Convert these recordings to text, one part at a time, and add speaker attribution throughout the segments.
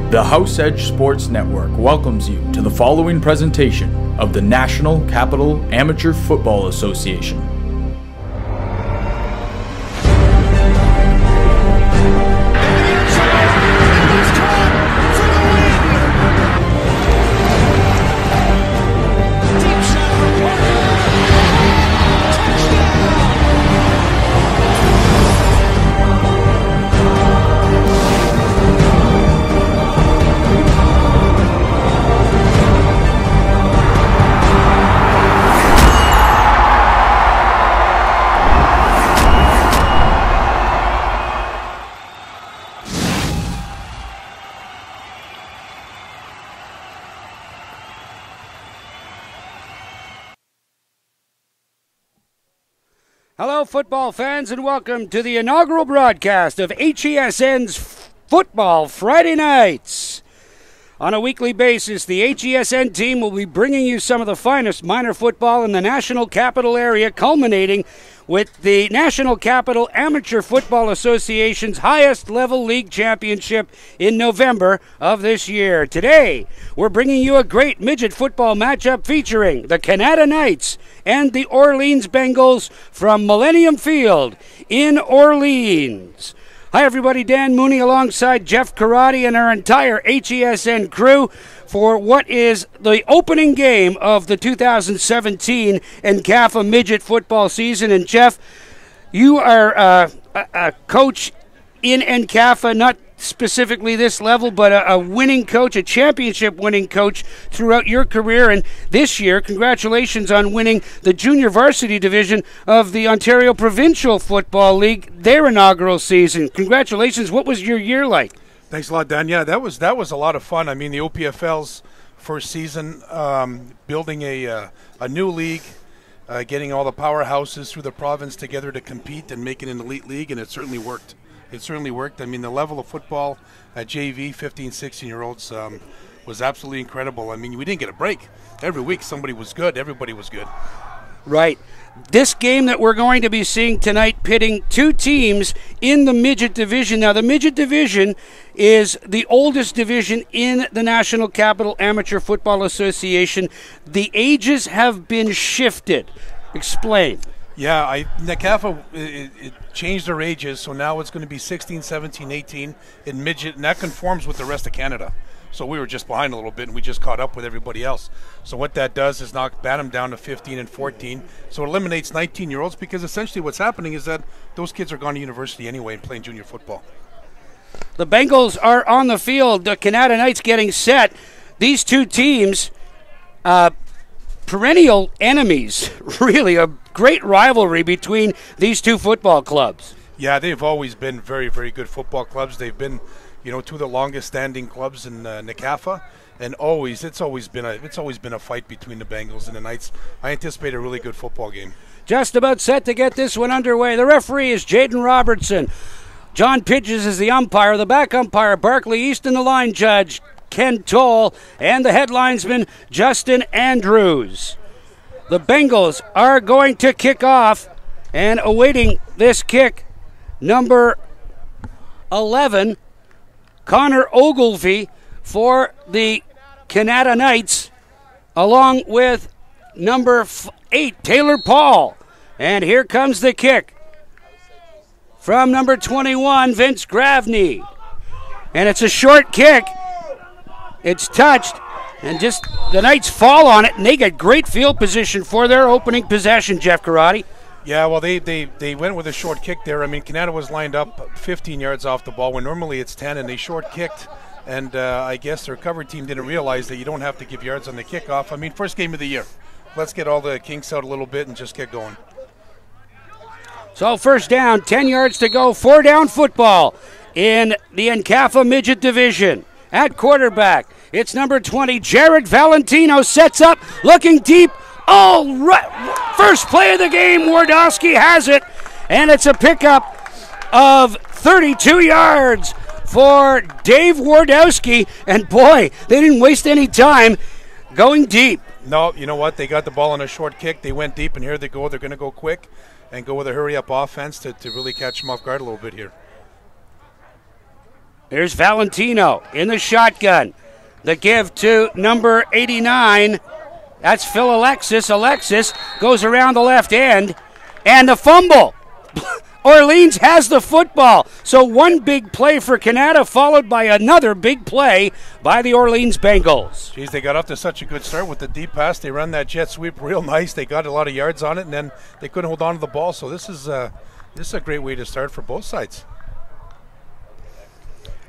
Speaker 1: The House Edge Sports Network welcomes you to the following presentation of the National Capital Amateur Football Association.
Speaker 2: Hello, football fans, and welcome to the inaugural broadcast of HESN's Football Friday Nights. On a weekly basis, the HESN team will be bringing you some of the finest minor football in the National Capital area, culminating with the National Capital Amateur Football Association's highest level league championship in November of this year. Today, we're bringing you a great midget football matchup featuring the Kanata Knights and the Orleans Bengals from Millennium Field in Orleans. Hi everybody, Dan Mooney alongside Jeff Karate and our entire HESN crew for what is the opening game of the 2017 NCAFA midget football season. And Jeff, you are a coach in NCAFA, not specifically this level, but a winning coach, a championship winning coach throughout your career. And this year, congratulations on winning the junior varsity division of the Ontario Provincial Football League, their inaugural season. Congratulations. What was your year like?
Speaker 3: Thanks a lot, Dan. Yeah, that was a lot of fun. I mean, the OPFL's first season, building a new league, getting all the powerhouses through the province together to compete and make it an elite league, and it certainly worked. I mean, the level of football at JV, 15, 16-year-olds, was absolutely incredible. I mean, we didn't get a break. Every week somebody was good. Everybody was good.
Speaker 2: Right. This game that we're going to be seeing tonight, pitting two teams in the midget division. Now, the midget division is the oldest division in the National Capital Amateur Football Association. The ages have been shifted. Explain.
Speaker 3: Yeah, NCAFA it changed their ages, so now it's going to be 16, 17, 18 in midget, and that conforms with the rest of Canada. So we were just behind a little bit, and we just caught up with everybody else. So what that does is knock Bantam down to 15 and 14. So it eliminates 19-year-olds, because essentially what's happening is that those kids are going to university anyway and playing junior football.
Speaker 2: The Bengals are on the field. The Kanata Knights getting set. These two teams, perennial enemies, really a great rivalry between these two football clubs.
Speaker 3: Yeah, they've always been very, very good football clubs. They've been, two of the longest-standing clubs in NCAFA, and it's always been a fight between the Bengals and the Knights. I anticipate a really good football game.
Speaker 2: Just about set to get this one underway. The referee is Jaden Robertson. John Pidges is the umpire. The back umpire, Barclay Easton, the line judge, Ken Toll, and the head linesman, Justin Andrews. The Bengals are going to kick off, and awaiting this kick, number 11, Connor Ogilvie for the Kanata Knights, along with number 8, Taylor Paul. And here comes the kick from number 21, Vince Gravney. And it's a short kick. It's touched, and just the Knights fall on it, and they get great field position for their opening possession, Jeff Karate.
Speaker 3: Yeah, well, they went with a short kick there. I mean, Kanata was lined up 15 yards off the ball when normally it's 10, and they short kicked. And I guess their cover team didn't realize that you don't have to give yards on the kickoff. I mean, first game of the year. Let's get all the kinks out a little bit and just get going.
Speaker 2: So first down, 10 yards to go, 4-down football in the NCAFA midget division. At quarterback, it's number 20, Jared Valentino, sets up, looking deep. All right, first play of the game, Wardowski has it, and it's a pickup of 32 yards for Dave Wardowski, and boy, they didn't waste any time going deep.
Speaker 3: No, you know what, they got the ball on a short kick, they went deep, and here they go, they're going to go quick and go with a hurry-up offense to really catch them off guard a little bit here.
Speaker 2: Here's Valentino in the shotgun. The give to number 89. That's Phil Alexis. Alexis goes around the left end. And the fumble. Orleans has the football. So one big play for Kanata, followed by another big play by the Orleans Bengals.
Speaker 3: Geez, they got off to such a good start with the deep pass. They run that jet sweep real nice. They got a lot of yards on it, and then they couldn't hold on to the ball. So this is a great way to start for both sides.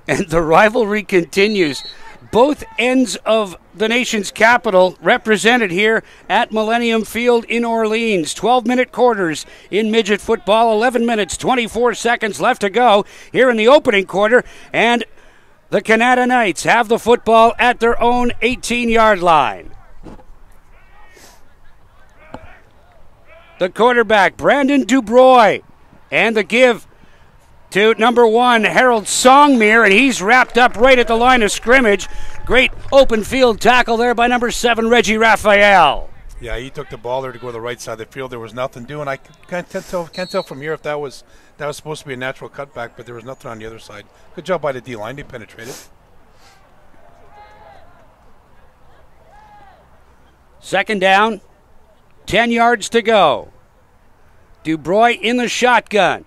Speaker 2: And the rivalry continues. Both ends of the nation's capital represented here at Millennium Field in Orleans. 12-minute quarters in midget football. 11 minutes, 24 seconds left to go here in the opening quarter. And the Kanata Knights have the football at their own 18-yard line. The quarterback, Brandon Dubroy. And the give to number 1, Harold Songmere, and he's wrapped up right at the line of scrimmage. Great open field tackle there by number 7, Reggie Raphael.
Speaker 3: Yeah, he took the ball there to go to the right side of the field. There was nothing doing. I can't tell from here if that was supposed to be a natural cutback, but there was nothing on the other side. Good job by the D-line. They penetrated.
Speaker 2: Second down, 10 yards to go. Dubroy in the shotgun.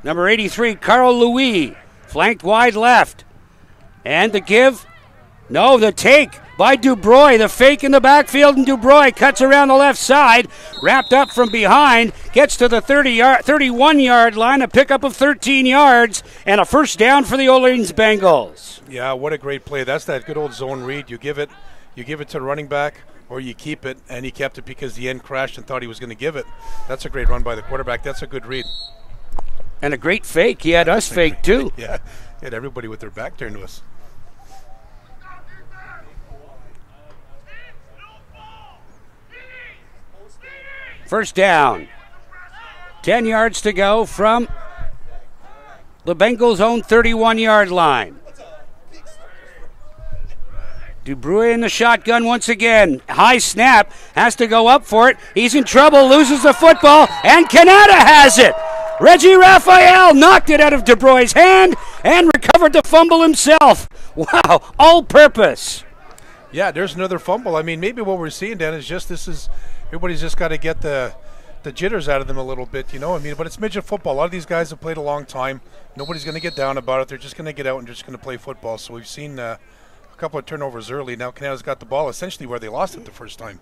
Speaker 2: Number 83, Carl Louis, flanked wide left. And the give, no, the take by Dubroy. The fake in the backfield, and Dubroy cuts around the left side, wrapped up from behind, gets to the 31-yard line, a pickup of 13 yards, and a first down for the Orleans Bengals.
Speaker 3: Yeah, what a great play. That's that good old zone read. You give it to the running back, or you keep it, and he kept it because the end crashed and thought he was going to give it. That's a great run by the quarterback. That's a good read.
Speaker 2: And a great fake. He had us fake too.
Speaker 3: Yeah, he had everybody with their back turned to us.
Speaker 2: First down. 10 yards to go from the Bengals' own 31-yard line. Dubroy in the shotgun once again. High snap. Has to go up for it. He's in trouble. Loses the football. And Kanata has it. Reggie Raphael knocked it out of Dubroy's hand and recovered the fumble himself. Wow, all purpose.
Speaker 3: Yeah, there's another fumble. I mean, maybe what we're seeing, Dan, is just everybody's just got to get the jitters out of them a little bit, you know. I mean, but it's midget football. A lot of these guys have played a long time. Nobody's going to get down about it. They're just going to get out and just going to play football. So we've seen a couple of turnovers early. Now Kanata's got the ball essentially where they lost it the first time.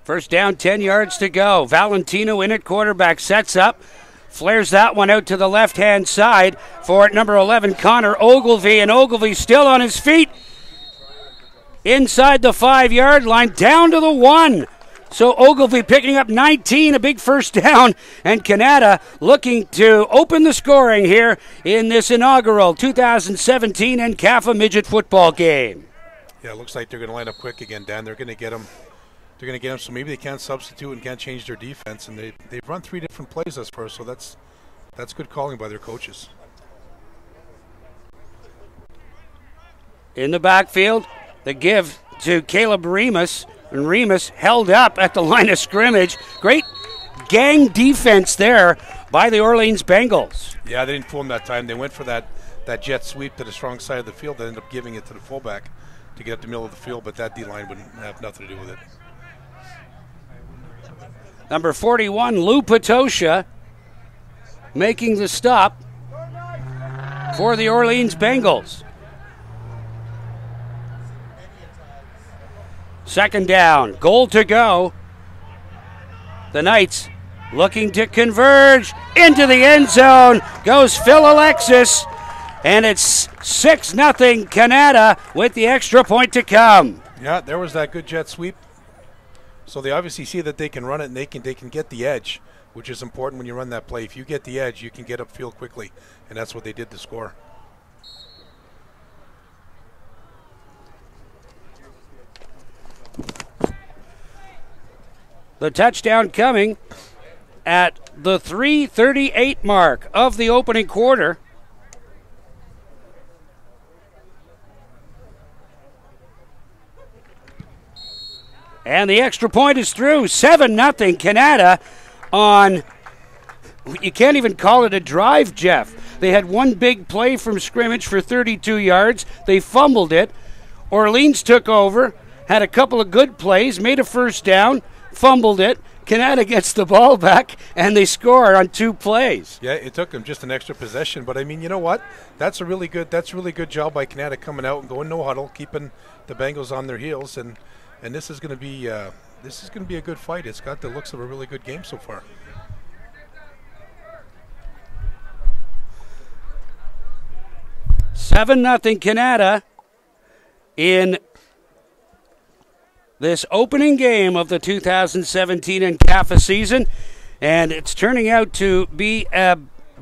Speaker 2: First down, 10 yards to go. Valentino in at quarterback, sets up, flares that one out to the left-hand side for number 11, Connor Ogilvie, and Ogilvie still on his feet inside the 5-yard line, down to the 1. So Ogilvie picking up 19, a big first down, and Kanata looking to open the scoring here in this inaugural 2017 NCAFA midget football game.
Speaker 3: Yeah, it looks like they're going to line up quick again, Dan. They're going to get them. They're going to get them, so maybe they can't substitute and can't change their defense. And they've run 3 different plays thus far, so that's good calling by their coaches.
Speaker 2: In the backfield, the give to Caleb Remus. And Remus held up at the line of scrimmage. Great gang defense there by the Orleans Bengals.
Speaker 3: Yeah, they didn't fool him that time. They went for that jet sweep to the strong side of the field. They ended up giving it to the fullback to get up the middle of the field, but that D-line wouldn't have nothing to do with it.
Speaker 2: Number 41, Lou Patosha, making the stop for the Orleans Bengals. Second down, goal to go. The Knights looking to converge into the end zone. Goes Phil Alexis, and it's 6-0 Kanata with the extra point to come.
Speaker 3: Yeah, there was that good jet sweep. So they obviously see that they can run it, and they can get the edge, which is important when you run that play. If you get the edge, you can get upfield quickly, and that's what they did to score.
Speaker 2: The touchdown coming at the 3:38 mark of the opening quarter. And the extra point is through. 7-0 Kanata on you can't even call it a drive, Jeff. They had one big play from scrimmage for 32 yards. They fumbled it. Orleans took over, had a couple of good plays, made a first down, fumbled it. Kanata gets the ball back, and they score on 2 plays.
Speaker 3: Yeah, it took them just an extra possession, but I mean, you know what? That's a really good job by Kanata coming out and going no huddle, keeping the Bengals on their heels, and this is going to be a good fight. It's got the looks of a really good game so far.
Speaker 2: Seven 0 Kanata in this opening game of the 2017 NCAFA season, and it's turning out to be a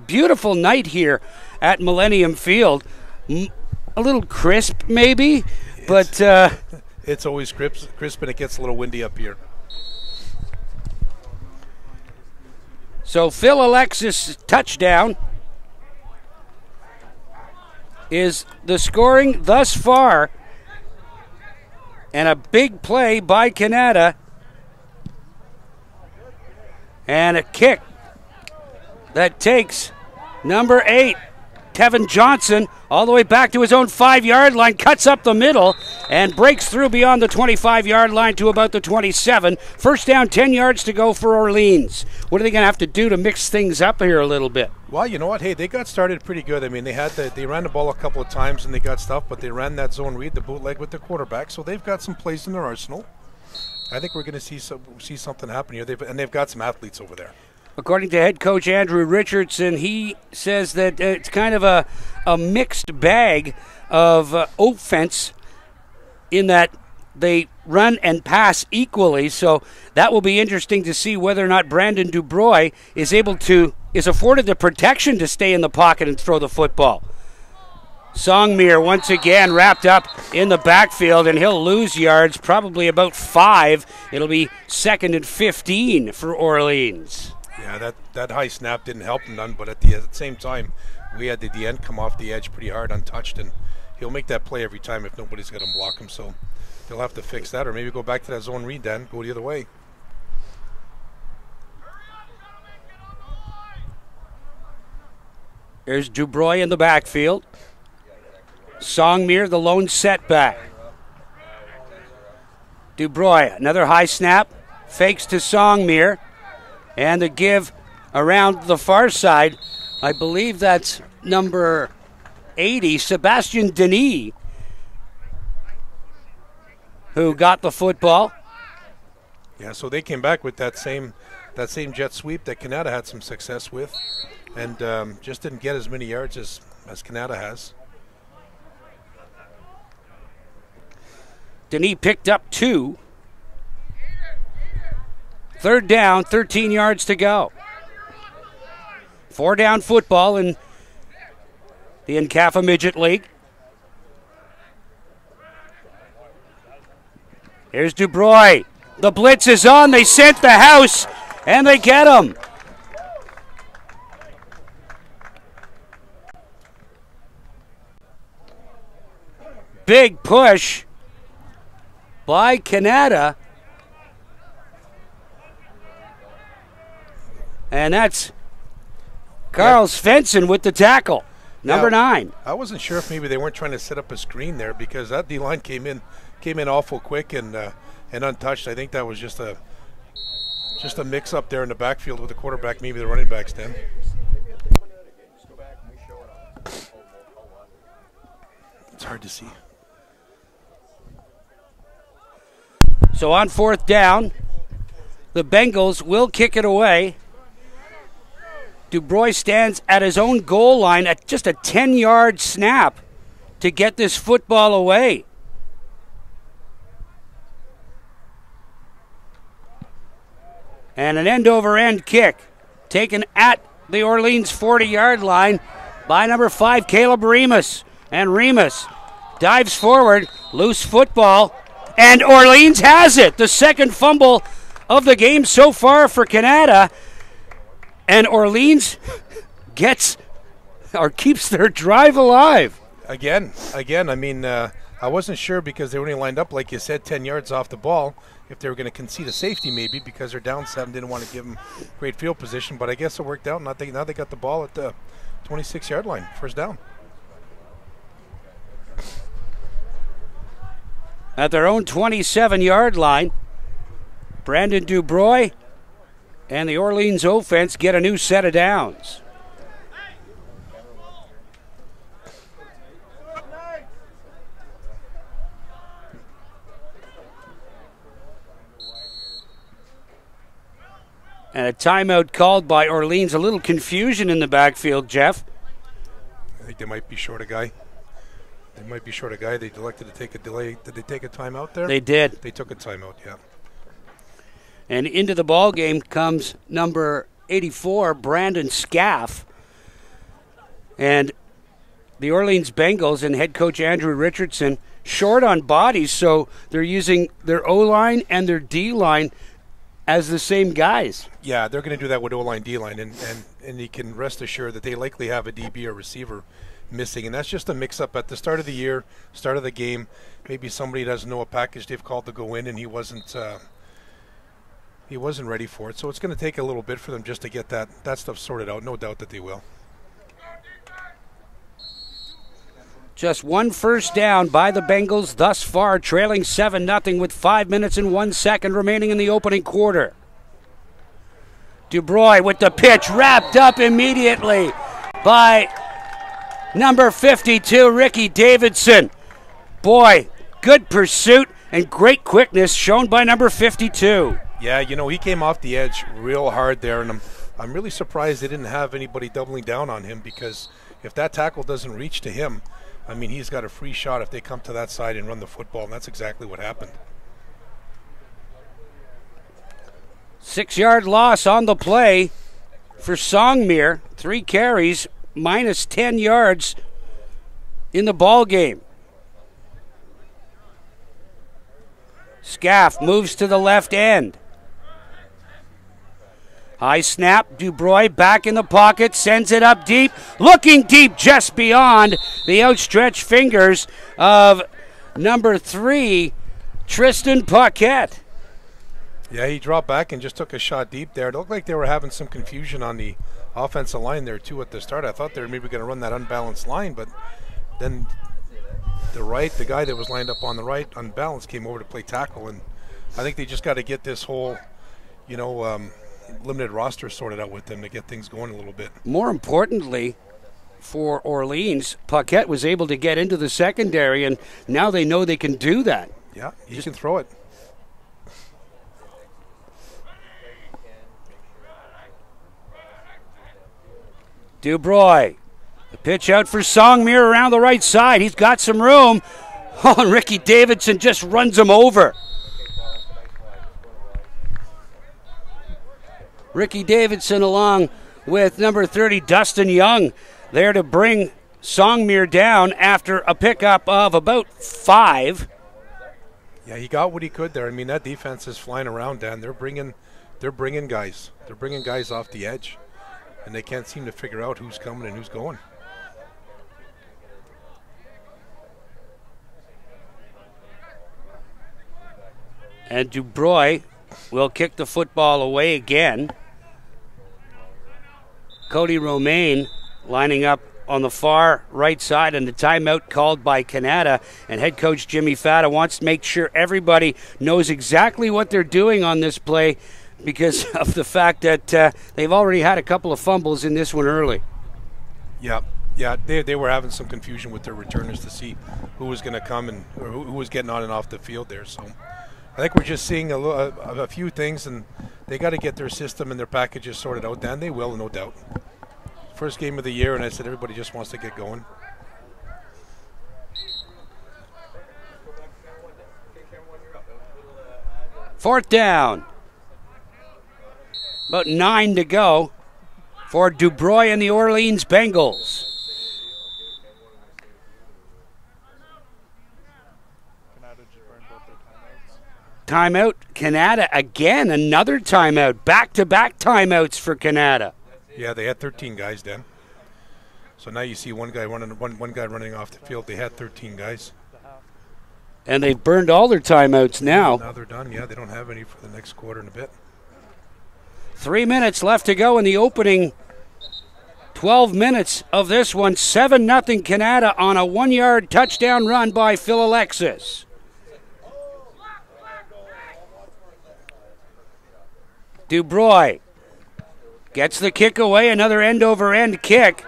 Speaker 2: beautiful night here at Millennium Field. A little crisp, maybe, but
Speaker 3: it's always crisp, and it gets a little windy up here.
Speaker 2: So Phil Alexis' touchdown is the scoring thus far. And a big play by Kanata. And a kick that takes number 8, Tevin Johnson, all the way back to his own 5-yard line, cuts up the middle, and breaks through beyond the 25-yard line to about the 27. First down, 10 yards to go for Orleans. What are they going to have to do to mix things up here a little bit?
Speaker 3: Well, you know what? Hey, they got started pretty good. I mean, they ran the ball a couple of times and they got stuff, but they ran that zone read, the bootleg with the quarterback, so they've got some plays in their arsenal. I think we're going to see something happen here. They've got some athletes over there.
Speaker 2: According to head coach Andrew Richardson, he says that it's kind of a mixed bag of offense in that they run and pass equally. So that will be interesting to see whether or not Brandon Dubois is afforded the protection to stay in the pocket and throw the football. Songmere once again wrapped up in the backfield, and he'll lose yards, probably about 5. It'll be 2nd and 15 for Orleans.
Speaker 3: Yeah, that high snap didn't help him none, but at the same time, we had the end come off the edge pretty hard untouched, and he'll make that play every time if nobody's going to block him. So they'll have to fix that, or maybe go back to that zone read then, go the other way.
Speaker 2: There's Dubois in the backfield. Songmere, the lone setback. Dubois, another high snap, fakes to Songmere. And the give around the far side, I believe that's number 80, Sebastian Denis, who got the football.
Speaker 3: Yeah, so they came back with that same jet sweep that Kanata had some success with, and just didn't get as many yards as Kanata has.
Speaker 2: Denis picked up 2. 3rd down, 13 yards to go. 4-down football in the NCAFA Midget League. Here's Dubois. The blitz is on. They sent the house, and they get him. Big push by Kanata. And that's Carl Svensson with the tackle, number 9.
Speaker 3: I wasn't sure if maybe they weren't trying to set up a screen there, because that D-line came in awful quick and untouched. I think that was just a mix up there in the backfield with the quarterback, maybe the running backs then. It's hard to see.
Speaker 2: So on 4th down, the Bengals will kick it away. Dubois stands at his own goal line at just a 10-yard snap to get this football away. And an end-over-end kick taken at the Orleans 40-yard line by number 5, Caleb Remus. And Remus dives forward, loose football, and Orleans has it. The second fumble of the game so far for Kanata. And Orleans keeps their drive alive.
Speaker 3: Again, I mean, I wasn't sure because they were only lined up, like you said, 10 yards off the ball, if they were going to concede a safety maybe because they're down 7, didn't want to give them great field position. But I guess it worked out. Now they got the ball at the 26-yard line, first down.
Speaker 2: At their own 27-yard line, Brandon Dubroy and the Orleans offense get a new set of downs. And a timeout called by Orleans. A little confusion in the backfield, Jeff.
Speaker 3: I think they might be short a guy. They elected to take a delay. Did they take a timeout there?
Speaker 2: They did.
Speaker 3: They took a timeout, yeah.
Speaker 2: And into the ball game comes number 84, Brandon Scaff. And the Orleans Bengals and head coach Andrew Richardson short on bodies, so they're using their O-line and their D-line as the same guys.
Speaker 3: Yeah, they're going to do that with O-line, D-line, and you can rest assured that they likely have a DB or receiver missing, and that's just a mix-up at the start of the year, start of the game. Maybe somebody doesn't know a package they've called to go in, and he wasn't ready for it. So it's going to take a little bit for them just to get that stuff sorted out. No doubt that they will.
Speaker 2: Just one first down by the Bengals thus far, trailing 7-0 with 5 minutes and 1 second remaining in the opening quarter. Dubroy with the pitch, wrapped up immediately by number 52, Ricky Davidson. Boy, good pursuit and great quickness shown by number 52.
Speaker 3: Yeah, he came off the edge real hard there, and I'm really surprised they didn't have anybody doubling down on him, because if that tackle doesn't reach to him, I mean, he's got a free shot if they come to that side and run the football, and that's exactly what happened.
Speaker 2: 6-yard loss on the play for Songmere. 3 carries, minus 10 yards in the ball game. Scaff moves to the left end. High snap, Dubroy back in the pocket, sends it up deep, looking deep just beyond the outstretched fingers of number 3, Tristan Paquette.
Speaker 3: Yeah, he dropped back and just took a shot deep there. It looked like they were having some confusion on the offensive line there too at the start. I thought they were maybe going to run that unbalanced line, but then the guy that was lined up on the right unbalanced came over to play tackle, and I think they just got to get this whole, limited roster sorted out with them to get things going a little bit.
Speaker 2: More importantly, for Orleans, Paquette was able to get into the secondary, and now they know they can do that.
Speaker 3: Yeah, he can throw it.
Speaker 2: Dubroy, the pitch out for Songmere around the right side. He's got some room. Oh, and Ricky Davidson just runs him over. Ricky Davidson along with number 30, Dustin Young, there to bring Songmere down after a pickup of about 5.
Speaker 3: Yeah, he got what he could there. I mean, that defense is flying around, Dan. They're bringing guys. They're bringing guys off the edge, and they can't seem to figure out who's coming and who's going.
Speaker 2: And Dubroy will kick the football away again. Cody Romaine lining up on the far right side, and the timeout called by Kanata. And head coach Jimmy Fata wants to make sure everybody knows exactly what they're doing on this play because of the fact that they've already had a couple of fumbles in this one early.
Speaker 3: Yeah, they were having some confusion with their returners to see who was going to come and or who was getting on and off the field there. So I think we're just seeing a few things, and they got to get their system and their packages sorted out. Dan, they will, no doubt. First game of the year, and I said everybody just wants to get going.
Speaker 2: Fourth down. About 9 to go for Dubroy and the Orleans Bengals. Timeout, Kanata again, another timeout. Back-to-back timeouts for Kanata.
Speaker 3: Yeah, they had 13 guys then. So now you see one guy running off the field. They had 13 guys.
Speaker 2: And they've burned all their timeouts now.
Speaker 3: Now they're done. Yeah, they don't have any for the next quarter and a bit.
Speaker 2: 3 minutes left to go in the opening 12 minutes of this one. 7-0 Kanata on a 1-yard touchdown run by Phil Alexis. Dubroy gets the kick away. Another end-over-end kick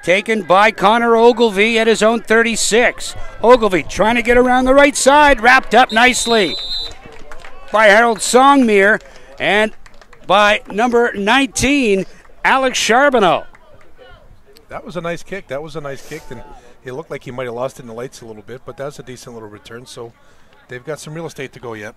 Speaker 2: taken by Connor Ogilvie at his own 36. Ogilvie trying to get around the right side. Wrapped up nicely by Harold Songmere and by number 19, Alex Charbonneau.
Speaker 3: That was a nice kick. And it looked like he might have lost it in the lights a little bit, but that's a decent little return. So they've got some real estate to go yet.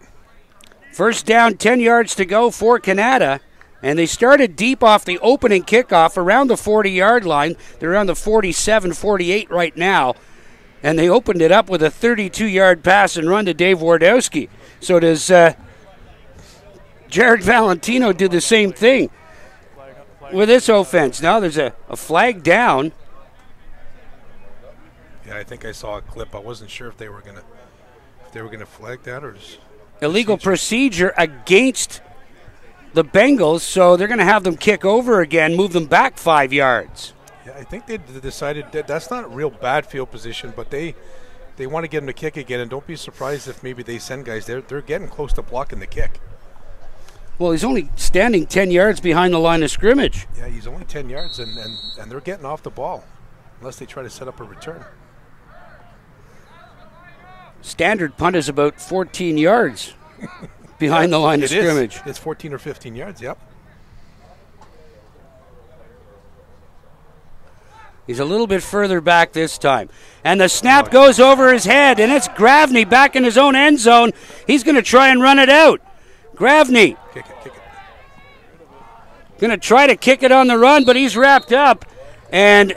Speaker 2: First down, 10 yards to go for Kanata. And they started deep off the opening kickoff around the 40-yard line. They're around the 47-48 right now. And they opened it up with a 32-yard pass and run to Dave Wardowski. So does Jared Valentino do the same thing with this offense? Now there's a flag down.
Speaker 3: Yeah, I think I saw a clip. I wasn't sure if they were gonna flag that or just
Speaker 2: illegal procedure against the Bengals, so they're going to have them kick over again, move them back 5 yards.
Speaker 3: Yeah, I think they decided that that's not a real bad field position, but they want to get him to kick again, and don't be surprised if maybe they send guys there. They're getting close to blocking the kick.
Speaker 2: Well, he's only standing 10 yards behind the line of scrimmage.
Speaker 3: Yeah, he's only 10 yards, and they're getting off the ball unless they try to set up a return.
Speaker 2: Standard punt is about 14 yards behind the line of scrimmage.
Speaker 3: It's 14 or 15 yards, yep.
Speaker 2: He's a little bit further back this time. And the snap goes over his head, and it's Gravney back in his own end zone. He's going to try and run it out. Gravney.
Speaker 3: Kick it.
Speaker 2: Going to try to kick it on the run, but he's wrapped up. And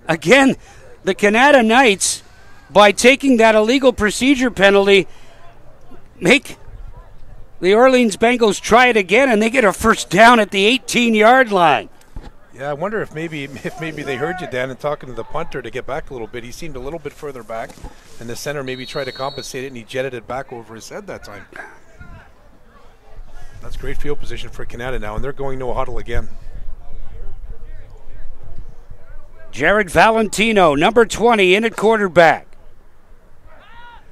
Speaker 2: again, the Kanata Knights, by taking that illegal procedure penalty, make the Orleans Bengals try it again, and they get a first down at the 18-yard line.
Speaker 3: Yeah, I wonder if maybe they heard you, Dan, and talking to the punter to get back a little bit. He seemed a little bit further back, and the center maybe tried to compensate it, and he jetted it back over his head that time. That's great field position for Kanata now, and they're going no huddle again.
Speaker 2: Jared Valentino, number 20, in at quarterback.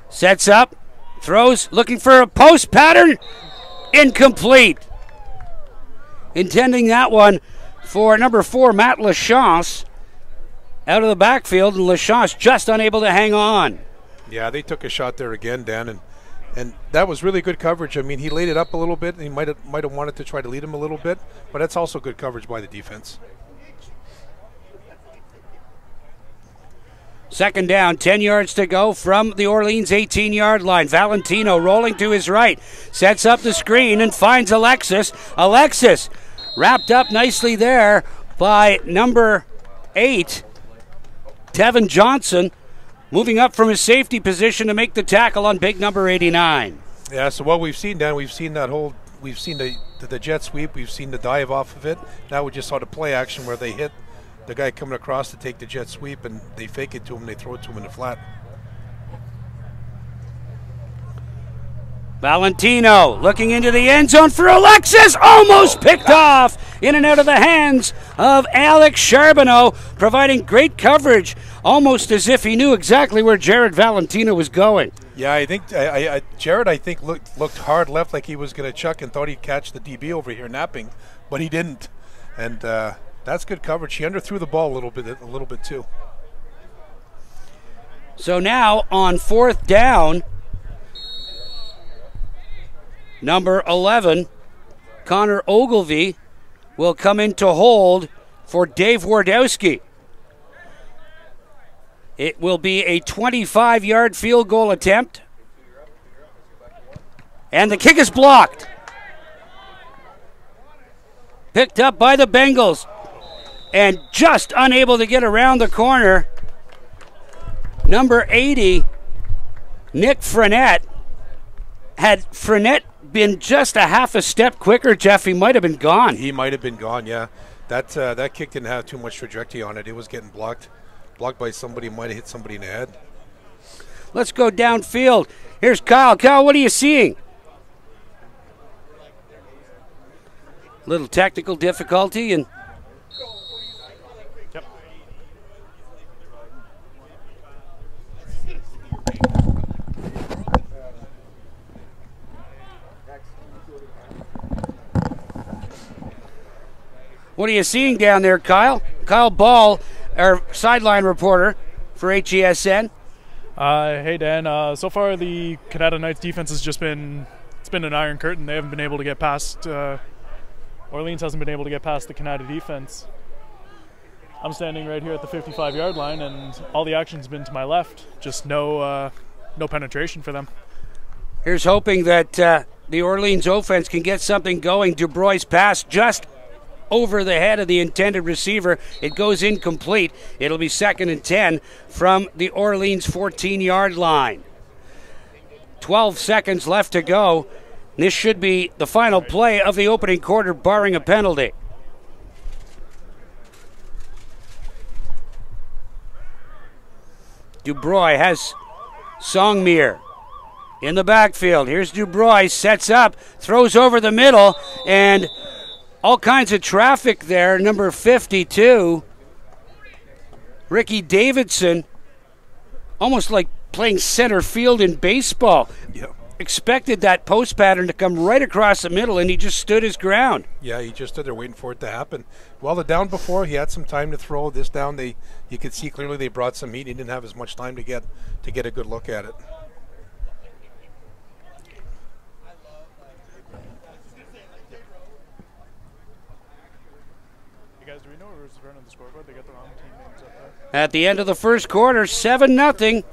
Speaker 2: Sets up, throws, looking for a post pattern. Incomplete. Intending that one for number 4, Matt Lachance, out of the backfield, and Lachance just unable to hang on.
Speaker 3: Yeah, they took a shot there again, Dan, and that was really good coverage. I mean, he laid it up a little bit, and he might have wanted to try to lead him a little bit, but that's also good coverage by the defense.
Speaker 2: Second down, 10 yards to go from the Orleans 18-yard line. Valentino rolling to his right, sets up the screen and finds Alexis. Alexis wrapped up nicely there by number 8, Tevin Johnson, moving up from his safety position to make the tackle on big number 89.
Speaker 3: Yeah, so what we've seen, Dan, we've seen the jet sweep, we've seen the dive off of it. Now we just saw the play action where they hit the guy coming across to take the jet sweep, and they fake it to him, they throw it to him in the flat.
Speaker 2: Valentino looking into the end zone for Alexis, almost picked off in and out of the hands of Alex Charbonneau, providing great coverage, almost as if he knew exactly where Jared Valentino was going.
Speaker 3: Yeah, I think Jared, looked hard left like he was going to chuck and thought he'd catch the DB over here napping, but he didn't. And that's good coverage. He underthrew the ball a little bit too.
Speaker 2: So now on fourth down, number 11, Connor Ogilvie, will come in to hold for Dave Wardowski. It will be a 25-yard field goal attempt. And the kick is blocked. Picked up by the Bengals. And just unable to get around the corner, number 80, Nick Frenette. Had Frenette been just a half a step quicker, Jeff, he might have been gone.
Speaker 3: He might have been gone, yeah. That kick didn't have too much trajectory on it. It was getting blocked by somebody, might have hit somebody in the head.
Speaker 2: Let's go downfield. Here's Kyle. Kyle, what are you seeing? Little technical difficulty and what are you seeing down there, Kyle? Kyle Ball, our sideline reporter for HESN.
Speaker 4: Hey, Dan. So far, the Kanata Knights defense has just been an iron curtain. They haven't been able to get past. Orleans hasn't been able to get past the Kanata defense. I'm standing right here at the 55-yard line, and all the action's been to my left. Just no penetration for them.
Speaker 2: Here's hoping that the Orleans offense can get something going. DuBrois' pass just over the head of the intended receiver. It goes incomplete. It'll be 2nd and 10 from the Orleans 14-yard line. 12 seconds left to go. This should be the final play of the opening quarter, barring a penalty. DuBrois has Songmere in the backfield. Here's DuBrois, sets up, throws over the middle, and all kinds of traffic there. Number 52, Ricky Davidson, almost like playing center field in baseball.
Speaker 3: Yep.
Speaker 2: Expected that post pattern to come right across the middle, and he just stood his ground.
Speaker 3: Yeah, he just stood there waiting for it to happen. Well, the down before, he had some time to throw. This down, you could see clearly they brought some heat. He didn't have as much time to get a good look at it.
Speaker 4: Guys, do we know who's running the scoreboard? They got the wrong team names up there.
Speaker 2: At the end of the first quarter, 7-0.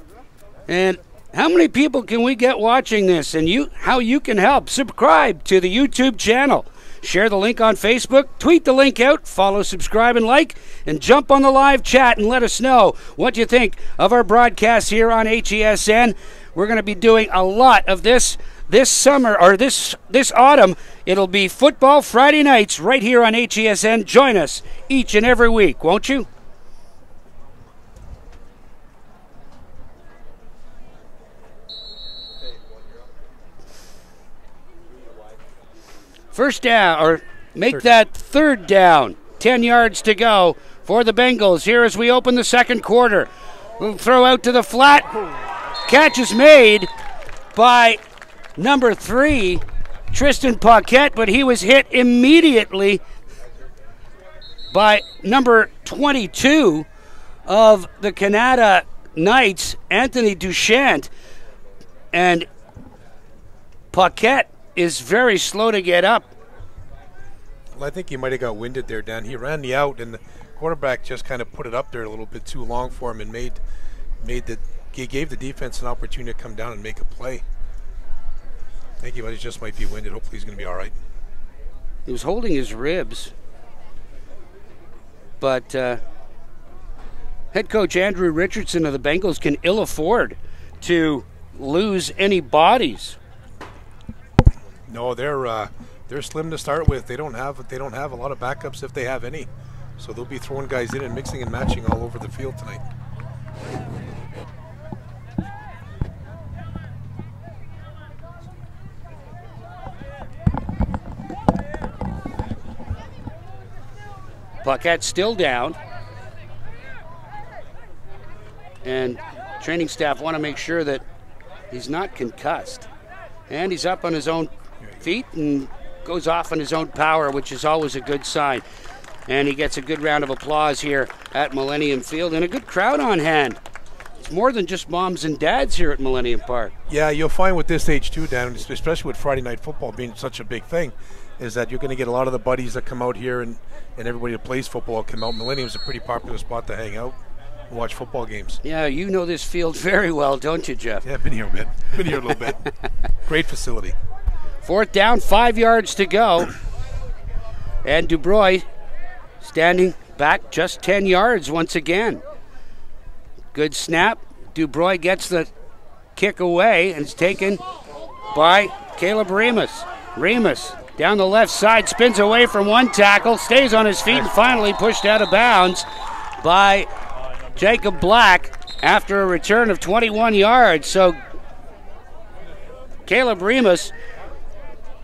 Speaker 2: And how many people can we get watching this? And how you can help? Subscribe to the YouTube channel. Share the link on Facebook. Tweet the link out. Follow, subscribe, and like. And jump on the live chat and let us know what you think of our broadcast here on HESN. We're going to be doing a lot of this summer, or this autumn. It'll be Football Friday nights right here on HESN. Join us each and every week, won't you? First down, or make that third down. 10 yards to go for the Bengals here as we open the second quarter. We'll throw out to the flat. Catch is made by number 3, Tristan Paquette, but he was hit immediately by number 22 of the Kanata Knights, Anthony Duchant. And Paquette is very slow to get up.
Speaker 3: Well, I think he might have got winded there, Dan. He ran the out, and the quarterback just kind of put it up there a little bit too long for him, and gave the defense an opportunity to come down and make a play. I think he just might be winded. Hopefully he's going to be all right.
Speaker 2: He was holding his ribs. But head coach Andrew Richardson of the Bengals can ill afford to lose any bodies.
Speaker 3: No, they're slim to start with. They don't have a lot of backups if they have any. So they'll be throwing guys in and mixing and matching all over the field tonight.
Speaker 2: Paquette's still down. And training staff want to make sure that he's not concussed. And he's up on his own feet and goes off on his own power, which is always a good sign. And he gets a good round of applause here at Millennium Field and a good crowd on hand. It's more than just moms and dads here at Millennium Park.
Speaker 3: Yeah, you'll find with this age too, Dan, especially with Friday night football being such a big thing, is that you're going to get a lot of the buddies that come out here and everybody that plays football come out. Millennium's a pretty popular spot to hang out and watch football games.
Speaker 2: Yeah, you know this field very well, don't you, Jeff?
Speaker 3: Yeah, I've been here a bit. Been here a little bit. Great facility.
Speaker 2: 4th down, 5 yards to go. And DuBrois standing back just 10 yards once again. Good snap. DuBrois gets the kick away and it's taken by Caleb Remus. Remus down the left side, spins away from one tackle, stays on his feet, and finally pushed out of bounds by Jacob Black. after a return of 21 yards. So Caleb Remus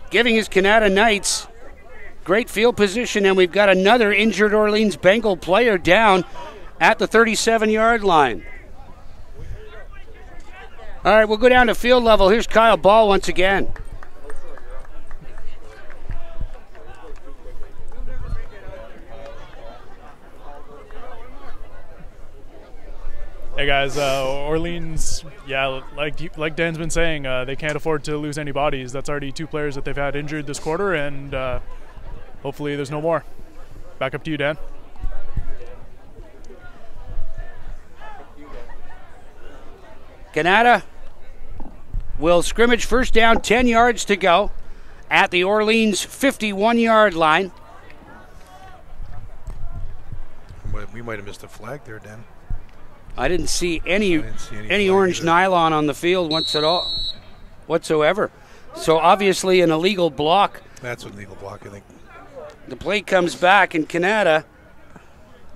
Speaker 2: giving his Kanata Knights great field position, and we've got another injured Orleans Bengal player down at the 37-yard line. All right, we'll go down to field level. Here's Kyle Ball once again.
Speaker 4: Hey guys, Orleans, yeah, like Dan's been saying, they can't afford to lose any bodies. That's already 2 players that they've had injured this quarter, and hopefully there's no more. Back up to you, Dan.
Speaker 2: Kanata will scrimmage first down, 10 yards to go at the Orleans 51-yard line.
Speaker 3: We might have missed a flag there, Dan.
Speaker 2: I didn't see any orange nylon on the field whatsoever. So obviously an illegal block.
Speaker 3: That's an illegal block, I think.
Speaker 2: The play comes back, and Kanata,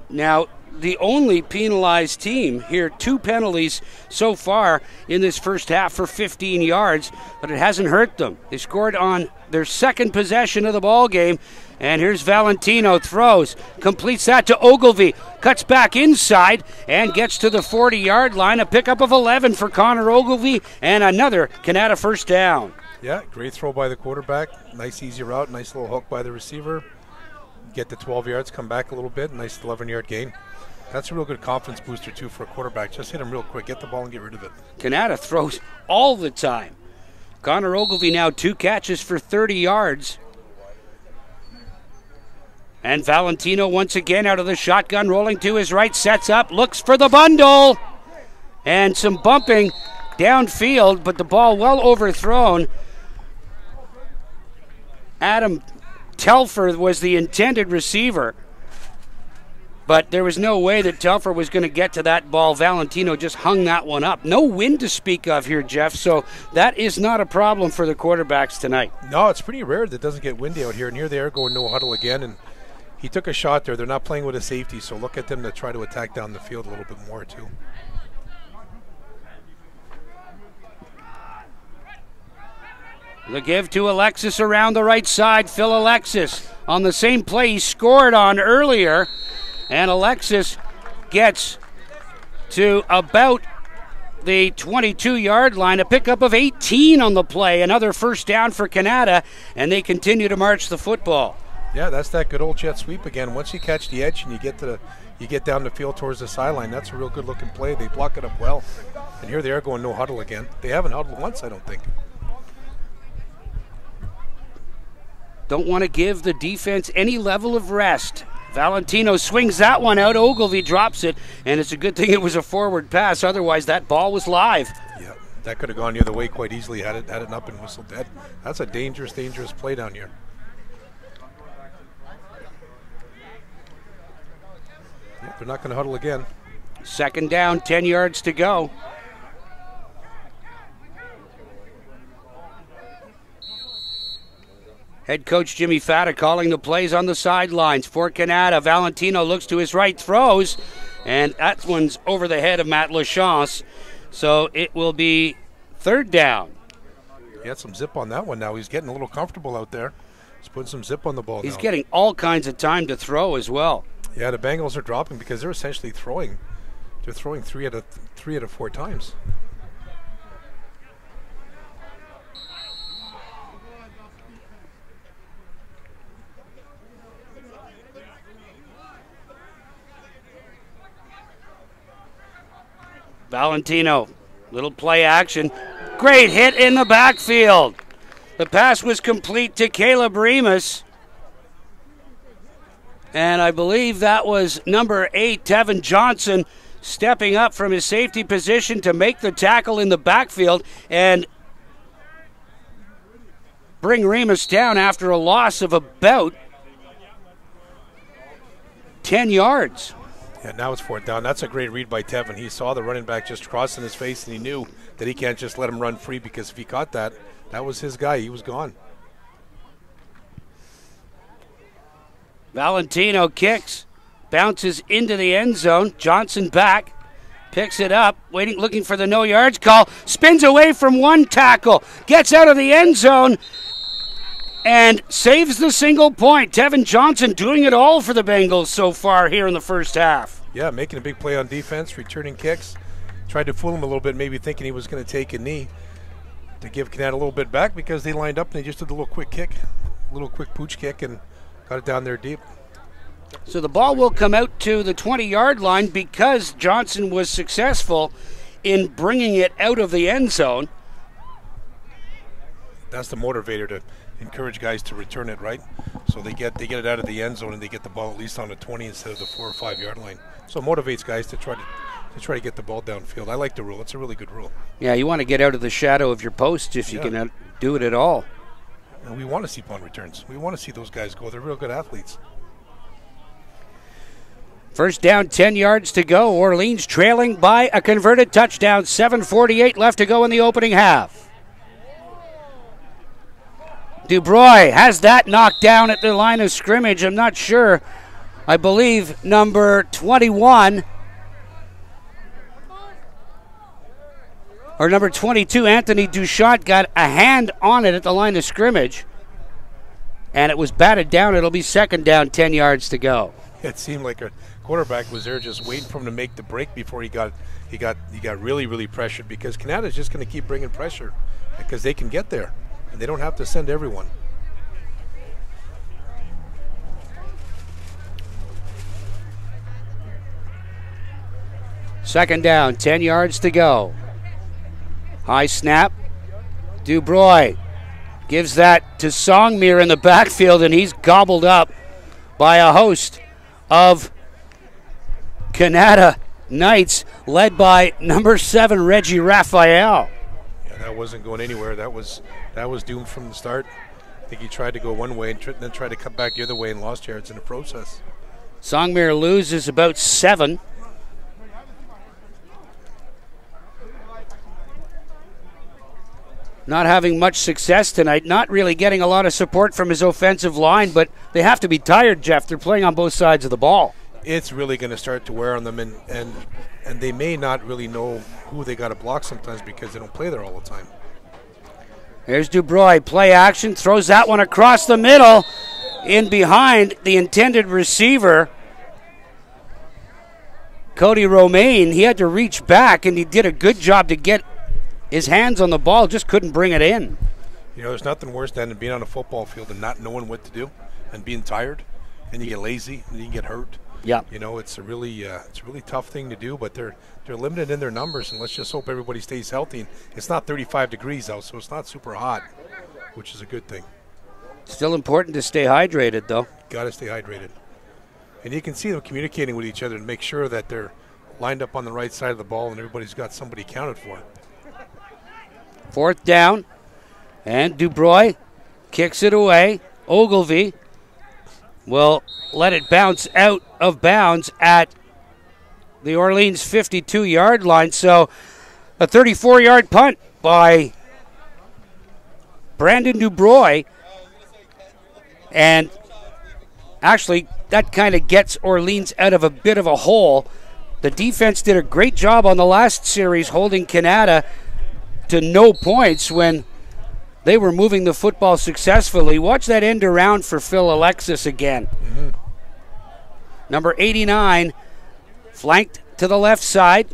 Speaker 2: now the only penalized team here, 2 penalties so far in this first half for 15 yards, but it hasn't hurt them. They scored on their second possession of the ball game. And here's Valentino, throws, completes that to Ogilvie, cuts back inside and gets to the 40-yard line. A pickup of 11 for Connor Ogilvie, and another Kanata first down.
Speaker 3: Yeah, great throw by the quarterback. Nice easy route, nice little hook by the receiver. Get to 12 yards, come back a little bit, nice 11-yard gain. That's a real good confidence booster, too, for a quarterback. Just hit him real quick, get the ball and get rid of it.
Speaker 2: Kanata throws all the time. Connor Ogilvie now 2 catches for 30 yards. And Valentino once again out of the shotgun, rolling to his right, sets up, looks for the bundle. And some bumping downfield, but the ball well overthrown. Adam Telfer was the intended receiver, but there was no way that Telfer was going to get to that ball. Valentino just hung that one up. No wind to speak of here, Jeff, so that is not a problem for the quarterbacks tonight.
Speaker 3: No, it's pretty rare that it doesn't get windy out here, and here they are going no huddle again, and he took a shot there. They're not playing with a safety, so look at them to try to attack down the field a little bit more, too.
Speaker 2: The give to Alexis around the right side. Phil Alexis on the same play he scored on earlier. And Alexis gets to about the 22-yard line. A pickup of 18 on the play. Another first down for Kanata, and they continue to march the football.
Speaker 3: Yeah, that's that good old jet sweep again. Once you catch the edge and you get down the field towards the sideline, that's a real good looking play. They block it up well. And here they are going no huddle again. They haven't huddled once, I don't think.
Speaker 2: Don't want to give the defense any level of rest. Valentino swings that one out. Ogilvie drops it, and it's a good thing it was a forward pass. Otherwise, that ball was live.
Speaker 3: Yeah, that could have gone the other way quite easily had it up and whistled dead. That's a dangerous play down here. Yeah, they're not going to huddle again.
Speaker 2: Second down, 10 yards to go. Head coach Jimmy Fata calling the plays on the sidelines for Kanata. Valentino looks to his right, throws, and that one's over the head of Matt Lachance. So it will be third down.
Speaker 3: He had some zip on that one now. He's getting a little comfortable out there. He's putting some zip on the ball
Speaker 2: He's
Speaker 3: now.
Speaker 2: getting all kinds of time to throw as well.
Speaker 3: Yeah, the Bengals are dropping because they're essentially throwing. They're throwing three out of 4 times.
Speaker 2: Valentino, little play action. Great hit in the backfield. The pass was complete to Caleb Remus. And I believe that was number 8, Tevin Johnson, stepping up from his safety position to make the tackle in the backfield and bring Remus down after a loss of about 10 yards.
Speaker 3: Yeah, now it's 4th down. That's a great read by Tevin. He saw the running back just crossing his face, and he knew that he can't just let him run free because if he caught that, that was his guy. He was gone.
Speaker 2: Valentino kicks, bounces into the end zone. Johnson back, Picks it up, looking for the no yards call. Spins away from one tackle. Gets out of the end zone and saves the single point. Tevin Johnson doing it all for the Bengals so far here in the first half.
Speaker 3: Yeah, making a big play on defense, returning kicks. Tried to fool him a little bit, maybe thinking he was going to take a knee to give Kanata a little bit back because they lined up and they just did a little quick kick, a little quick pooch kick, and got it down there deep.
Speaker 2: So the ball will come out to the 20-yard line because Johnson was successful in bringing it out of the end zone.
Speaker 3: That's the motivator to encourage guys to return it, right? So they get it out of the end zone and they get the ball at least on the 20 instead of the 4 or 5 yard line. So it motivates guys to try to get the ball downfield. I like the rule. It's a really good rule.
Speaker 2: Yeah, you want to get out of the shadow of your post if you can do it at all.
Speaker 3: And we want to see punt returns. We want to see those guys go. They're real good athletes.
Speaker 2: First down, 10 yards to go. Orleans trailing by a converted touchdown. 7:48 left to go in the opening half. Dubois has that knocked down at the line of scrimmage. I'm not sure. I believe number 21 or number 22, Anthony Duchant, got a hand on it at the line of scrimmage, and it was batted down. It'll be second down, 10 yards to go.
Speaker 3: It seemed like a quarterback was there just waiting for him to make the break before he got really, really pressured, because Kanata is just going to keep bringing pressure because they can get there and they don't have to send everyone.
Speaker 2: Second down, 10 yards to go. High snap. Dubois gives that to Songmere in the backfield, and he's gobbled up by a host of Kanata Knights, led by number 7, Reggie Raphael.
Speaker 3: Yeah, that wasn't going anywhere. That was doomed from the start. I think he tried to go one way and then tried to cut back the other way and lost yards in the process.
Speaker 2: Songmere loses about 7. Not having much success tonight, not really getting a lot of support from his offensive line, but they have to be tired, Jeff. They're playing on both sides of the ball.
Speaker 3: It's really going to start to wear on them, and they may not really know who they got to block sometimes because they don't play there all the time.
Speaker 2: Here's Dubois, play action, throws that one across the middle, in behind the intended receiver, Cody Romaine. He had to reach back, and he did a good job to get his hands on the ball, just couldn't bring it in.
Speaker 3: You know, there's nothing worse than being on a football field and not knowing what to do and being tired, and you get lazy and you get hurt.
Speaker 2: Yeah.
Speaker 3: You know, it's a really tough thing to do, but they're limited in their numbers, and let's just hope everybody stays healthy. And it's not 35 degrees out, so it's not super hot, which is a good thing.
Speaker 2: Still important to stay hydrated, though.
Speaker 3: Got to stay hydrated. And you can see them communicating with each other to make sure that they're lined up on the right side of the ball and everybody's got somebody accounted for.
Speaker 2: Fourth down, and Dubois kicks it away. Ogilvie will let it bounce out of bounds at the Orleans 52-yard line. So a 34-yard punt by Brandon Dubois. And actually, that kind of gets Orleans out of a bit of a hole. The defense did a great job on the last series holding Kanata to no points when they were moving the football successfully. Watch that end around for Phil Alexis again.
Speaker 3: Mm-hmm.
Speaker 2: Number 89, flanked to the left side.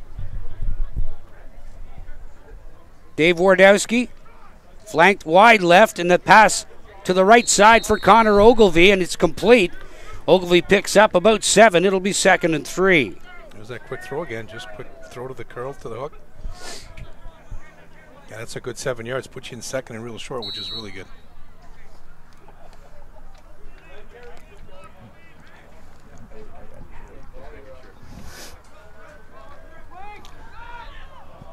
Speaker 2: Dave Wardowski, flanked wide left, and the pass to the right side for Connor Ogilvie, and it's complete. Ogilvie picks up about 7. It'll be 2nd and 3.
Speaker 3: There's that quick throw again, just quick throw to the curl, to the hook. Yeah, that's a good 7 yards. Puts you in second and real short, which is really good.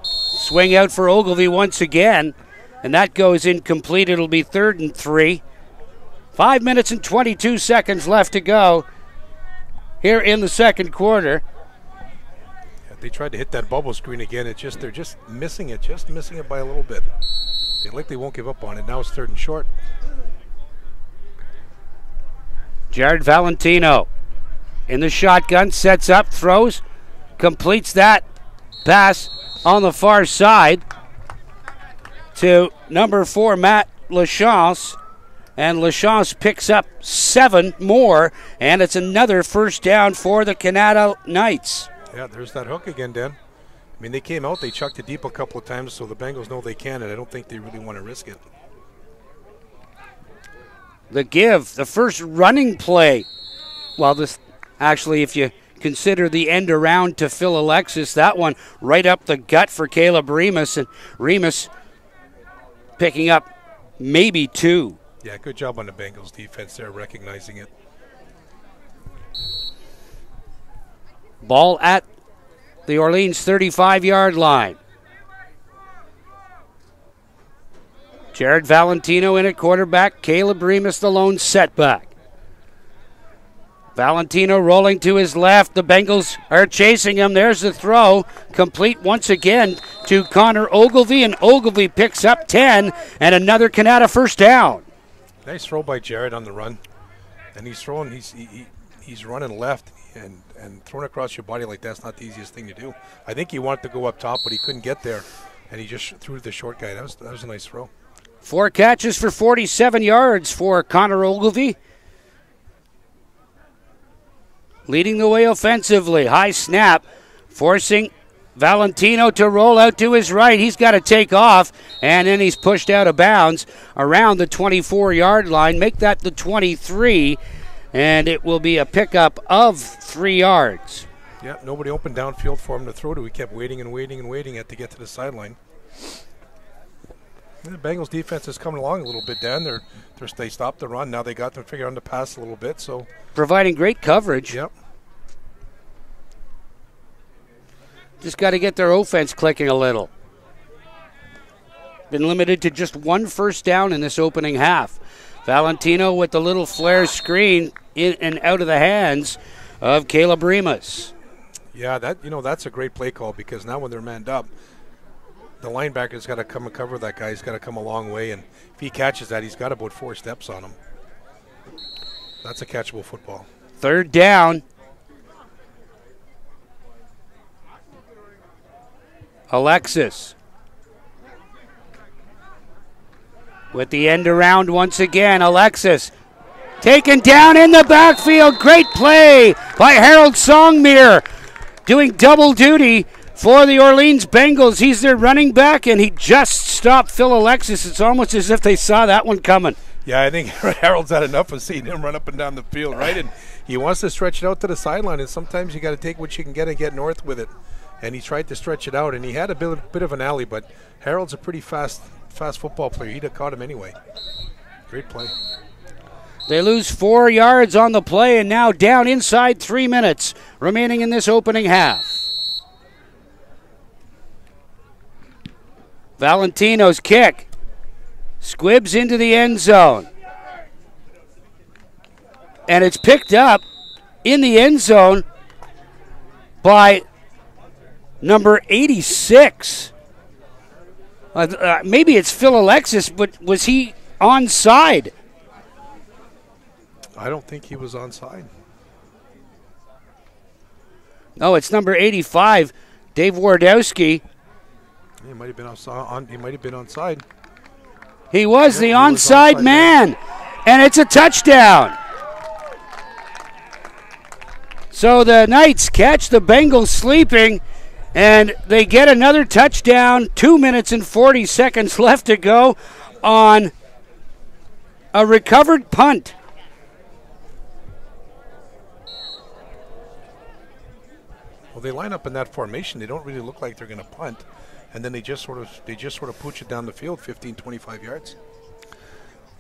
Speaker 2: Swing out for Ogilvie once again, and that goes incomplete. It'll be 3rd and 3. 5 minutes and 22 seconds left to go here in the second quarter.
Speaker 3: They tried to hit that bubble screen again. They're just missing it by a little bit. They likely won't give up on it. Now it's 3rd and short.
Speaker 2: Jared Valentino in the shotgun, sets up, throws, completes that pass on the far side to number 4, Matt Lachance. And Lachance picks up 7 more, and it's another first down for the Kanata Knights.
Speaker 3: Yeah, there's that hook again, Dan. I mean, they came out, they chucked it deep a couple of times, so the Bengals know they can, and I don't think they really want to risk it.
Speaker 2: The give, the first running play. Well, this actually, if you consider the end around to Phil Alexis, that one right up the gut for Caleb Remus, and Remus picking up maybe 2.
Speaker 3: Yeah, good job on the Bengals defense there, recognizing it.
Speaker 2: Ball at the Orleans 35-yard line. Jared Valentino in at quarterback. Caleb Remus the lone setback. Valentino rolling to his left. The Bengals are chasing him. There's the throw. Complete once again to Connor Ogilvie, and Ogilvie picks up 10 and another Kanata first down.
Speaker 3: Nice throw by Jared on the run. And he's throwing, he's running left and throwing across your body like that's not the easiest thing to do. I think he wanted to go up top, but he couldn't get there. And he just threw to the short guy. That was a nice throw.
Speaker 2: 4 catches for 47 yards for Connor Ogilvie. Leading the way offensively. High snap, forcing Valentino to roll out to his right. He's got to take off, and then he's pushed out of bounds around the 24-yard line. Make that the 23, and it will be a pickup of 3 yards.
Speaker 3: Yeah, nobody opened downfield for him to throw to. He kept waiting and waiting and waiting to get to the sideline. The Bengals defense is coming along a little bit, Dan. They stopped the run. Now they got to figure out the pass a little bit. So
Speaker 2: providing great coverage.
Speaker 3: Yep.
Speaker 2: Just got to get their offense clicking a little. Been limited to just 1 first down in this opening half. Valentino with the little flare screen in and out of the hands of Caleb Remus.
Speaker 3: Yeah, that's a great play call, because now when they're manned up, the linebacker's got to come and cover that guy. He's got to come a long way, and if he catches that, he's got about 4 steps on him. That's a catchable football.
Speaker 2: 3rd down. Alexis with the end around once again. Alexis taken down in the backfield. Great play by Harold Songmere, doing double duty for the Orleans Bengals. He's their running back, and he just stopped Phil Alexis. It's almost as if they saw that one coming.
Speaker 3: Yeah, I think Harold's had enough of seeing him run up and down the field, right? And he wants to stretch it out to the sideline, and sometimes you got to take what you can get and get north with it. And he tried to stretch it out, and he had a bit of an alley, but Harold's a pretty fast football player. He'd have caught him anyway. Great play.
Speaker 2: They lose 4 yards on the play, and now down inside 3 minutes remaining in this opening half. Valentino's kick squibs into the end zone, and it's picked up in the end zone by number 86. Maybe it's Phil Alexis, but was he onside?
Speaker 3: I don't think he was onside.
Speaker 2: No, it's number 85, Dave Wardowski.
Speaker 3: He might have been onside.
Speaker 2: He was the onside man, and it's a touchdown. So the Knights catch the Bengals sleeping, and they get another touchdown. 2 minutes and 40 seconds left to go on a recovered punt.
Speaker 3: Well, they line up in that formation. They don't really look like they're going to punt, and then they just sort of pooch it down the field 15, 25 yards.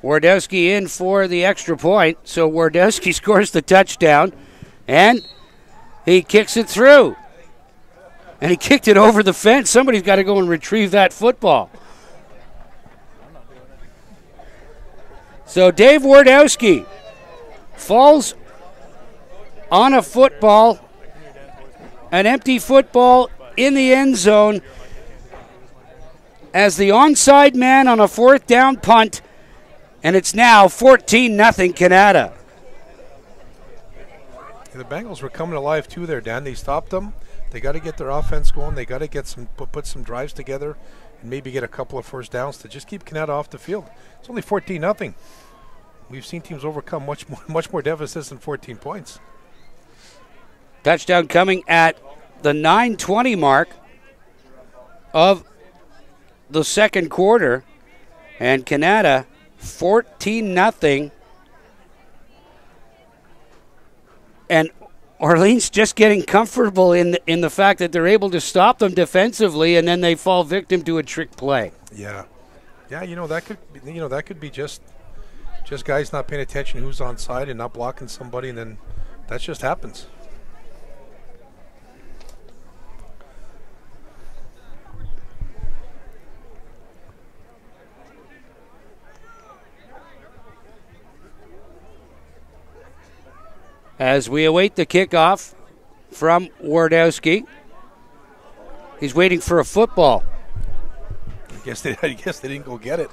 Speaker 2: Wardowski in for the extra point, so Wardowski scores the touchdown, and he kicks it through. And he kicked it over the fence. Somebody's got to go and retrieve that football. So Dave Wardowski falls on a football, an empty football in the end zone, as the onside man on a 4th down punt, and it's now 14-0 Kanata.
Speaker 3: The Bengals were coming alive too there, Dan. They stopped them. They got to get their offense going. They got to get put some drives together and maybe get a couple of first downs to just keep Kanata off the field. It's only 14-0. We've seen teams overcome much more deficits than 14 points.
Speaker 2: Touchdown coming at the 9:20 mark of the second quarter, and Kanata 14-0. And Orleans just getting comfortable in the fact that they're able to stop them defensively, and then they fall victim to a trick play.
Speaker 3: Yeah, that could be just guys not paying attention who's on side and not blocking somebody, and then that just happens.
Speaker 2: As we await the kickoff from Wardowski, he's waiting for a football.
Speaker 3: I guess they didn't go get it.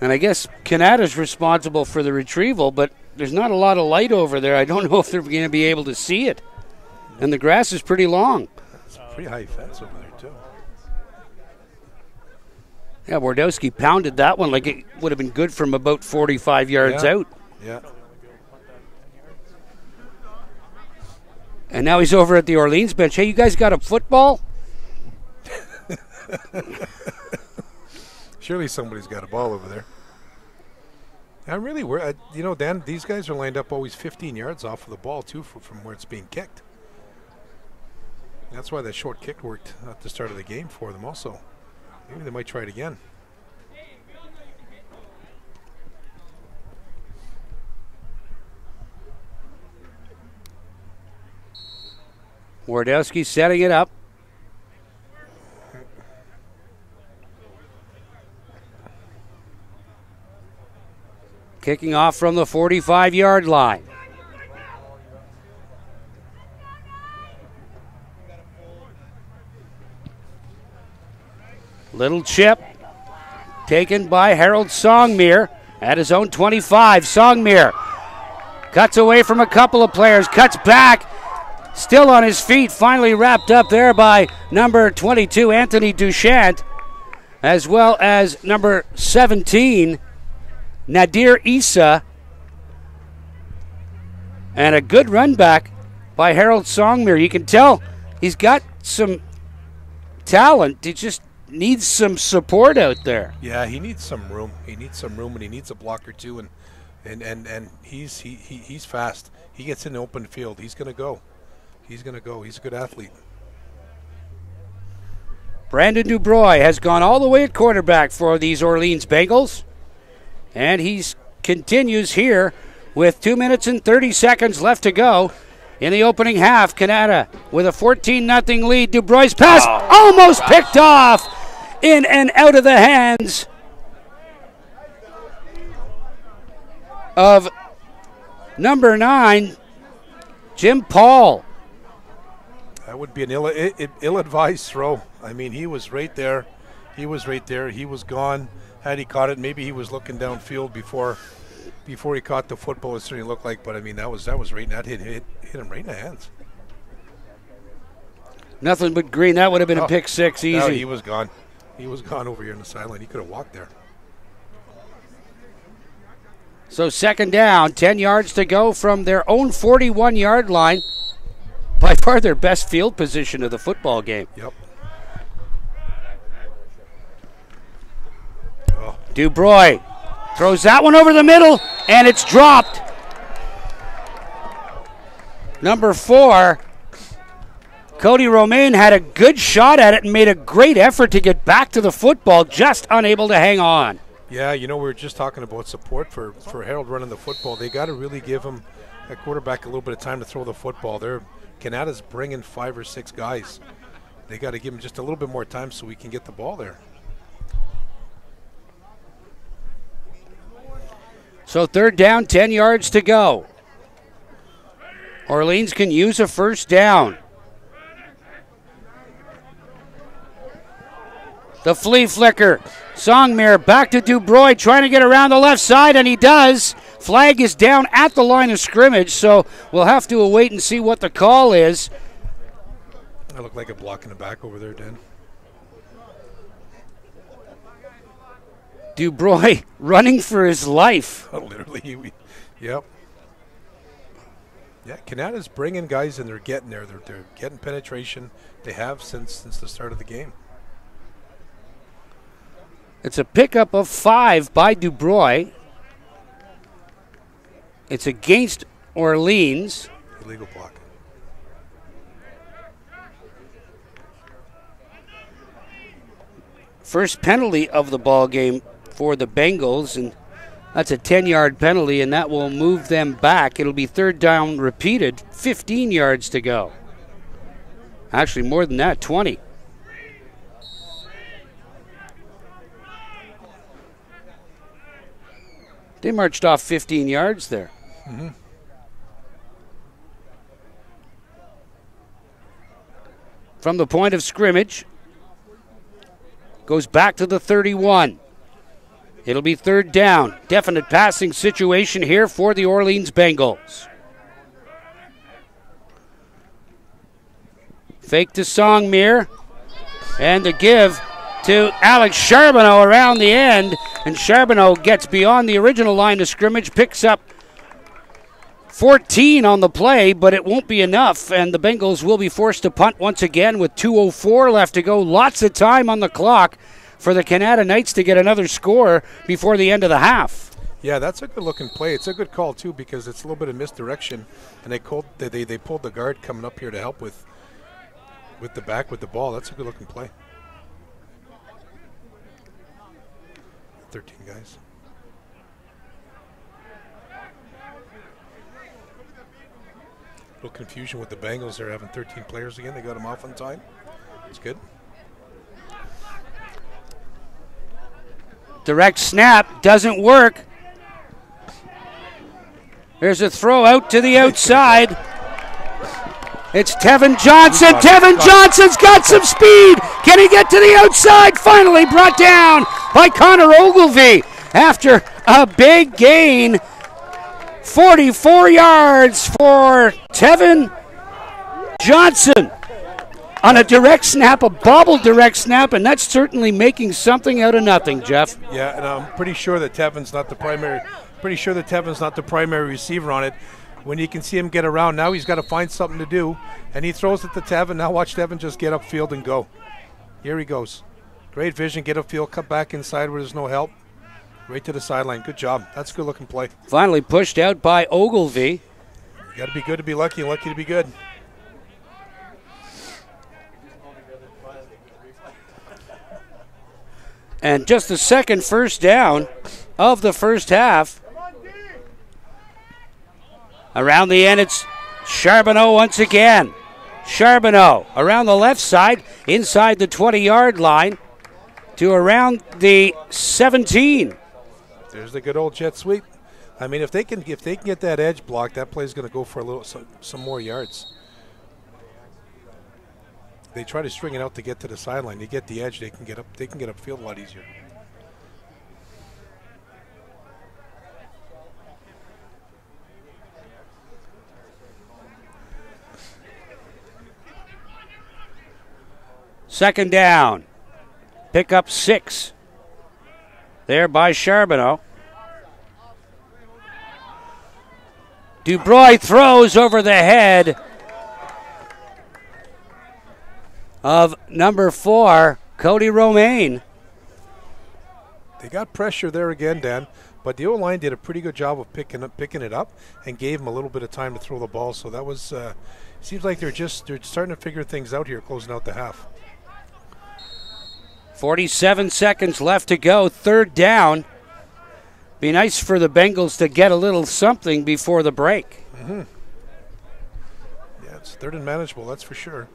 Speaker 2: And I guess Kanata's responsible for the retrieval, but there's not a lot of light over there. I don't know if they're going to be able to see it. And the grass is pretty long.
Speaker 3: It's a pretty high fence over there, too.
Speaker 2: Yeah, Wardowski pounded that one like it would have been good from about 45 yards out.
Speaker 3: Yeah.
Speaker 2: And now he's over at the Orleans bench. Hey, you guys got a football?
Speaker 3: Surely somebody's got a ball over there. Dan, these guys are lined up always 15 yards off of the ball, too, from where it's being kicked. That's why that short kick worked at the start of the game for them also. Maybe they might try it again.
Speaker 2: Wardowski setting it up. Kicking off from the 45-yard line. Little chip taken by Harold Songmere at his own 25. Songmere cuts away from a couple of players, cuts back, still on his feet, finally wrapped up there by number 22, Anthony Duchant, as well as number 17, Nadir Issa, and a good run back by Harold Songmere. You can tell he's got some talent. He just needs some support out there.
Speaker 3: Yeah, he needs some room. He needs some room, and he needs a block or two. And he's fast. He gets in the open field. He's gonna go. He's a good athlete.
Speaker 2: Brandon Dubroy has gone all the way at quarterback for these Orleans Bengals, and he continues here with 2 minutes and 30 seconds left to go in the opening half. Kanata with a 14-0 lead. Dubroy's pass almost picked off, in and out of the hands of number 9, Jim Paul.
Speaker 3: That would be an ill-advised throw. I mean, he was right there. He was gone. Had he caught it, maybe he was looking downfield before he caught the football. It certainly looked like, but I mean, that was right. That hit him right in the hands.
Speaker 2: Nothing but green. That would have been a pick six easy.
Speaker 3: No, he was gone. He was gone over here on the sideline. He could have walked there.
Speaker 2: So second down, 10 yards to go from their own 41-yard line. By far their best field position of the football game.
Speaker 3: Yep.
Speaker 2: Dubroy throws that one over the middle, and it's dropped. Number 4, Cody Romaine had a good shot at it and made a great effort to get back to the football, just unable to hang on.
Speaker 3: Yeah, we were just talking about support for Harold running the football. They got to really give him, a quarterback, a little bit of time to throw the football. Kanata's bringing 5 or 6 guys. They got to give him just a little bit more time so we can get the ball there.
Speaker 2: So third down, 10 yards to go. Orleans can use a first down. The flea flicker. Songmere back to Dubroy, trying to get around the left side, and he does. Flag is down at the line of scrimmage, so we'll have to wait and see what the call is.
Speaker 3: I look like a block in the back over there, Dan.
Speaker 2: Dubroy running for his life.
Speaker 3: Literally, yep. Yeah, Kanata's bringing guys and they're getting there. They're getting penetration. They have since the start of the game.
Speaker 2: It's a pickup of 5 by Dubroy. It's against Orleans.
Speaker 3: Illegal block.
Speaker 2: First penalty of the ball game for the Bengals, and that's a 10-yard penalty, and that will move them back. It'll be third down repeated, 15 yards to go. Actually, more than that, 20. They marched off 15 yards there.
Speaker 3: Mm-hmm.
Speaker 2: From the point of scrimmage, goes back to the 31. It'll be third down. Definite passing situation here for the Orleans Bengals. Fake to Songmere. And the give to Alex Charbonneau around the end. And Charbonneau gets beyond the original line of scrimmage, picks up 14 on the play, but it won't be enough. And the Bengals will be forced to punt once again with 2:04 left to go. Lots of time on the clock for the Kanata Knights to get another score before the end of the half.
Speaker 3: Yeah, that's a good-looking play. It's a good call, too, because it's a little bit of misdirection. And they pulled the guard coming up here to help with the back with the ball. That's a good-looking play. 13 guys. A little confusion with the Bengals. They're having 13 players again. They got them off on time. It's good.
Speaker 2: Direct snap doesn't work. There's a throw out to the outside. It's Tevin Johnson. Tevin Johnson's got some speed. Can he get to the outside? Finally brought down by Connor Ogilvie after a big gain. 44 yards for Tevin Johnson on a direct snap, a bobbled direct snap, and that's certainly making something out of nothing, Jeff.
Speaker 3: Yeah, and I'm pretty sure that Tevin's not the primary. Receiver on it. When you can see him get around, now he's got to find something to do, and he throws it to Tevin. Now watch Tevin just get upfield and go. Here he goes. Great vision, get upfield, cut back inside where there's no help. Right to the sideline. Good job. That's a good-looking play.
Speaker 2: Finally pushed out by Ogilvie.
Speaker 3: You got to be good to be lucky, and lucky to be good.
Speaker 2: And just the second first down of the first half. Around the end, it's Charbonneau once again. Charbonneau around the left side, inside the 20-yard line to around the 17.
Speaker 3: There's the good old jet sweep. I mean, if they can get that edge block, that play's going to go for some more yards. They try to string it out to get to the sideline. They get the edge, they can get upfield a lot easier.
Speaker 2: Second down. Pick up 6. There by Charbonneau. Dubroy throws over the head of number 4, Cody Romaine.
Speaker 3: They got pressure there again, Dan, but the O-line did a pretty good job of picking it up and gave them a little bit of time to throw the ball. So that was seems like they're starting to figure things out here, closing out the half.
Speaker 2: 47 seconds left to go. Third down. Be nice for the Bengals to get a little something before the break.
Speaker 3: Mm-hmm. Yeah, it's third and manageable, that's for sure.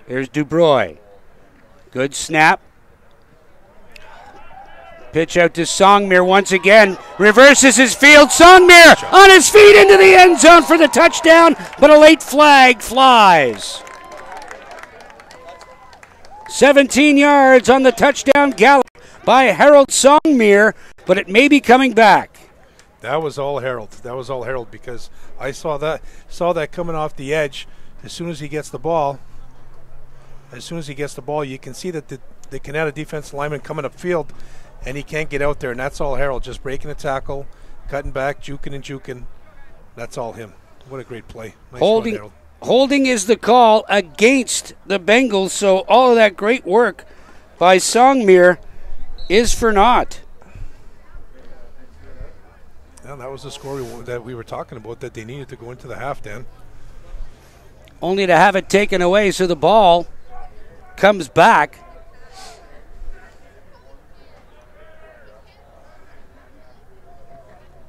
Speaker 2: Here's Dubroy. Good snap. Pitch out to Songmere once again. Reverses his field. Songmere on his feet into the end zone for the touchdown, but a late flag flies. 17 yards on the touchdown gallop by Harold Songmere, but it may be coming back.
Speaker 3: That was all Harold. That was all Harold, because I saw that coming off the edge. As soon as he gets the ball, you can see that the Kanata defensive lineman coming upfield, and he can't get out there, and that's all Harold, just breaking a tackle, cutting back, juking and juking. That's all him. What a great play. Nice run, Harold.
Speaker 2: Holding is the call against the Bengals, so all of that great work by Songmere is for naught.
Speaker 3: Well, that was the score that we were talking about, that they needed to go into the half, Dan.
Speaker 2: Only to have it taken away, so the ball comes back.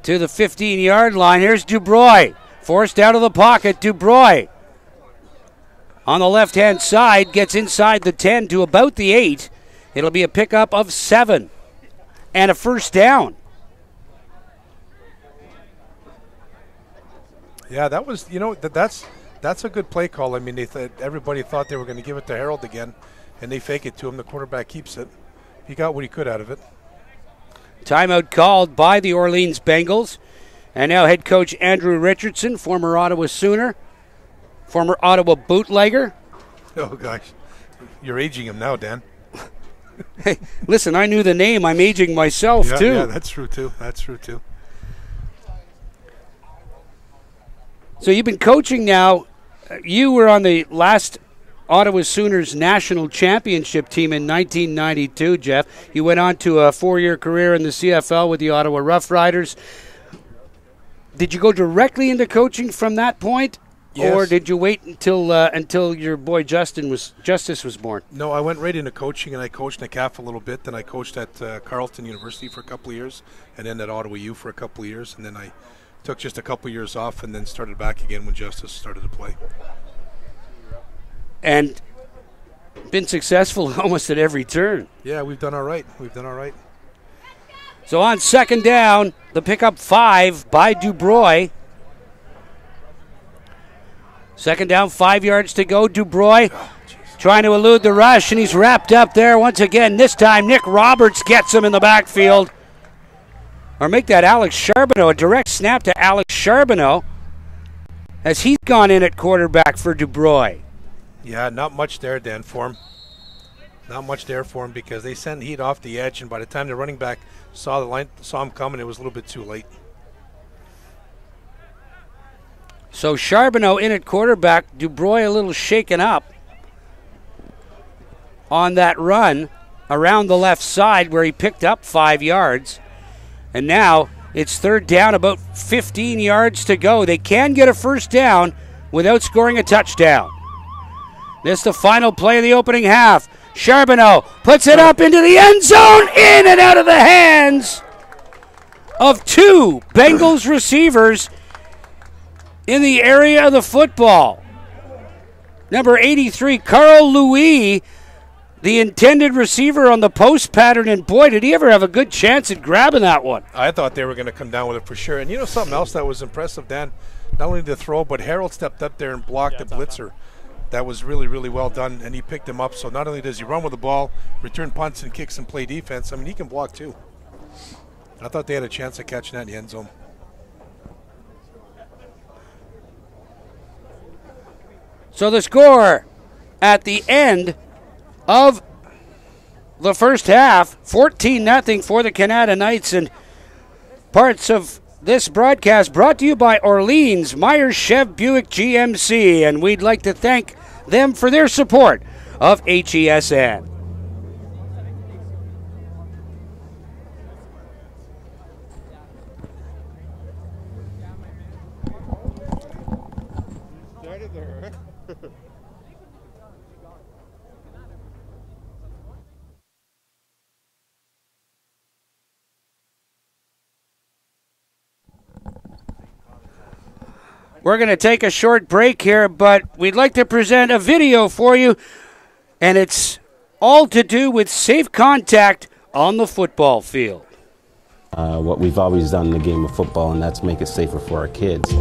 Speaker 2: To the 15-yard line. Here's Dubroy. Forced out of the pocket. Dubroy on the left-hand side gets inside the 10 to about the 8. It'll be a pickup of 7 and a first down.
Speaker 3: Yeah, that was, that's a good play call. I mean, everybody thought they were going to give it to Harold again, and they fake it to him. The quarterback keeps it. He got what he could out of it.
Speaker 2: Timeout called by the Orleans Bengals. And now head coach Andrew Richardson, former Ottawa Sooner, former Ottawa bootlegger.
Speaker 3: Oh, gosh. You're aging him now, Dan.
Speaker 2: Hey, listen, I knew the name. I'm aging myself, too.
Speaker 3: Yeah, that's true, too.
Speaker 2: So you've been coaching now. You were on the last Ottawa Sooners national championship team in 1992, Jeff. You went on to a 4-year career in the CFL with the Ottawa Rough Riders. Did you go directly into coaching from that point?
Speaker 3: Yes.
Speaker 2: Or did you wait until your boy Justice was born?
Speaker 3: No, I went right into coaching, and I coached NCAFA a little bit. Then I coached at Carleton University for a couple of years, and then at Ottawa U for a couple of years. And then I took just a couple of years off and then started back again when Justice started to play.
Speaker 2: And been successful almost at every turn.
Speaker 3: Yeah, we've done all right.
Speaker 2: So on second down, the pickup 5 by Dubroy. Second down, 5 yards to go. Dubroy trying to elude the rush, and he's wrapped up there once again. This time, Nick Roberts gets him in the backfield. Or make that Alex Charbonneau, a direct snap to Alex Charbonneau, as he's gone in at quarterback for Dubroy.
Speaker 3: Yeah, not much there, Dan, for him. Not much there for him, because they sent heat off the edge, and by the time the running back saw him coming, it was a little bit too late.
Speaker 2: So Charbonneau in at quarterback, Dubroy a little shaken up on that run around the left side where he picked up 5 yards. And now it's third down, about 15 yards to go. They can get a first down without scoring a touchdown. This is the final play of the opening half. Charbonneau puts it up into the end zone, in and out of the hands of 2 Bengals receivers in the area of the football. Number 83, Carl Louis, the intended receiver on the post pattern, and boy, did he ever have a good chance at grabbing that one.
Speaker 3: I thought they were going to come down with it for sure. And something else that was impressive, Dan, not only the throw, but Harold stepped up there and blocked the blitzer. That was really, really well done, and he picked him up. So not only does he run with the ball, return punts and kicks and play defense, I mean, he can block too. I thought they had a chance of catching that in the end zone.
Speaker 2: So the score at the end of the first half, 14-0 for the Kanata Knights. And parts of this broadcast brought to you by Orleans Myers Chev Buick GMC, and we'd like to thank them for their support of HESN. We're going to take a short break here, but we'd like to present a video for you, and it's all to do with safe contact on the football field.
Speaker 5: What we've always done in the game of football, and that's make it safer for our kids.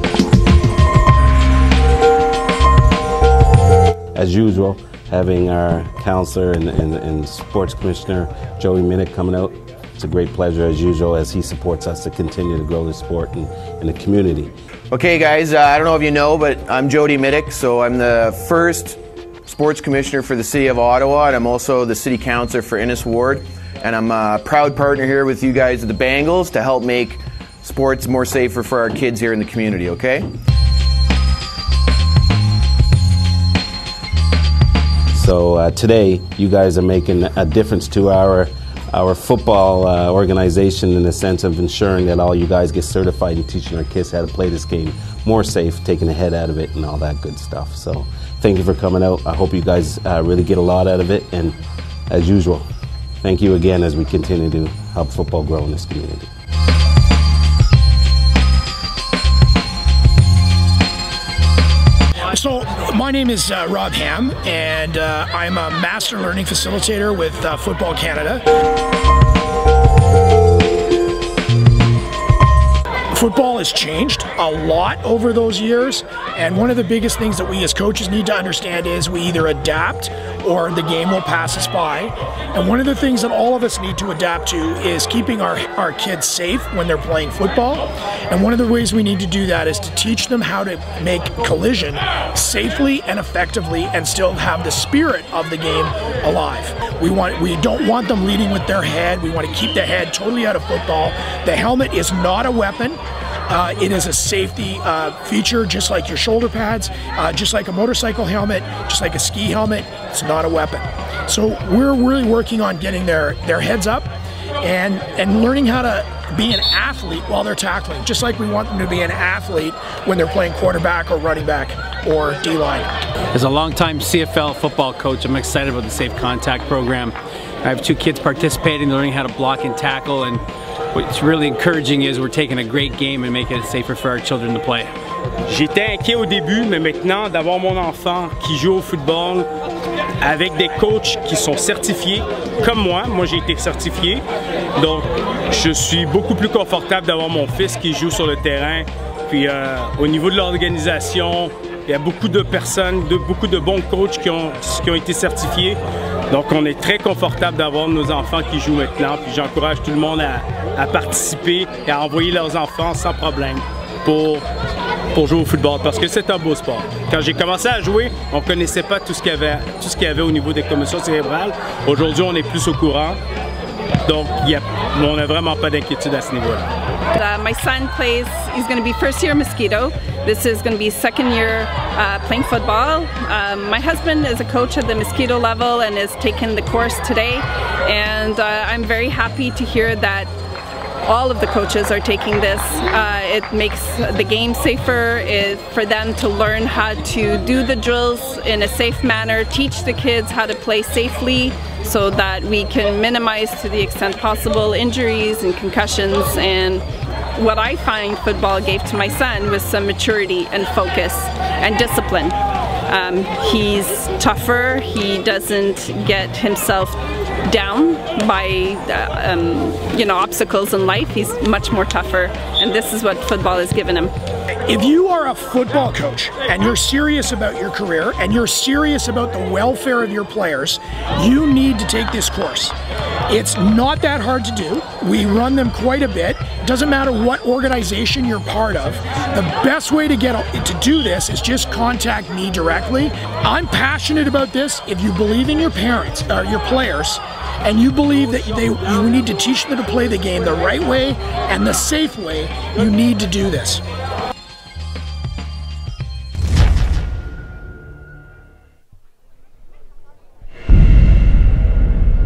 Speaker 5: As usual, having our counselor and sports commissioner, Joey MIDGET, coming out. It's a great pleasure, as usual, as he supports us to continue to grow the sport and the community.
Speaker 6: Okay, guys, I don't know if you know, but I'm Jody MIDGET, so I'm the first sports commissioner for the City of Ottawa, and I'm also the City Councillor for Innes Ward. And I'm a proud partner here with you guys at the Bengals to help make sports more safer for our kids here in the community, okay?
Speaker 5: So today, you guys are making a difference to our football organization in the sense of ensuring that all you guys get certified and teaching our kids how to play this game more safe, taking the head out of it and all that good stuff. So thank you for coming out. I hope you guys really get a lot out of it, and as usual, thank you again as we continue to help football grow in this community.
Speaker 7: So my name is Rob Ham, and I'm a Master Learning Facilitator with Football Canada. Football has changed a lot over those years, and one of the biggest things that we as coaches need to understand is we either adapt or the game will pass us by. And one of the things that all of us need to adapt to is keeping our kids safe when they're playing football. And one of the ways we need to do that is to teach them how to make collision safely and effectively and still have the spirit of the game alive. We don't want them leading with their head. We want to keep the head totally out of football. The helmet is not a weapon. It is a safety feature, just like your shoulder pads, just like a motorcycle helmet, just like a ski helmet. It's not a weapon. So we're really working on getting their heads up and learning how to be an athlete while they're tackling, just like we want them to be an athlete when they're playing quarterback or running back or D-line.
Speaker 8: As a longtime CFL football coach, I'm excited about the Safe Contact program. I have 2 kids participating, learning how to block and tackle, and what's really encouraging is we're taking a great game and making it safer for our children to play.
Speaker 9: J'étais inquiet au début, mais maintenant d'avoir mon enfant qui joue au football avec des coachs qui sont certifiés, comme moi j'ai été certifié, donc je suis beaucoup plus confortable d'avoir mon fils qui joue sur le terrain. Puis au niveau de l'organisation, il y a beaucoup de personnes, beaucoup de bons coachs qui ont été certifiés. Donc on est très confortable d'avoir nos enfants qui jouent maintenant. Puis j'encourage tout le monde à participer et à envoyer leurs enfants sans problème pour jouer au football, parce que c'est un beau sport. Quand j'ai commencé à jouer, on ne connaissait pas tout ce qu'il y avait au niveau des commotions cérébrales. Aujourd'hui, on est plus au courant. Donc, on n'a vraiment pas d'inquiétude à ce niveau-là.
Speaker 10: My son he's going to be first year Mosquito. This is going to be second year playing football. My husband is a coach at the Mosquito level and is taking the course today. And I'm very happy to hear that all of the coaches are taking this. It makes the game safer for them to learn how to do the drills in a safe manner, teach the kids how to play safely so that we can minimize to the extent possible injuries and concussions. And what I find football gave to my son was some maturity and focus and discipline. He's tougher, he doesn't get himself down by obstacles in life. He's much more tougher, and this is what football has given him.
Speaker 7: If you are a football coach and you're serious about your career and you're serious about the welfare of your players, you need to take this course. It's not that hard to do. We run them quite a bit. It doesn't matter what organization you're part of. The best way to do this is just contact me directly. I'm passionate about this. If you believe in your parents or your players, and you believe that you need to teach them to play the game the right way and the safe way, you need to do this.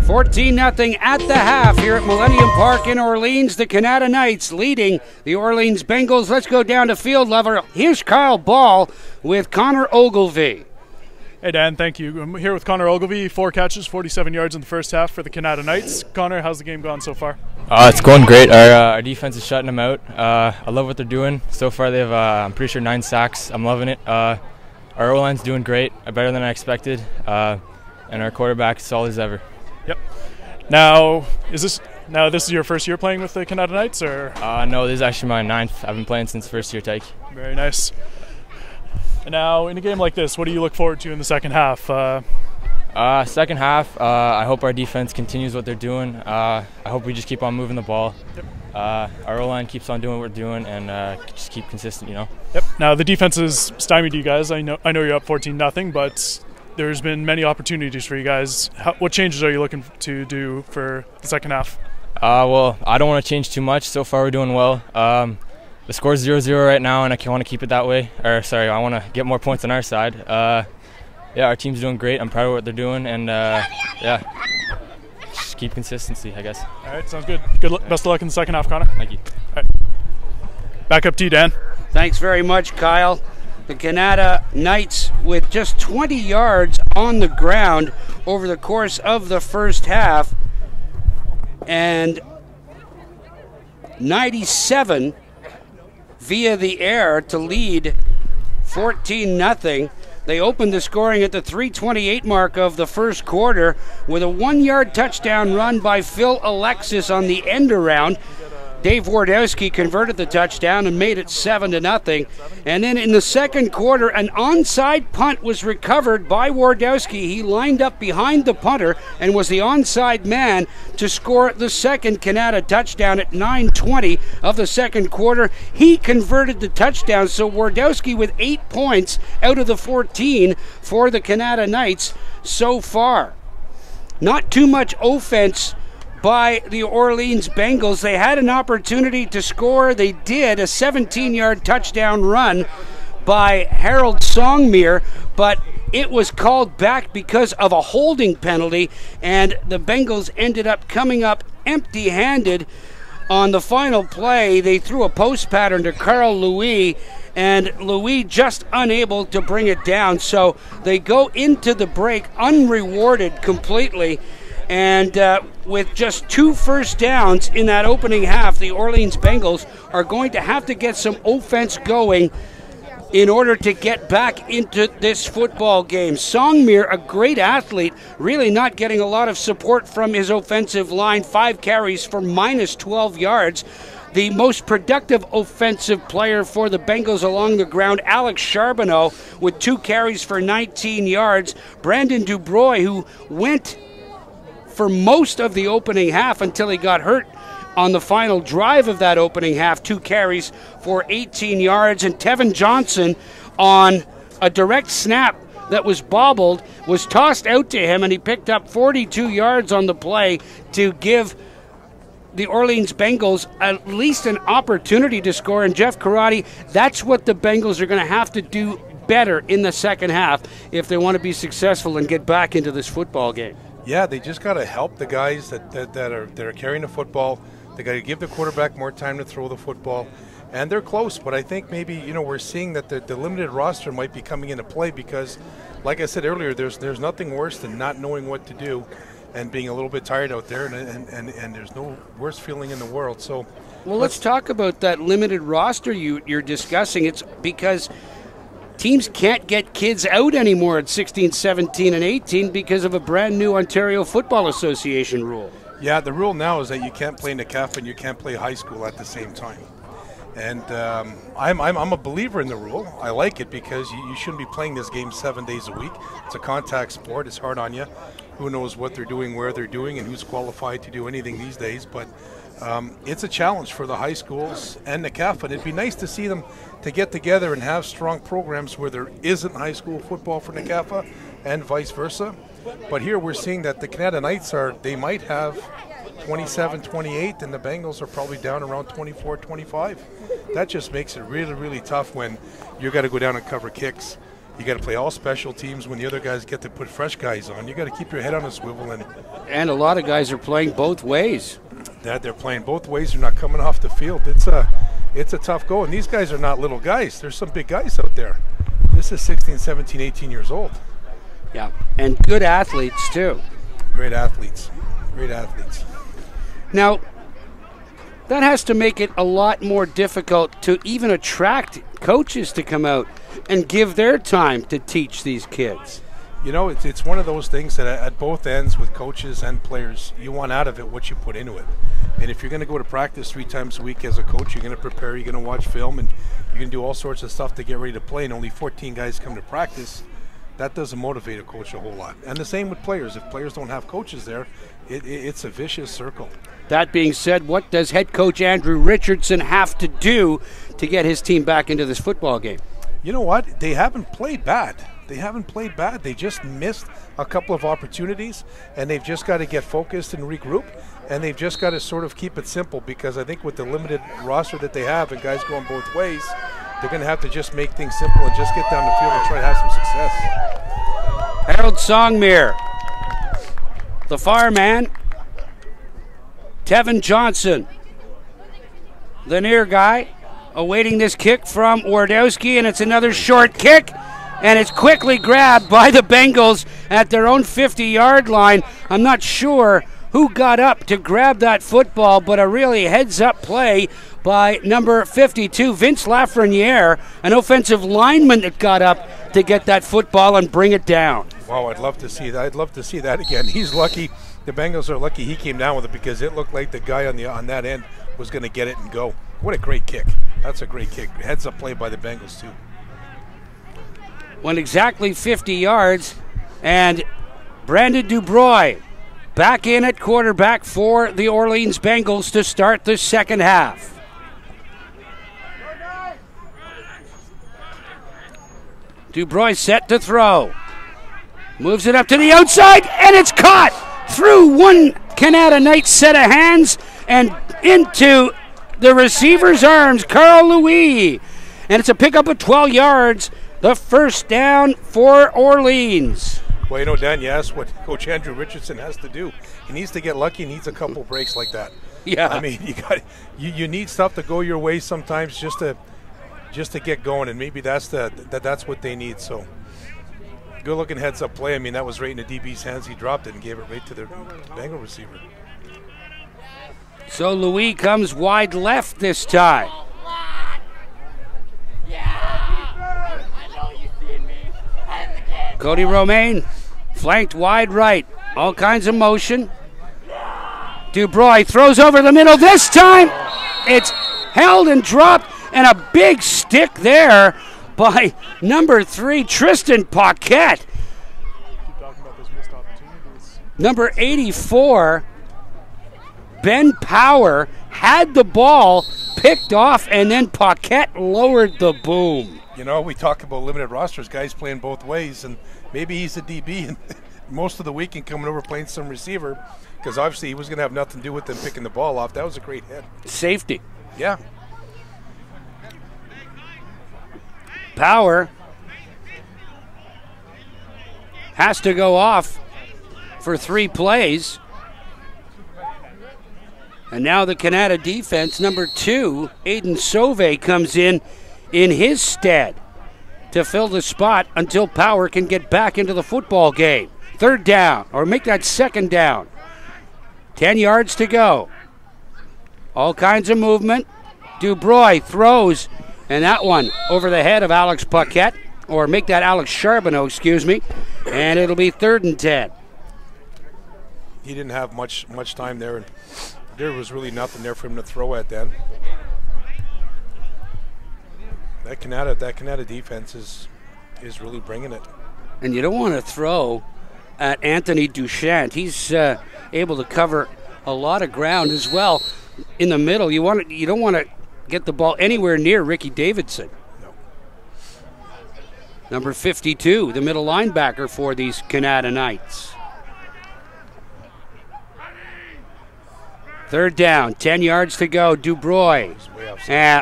Speaker 2: 14-0 at the half here at Millennium Park in Orleans. The Kanata Knights leading the Orleans Bengals. Let's go down to field level. Here's Kyle Ball with Connor Ogilvie.
Speaker 4: Hey Dan, thank you. I'm here with Connor Ogilvie, 4 catches, 47 yards in the first half for the Kanata Knights. Connor, how's the game gone so far?
Speaker 11: It's going great. Our defense is shutting them out. I love what they're doing. So far they have, I'm pretty sure, 9 sacks. I'm loving it. Our O-line's doing great, better than I expected, and our quarterback solid as ever.
Speaker 4: Yep. Now, this is your first year playing with the Kanata Knights, or?
Speaker 11: No, this is actually my 9th. I've been playing since first year take.
Speaker 4: Very nice. And now, in a game like this, what do you look forward to in the second half?
Speaker 11: Second half, I hope our defense continues what they're doing. I hope we just keep on moving the ball. Our O-line keeps on doing what we're doing, and just keep consistent, you know.
Speaker 4: Yep. Now the defense has stymied you guys. I know you're up 14-0, but there's been many opportunities for you guys. What changes are you looking to do for the second half?
Speaker 11: Well, I don't want to change too much. So far, we're doing well. The score's 0-0 right now, and I want to keep it that way. I want to get more points on our side. Yeah, our team's doing great. I'm proud of what they're doing, and yeah, just keep consistency, I guess.
Speaker 4: All right, sounds good. Best of luck in the second half, Connor.
Speaker 11: Thank you.
Speaker 4: All right. Back up to you, Dan.
Speaker 2: Thanks very much, Kyle. The Kanata Knights with just 20 yards on the ground over the course of the first half, and 97 via the air to lead 14-0. They opened the scoring at the 3:28 mark of the first quarter with a 1-yard touchdown run by Phil Alexis on the end around. Dave Wardowski converted the touchdown and made it 7-0. And then in the second quarter, an onside punt was recovered by Wardowski. He lined up behind the punter and was the onside man to score the second Kanata touchdown at 9:20 of the second quarter. He converted the touchdown, so Wardowski with 8 points out of the 14 for the Kanata Knights so far. Not too much offense by the Orleans Bengals. They had an opportunity to score. They did, a 17-yard touchdown run by Harold Songmere, but it was called back because of a holding penalty, and the Bengals ended up coming up empty-handed on the final play. They threw a post pattern to Carl Louis, and Louis just unable to bring it down. So they go into the break unrewarded completely. And with just 2 first downs in that opening half, the Orleans Bengals are going to have to get some offense going in order to get back into this football game. Songmere, a great athlete, really not getting a lot of support from his offensive line. 5 carries for minus 12 yards. The most productive offensive player for the Bengals along the ground, Alex Charbonneau, with 2 carries for 19 yards. Brandon Dubroy, who went for most of the opening half until he got hurt on the final drive of that opening half, 2 carries for 18 yards. And Tevin Johnson, on a direct snap that was bobbled, was tossed out to him, and he picked up 42 yards on the play to give the Orleans Bengals at least an opportunity to score. And Jeff Karate, that's what the Bengals are going to have to do better in the second half if they want to be successful and get back into this football game.
Speaker 3: Yeah, they just got to help the guys that are carrying the football. They got to give the quarterback more time to throw the football, and they're close. But I think maybe we're seeing that the limited roster might be coming into play because, like I said earlier, there's nothing worse than not knowing what to do and being a little bit tired out there, and there's no worse feeling in the world. So,
Speaker 2: well, let's talk about that limited roster you're discussing. It's because teams can't get kids out anymore at 16, 17, and 18 because of a brand new Ontario Football Association rule.
Speaker 3: Yeah, the rule now is that you can't play NCAFA and you can't play high school at the same time. And I'm a believer in the rule. I like it because you shouldn't be playing this game 7 days a week. It's a contact sport. It's hard on you. Who knows what they're doing, where they're doing, and who's qualified to do anything these days. But it's a challenge for the high schools and NCAFA. And it'd be nice to see them to get together and have strong programs where there isn't high school football for NCAFA and vice versa. But here we're seeing that the Kanata Knights they might have 27-28, and the Bengals are probably down around 24-25. That just makes it really, really tough when you got to go down and cover kicks. You got to play all special teams when the other guys get to put fresh guys on. You got to keep your head on a swivel.
Speaker 2: And a lot of guys are playing both ways.
Speaker 3: They're playing both ways. They're not coming off the field. It's a tough go. And these guys are not little guys. There's some big guys out there. This is 16, 17, 18 years old.
Speaker 2: Yeah, and good athletes too.
Speaker 3: Great athletes. Great athletes.
Speaker 2: Now, that has to make it a lot more difficult to even attract coaches to come out and give their time to teach these kids.
Speaker 3: You know, it's one of those things that at both ends with coaches and players, you want out of it what you put into it. And if you're going to go to practice 3 times a week as a coach, you're going to prepare, you're going to watch film, and you're going to do all sorts of stuff to get ready to play, and only 14 guys come to practice, that doesn't motivate a coach a whole lot. And the same with players. If players don't have coaches there, it's a vicious circle.
Speaker 2: That being said, what does head coach Andrew Richardson have to do to get his team back into this football game?
Speaker 3: You know what? They haven't played bad. They just missed a couple of opportunities, and they've just got to get focused and regroup, and they've just got to sort of keep it simple, because I think with the limited roster that they have and guys going both ways, they're going to have to just make things simple and just get down the field and try to have some success.
Speaker 2: Harold Songmere, the fireman, Tevin Johnson, the near guy, awaiting this kick from Wardowski, and it's another short kick, and it's quickly grabbed by the Bengals at their own 50-yard line. I'm not sure who got up to grab that football, but a really heads-up play by number 52, Vince Lafreniere, an offensive lineman that got up to get that football and bring it down.
Speaker 3: Wow, I'd love to see that. I'd love to see that again. He's lucky. The Bengals are lucky he came down with it, because it looked like the guy on that end was going to get it and go. What a great kick. That's a great kick. Heads-up play by the Bengals, too.
Speaker 2: Went exactly 50 yards, and Brandon Dubroy back in at quarterback for the Orleans Bengals to start the second half. Dubroy set to throw. Moves it up to the outside, and it's caught through one Kanata Knights set of hands and into the receiver's arms, Carl Louis. And it's a pickup of 12 yards, the first down for Orleans.
Speaker 3: Well, you know, Dan, you asked what Coach Andrew Richardson has to do. He needs to get lucky. He needs a couple breaks like that.
Speaker 2: Yeah.
Speaker 3: I mean, you need stuff to go your way sometimes just to get going, and maybe that's what they need. So good looking heads up play. I mean, that was right in the DB's hands. He dropped it and gave it right to the Bengal receiver.
Speaker 2: So Louis comes wide left this time. Cody Romaine flanked wide right. All kinds of motion. Dubroy throws over the middle. This time it's held and dropped, and a big stick there by number 3, Tristan Paquette. Number 84, Ben Power, had the ball picked off, and then Paquette lowered the boom.
Speaker 3: You know, we talk about limited rosters, guys playing both ways, and maybe he's a DB and most of the weekend coming over playing some receiver, because obviously he was going to have nothing to do with them picking the ball off. That was a great hit.
Speaker 2: Safety.
Speaker 3: Yeah.
Speaker 2: Power has to go off for 3 plays. And now the Kanata defense, number 2, Aiden Sauve, comes in his stead to fill the spot until Power can get back into the football game. Third down, or make that second down. 10 yards to go. All kinds of movement. Dubroy throws, and that one over the head of Alex Paquette, or make that Alex Charbonneau, excuse me, and it'll be 3rd and 10.
Speaker 3: He didn't have much time there, and there was really nothing there for him to throw at then. That Kanata defense is really bringing it.
Speaker 2: And you don't want to throw at Anthony Duchant. He's able to cover a lot of ground as well in the middle. You don't want to get the ball anywhere near Ricky Davidson.
Speaker 3: No.
Speaker 2: Number 52, the middle linebacker for these Kanata Knights. 3rd down, 10 yards to go. Dubroy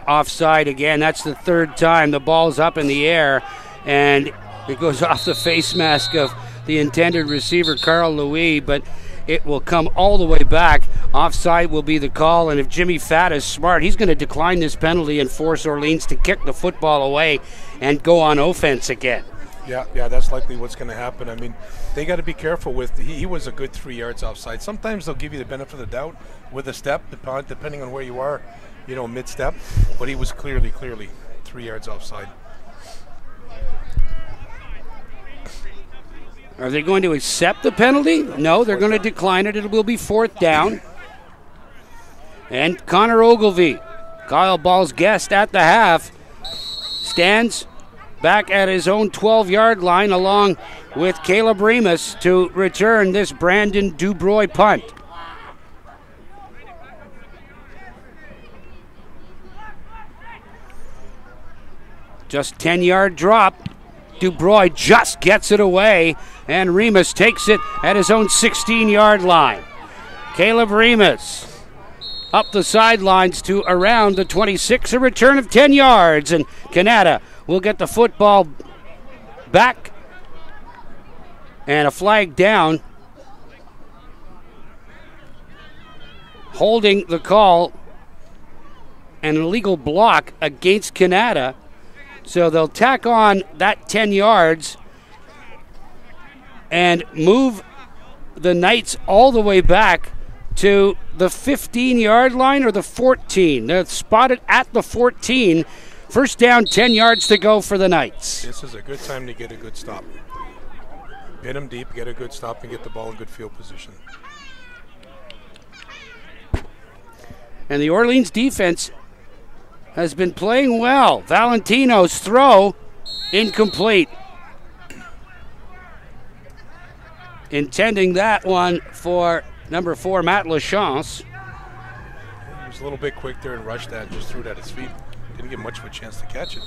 Speaker 2: offside again. That's the 3rd time. The ball's up in the air, and it goes off the face mask of the intended receiver, Carl Louis, but it will come all the way back. Offside will be the call, and if Jimmy Fatt is smart, he's going to decline this penalty and force Orleans to kick the football away and go on offense again.
Speaker 3: Yeah, that's likely what's going to happen. I mean, they got to be careful with. He was a good 3 yards offside. Sometimes they'll give you the benefit of the doubt with a step, depending on where you are, mid-step. But he was clearly 3 yards offside.
Speaker 2: Are they going to accept the penalty? No, they're going to decline it. It will be 4th down. And Connor Ogilvie, Kyle Ball's guest at the half, stands back at his own 12-yard line along with Caleb Remus to return this Brandon Dubroy punt. Just 10-yard drop. Dubroy just gets it away, and Remus takes it at his own 16-yard line. Caleb Remus up the sidelines to around the 26, a return of 10 yards, and Kanata will get the football back and a flag down. Holding the call, an illegal block against Kanata. So they'll tack on that 10 yards and move the Knights all the way back to the 15-yard line or the 14. They're spotted at the 14. First down, 10 yards to go for the Knights.
Speaker 3: This is a good time to get a good stop. Pin them deep, get a good stop, and get the ball in good field position.
Speaker 2: And the Orleans defense has been playing well. Valentino's throw incomplete. Intending that one for number 4, Matt Lachance.
Speaker 3: He was a little bit quick there and rushed that, just threw it at his feet. Didn't get much of a chance to catch it.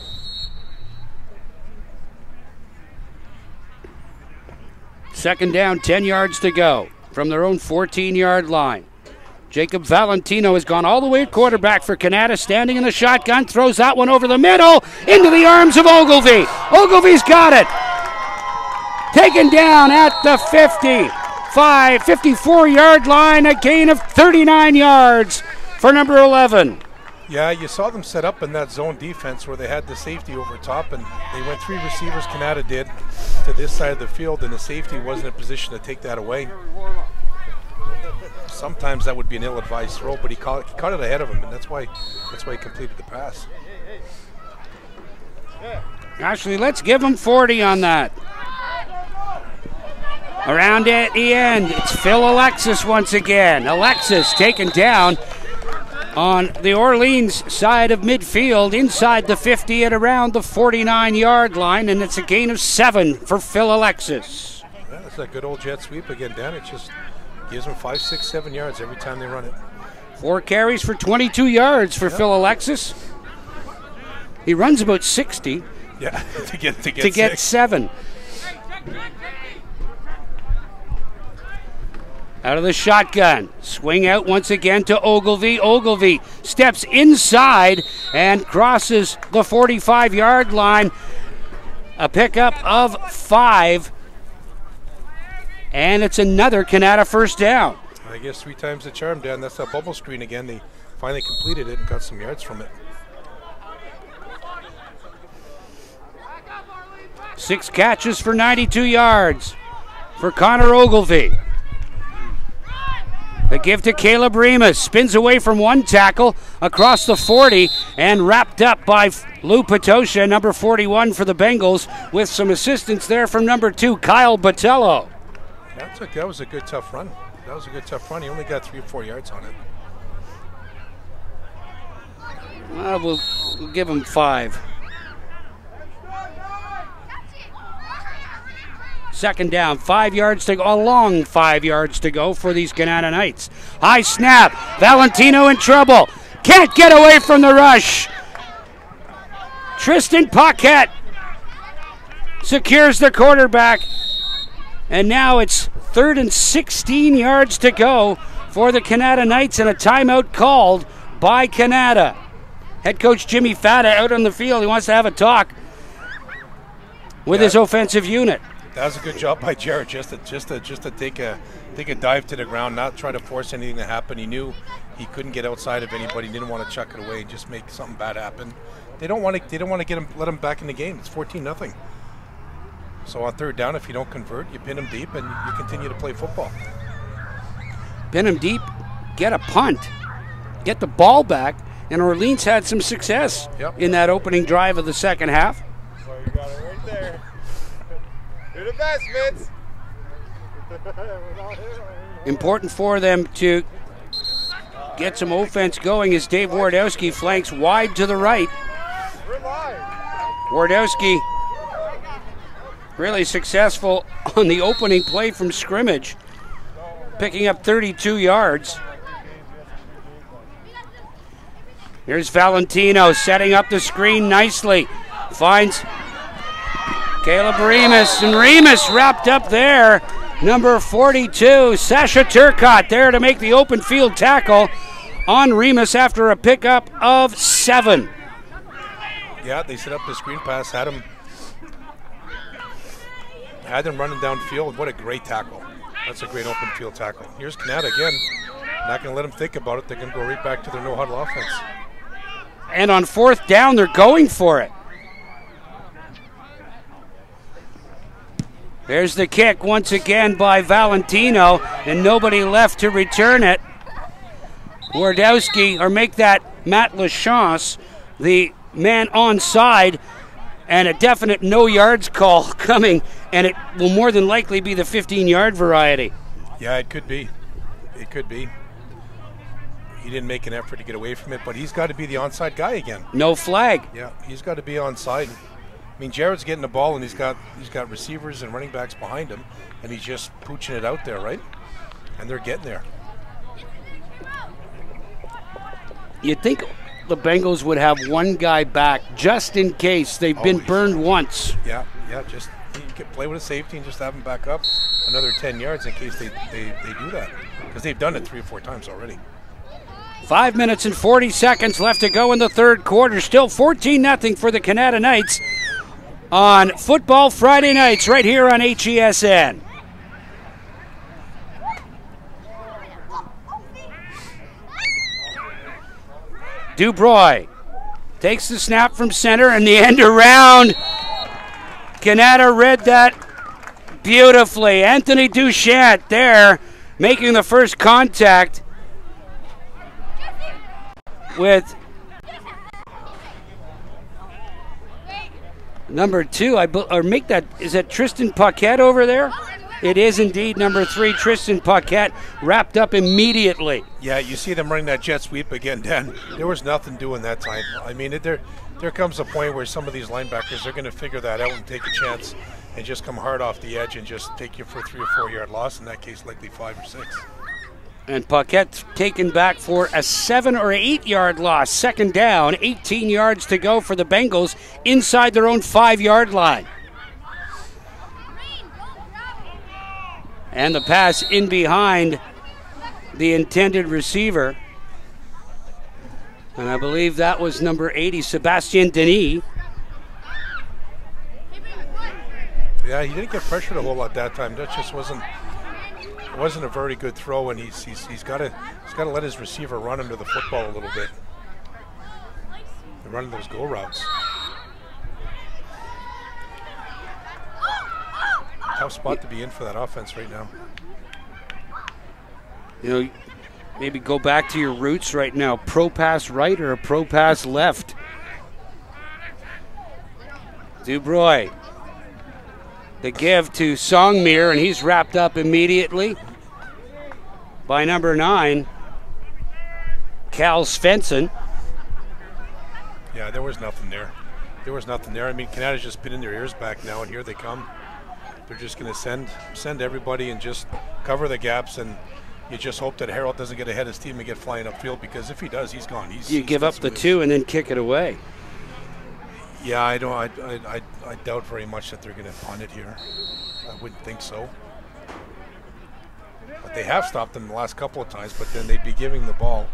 Speaker 2: Second down, 10 yards to go from their own 14-yard line. Jacob Valentino has gone all the way at quarterback for Kanata, standing in the shotgun, throws that one over the middle, into the arms of Ogilvie. Ogilvie's got it. Taken down at the 54-yard line, a gain of 39 yards for number 11.
Speaker 3: Yeah, you saw them set up in that zone defense where they had the safety over top, and they went 3 receivers, Kanata did, to this side of the field, and the safety wasn't in a position to take that away. Sometimes that would be an ill-advised throw, but he caught it ahead of him, and that's why he completed the pass.
Speaker 2: Actually, let's give him 40 on that. Around at the end, it's Phil Alexis once again. Alexis taken down on the Orleans side of midfield, inside the 50 at around the 49-yard line, and it's a gain of 7 for Phil Alexis.
Speaker 3: Yeah, that's a good old jet sweep again, Dan. It just gives them 5, 6, 7 yards every time they run it.
Speaker 2: 4 carries for 22 yards for Phil Alexis. He runs about 60.
Speaker 3: Yeah, to get
Speaker 2: 7. Out of the shotgun. Swing out once again to Ogilvie. Ogilvie steps inside and crosses the 45-yard line. A pickup of 5. And it's another Kanata first down.
Speaker 3: I guess 3 times the charm, Dan. That's that bubble screen again. They finally completed it and got some yards from it.
Speaker 2: 6 catches for 92 yards for Connor Ogilvie. The give to Caleb Remus. Spins away from one tackle across the 40 and wrapped up by Lou Patosha, number 41 for the Bengals, with some assistance there from number 2, Kyle Botello.
Speaker 3: That was a good tough run. He only got 3 or 4 yards on it.
Speaker 2: We'll give him 5. Second down, 5 yards to go, a long 5 yards to go for these Kanata Knights. High snap, Valentino in trouble. Can't get away from the rush. Tristan Paquette secures the quarterback. And now it's 3rd and 16 yards to go for the Kanata Knights, and a timeout called by Kanata. Head coach Jimmy Fata out on the field. He wants to have a talk with his offensive unit.
Speaker 3: That was a good job by Jared, just to take a dive to the ground, not try to force anything to happen. He knew he couldn't get outside of anybody. He didn't want to chuck it away and just make something bad happen. They don't want to let him back in the game. It's 14-0. So on 3rd down, if you don't convert, you pin him deep and you continue to play football.
Speaker 2: Pin him deep, get a punt, get the ball back, and Orleans had some success in that opening drive of the second half.
Speaker 12: So you got it right there. You're the best, Vince.
Speaker 2: Important for them to get some offense going as Dave Wardowski flanks wide to the right. Wardowski really successful on the opening play from scrimmage, picking up 32 yards. Here's Valentino setting up the screen nicely. Finds Caleb Remus, and Remus wrapped up there. Number 42, Sasha Turcotte there to make the open field tackle on Remus after a pickup of 7.
Speaker 3: Yeah, they set up the screen pass, had them running downfield. What a great tackle. That's a great open field tackle. Here's Kanata again. Not going to let them think about it. They're going to go right back to their no-huddle offense.
Speaker 2: And on 4th down, they're going for it. There's the kick once again by Valentino, and nobody left to return it. Wardowski, or make that Matt Lachance, the man onside, and a definite no yards call coming, and it will more than likely be the 15-yard variety.
Speaker 3: Yeah, it could be. It could be. He didn't make an effort to get away from it, but he's got to be the onside guy again.
Speaker 2: No flag.
Speaker 3: Yeah, he's got to be onside. I mean, Jared's getting the ball, and he's got receivers and running backs behind him, and he's just pooching it out there, right? And they're getting there.
Speaker 2: You'd think the Bengals would have one guy back just in case. They've been burned once.
Speaker 3: Yeah, just you can play with a safety and just have them back up another 10 yards in case they do that, because they've done it 3 or 4 times already.
Speaker 2: 5 minutes and 40 seconds left to go in the third quarter. Still 14-0 for the Kanata Knights on Football Friday nights right here on HESN. Dubroy takes the snap from center and the end around. Kanata read that beautifully. Anthony Duchant there making the first contact with number 2, is that Tristan Paquette over there? It is indeed number 3, Tristan Paquette, wrapped up immediately.
Speaker 3: Yeah, you see them running that jet sweep again, Dan. There was nothing doing that time. I mean, there comes a point where some of these linebackers are going to figure that out and take a chance and just come hard off the edge and just take you for a 3 or 4 yard loss. In that case, likely 5 or 6.
Speaker 2: And Paquette taken back for a 7 or 8 yard loss. Second down, 18 yards to go for the Bengals inside their own 5 yard line. And the pass in behind the intended receiver. And I believe that was number 80, Sebastien Denis.
Speaker 3: Yeah, he didn't get pressured a whole lot that time. That just wasn't a very good throw, and he's got to let his receiver run him to the football a little bit. They're running those go routes. Tough spot to be in for that offense right now.
Speaker 2: You know, maybe go back to your roots right now. Pro pass right or a pro pass left. Dubroy. The give to Songmere, and he's wrapped up immediately by number 9, Cal Svensson.
Speaker 3: Yeah, there was nothing there. I mean, Kanata's just pinning their ears back now, and here they come. They're just going to send everybody and just cover the gaps, and you just hope that Harold doesn't get ahead of his team and get flying upfield, because if he does, he's gone.
Speaker 2: You give up the 2 and then kick it away.
Speaker 3: Yeah, I doubt very much that they're going to punt it here. I wouldn't think so. But they have stopped them the last couple of times, but then they'd be giving the ball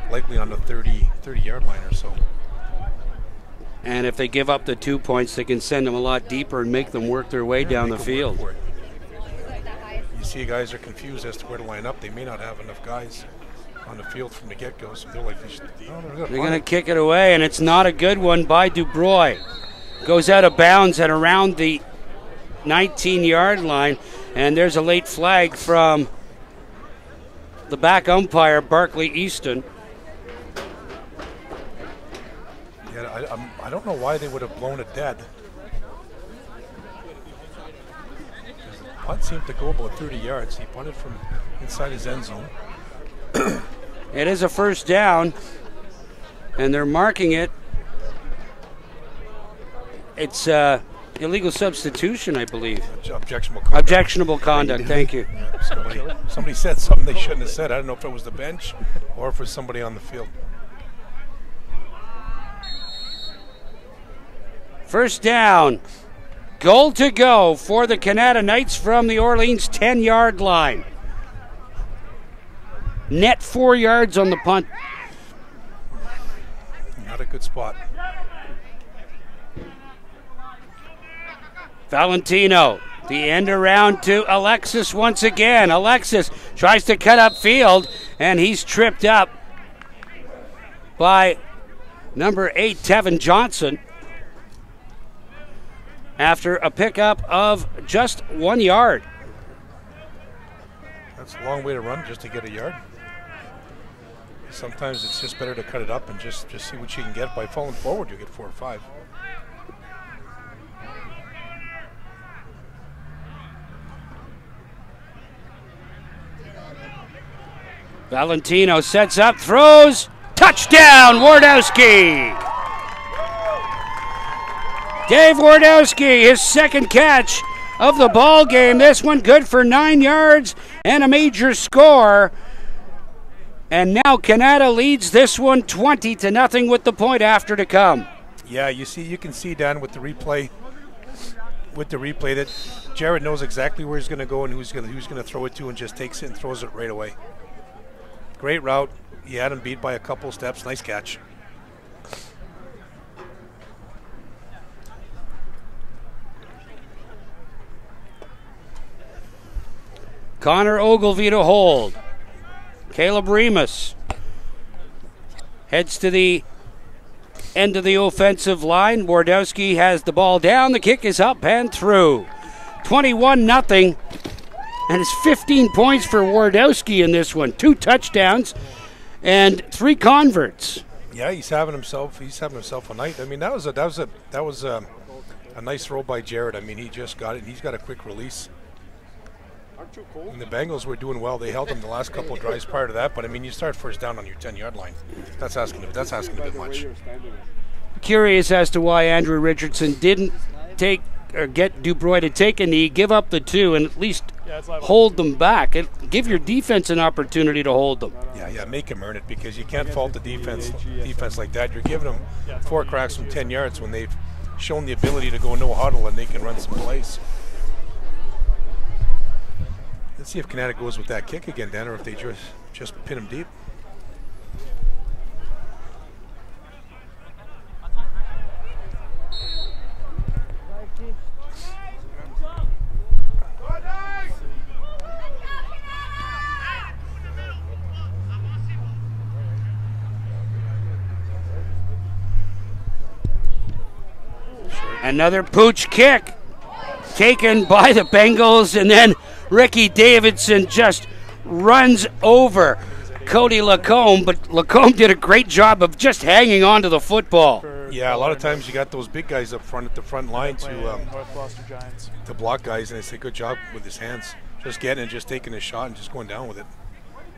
Speaker 3: likely on the 30-yard line or so.
Speaker 2: And if they give up the 2 points, they can send them a lot deeper and make them work their way down the field.
Speaker 3: You see guys are confused as to where to line up. They may not have enough guys on the field from the get-go, so they're like,
Speaker 2: they're going to kick it away, and it's not a good one by Dubroy. Goes out of bounds at around the 19-yard line, and there's a late flag from the back umpire, Barkley Easton.
Speaker 3: Yeah, I don't know why they would have blown it dead. The punt seemed to go about 30 yards. He punted from inside his end zone.
Speaker 2: It is a first down, and they're marking it. It's Illegal substitution, I believe.
Speaker 3: Objectionable conduct.
Speaker 2: Objectionable conduct, thank you.
Speaker 3: Somebody said something they shouldn't have said. I don't know if it was the bench or if it was somebody on the field.
Speaker 2: First down. Goal to go for the Kanata Knights from the Orleans 10-yard line. Net 4 yards on the punt.
Speaker 3: Not a good spot.
Speaker 2: Valentino, the end around to Alexis once again. Alexis tries to cut up field, and he's tripped up by number 8, Tevin Johnson, after a pickup of just 1 yard.
Speaker 3: That's a long way to run just to get a yard. Sometimes it's just better to cut it up and just see what you can get. By falling forward, you get 4 or 5.
Speaker 2: Valentino sets up, throws, touchdown, Wardowski. Dave Wardowski, his second catch of the ball game. This one good for 9 yards and a major score. And now Kanata leads this one 20-0 with the point after to come.
Speaker 3: Yeah, you can see, Dan, with the replay that Jared knows exactly where he's going to go and who's going to throw it to, and just takes it and throws it right away. Great route. He had him beat by a couple steps. Nice catch.
Speaker 2: Connor Ogilvie to hold. Caleb Remus heads to the end of the offensive line. Wardowski has the ball down. The kick is up and through. 21-0. And it's 15 points for Wardowski in this one. 2 touchdowns and 3 converts.
Speaker 3: Yeah, he's having himself a night. I mean, that was a nice throw by Jared. I mean, he just got it, and he's got a quick release. And the Bengals were doing well. They held him the last couple of drives prior to that. But I mean, you start first down on your 10-yard line. That's asking a bit much.
Speaker 2: Curious as to why Andrew Richardson didn't take or get Dubois to take a knee, give up the 2, and at least hold them back. Give your defense an opportunity to hold them.
Speaker 3: Yeah, make them earn it, because you can't fault the defense like that. You're giving them 4 cracks from 10 yards when they've shown the ability to go no huddle and they can run some plays. Let's see if Kanata goes with that kick again, Dan, or if they just pin him deep.
Speaker 2: Another pooch kick taken by the Bengals, and then Ricky Davidson just runs over Cody Lacombe, but Lacombe did a great job of just hanging on to the football.
Speaker 3: Yeah, a lot of times you got those big guys up front at the front line to block guys, and it's a good job with his hands. Just getting and just taking a shot and just going down with it.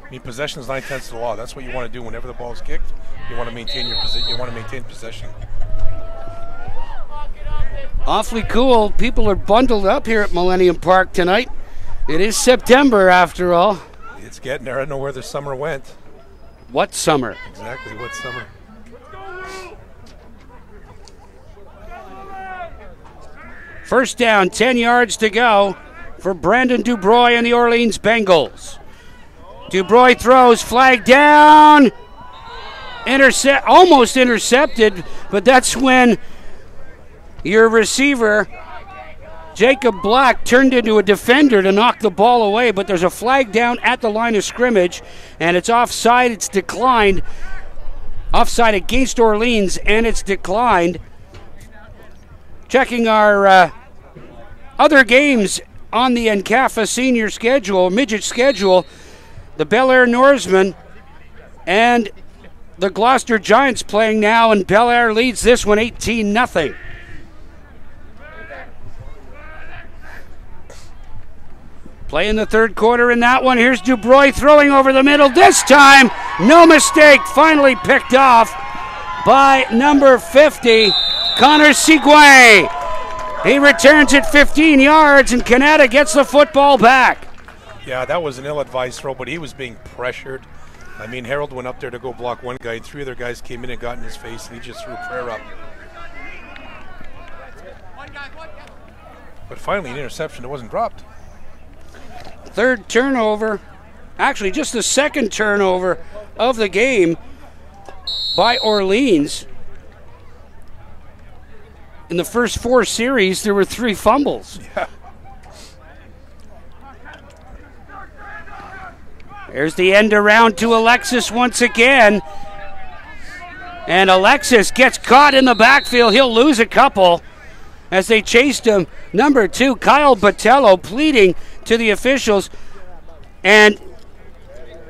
Speaker 3: I mean, possession is 9/10 of the law. That's what you want to do whenever the ball is kicked. You want to maintain your position. You want to maintain possession.
Speaker 2: Awfully cool. People are bundled up here at Millennium Park tonight. It is September, after all.
Speaker 3: It's getting there. I don't know where the summer went.
Speaker 2: What summer?
Speaker 3: Exactly, what summer?
Speaker 2: First down, 10 yards to go for Brandon Dubois and the Orleans Bengals. Dubois throws, flag down. Almost intercepted, but that's when your receiver, Jacob Black, turned into a defender to knock the ball away, but there's a flag down at the line of scrimmage, and it's offside. It's declined. Offside against Orleans, and it's declined. Checking our other games on the NCAFA senior schedule, midget schedule, the Bel Air Norsemen and the Gloucester Giants playing now, and Bel Air leads this one 18-0. Play in the third quarter in that one. Here's Dubois throwing over the middle. This time, no mistake. Finally picked off by number 50, Connor Seguin. He returns it 15 yards, and Kanata gets the football back.
Speaker 3: Yeah, that was an ill-advised throw, but he was being pressured. I mean, Harold went up there to go block one guy. 3 other guys came in and got in his face, and he just threw prayer up. But finally, an interception that wasn't dropped.
Speaker 2: Third turnover, actually just the second turnover of the game by Orleans. In the first 4 series, there were 3 fumbles.
Speaker 3: Yeah.
Speaker 2: There's the end around to Alexis once again. And Alexis gets caught in the backfield. He'll lose a couple as they chased him. Number 2, Kyle Botello, pleading to the officials. And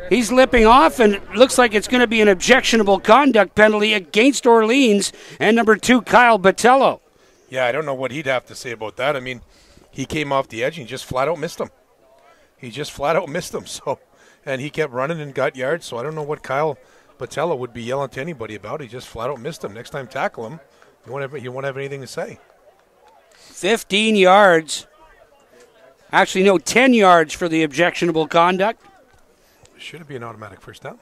Speaker 2: he's lipping off, and it looks like it's going to be an objectionable conduct penalty against Orleans and number 2, Kyle Botello.
Speaker 3: Yeah, I don't know what he'd have to say about that. I mean, he came off the edge and he just flat out missed him. So, and he kept running and got yards, so I don't know what Kyle Botello would be yelling to anybody about. He just flat out missed him. Next time, tackle him. You won't have anything to say.
Speaker 2: 15 yards. Actually, no, 10 yards for the objectionable conduct.
Speaker 3: Should it be an automatic first down?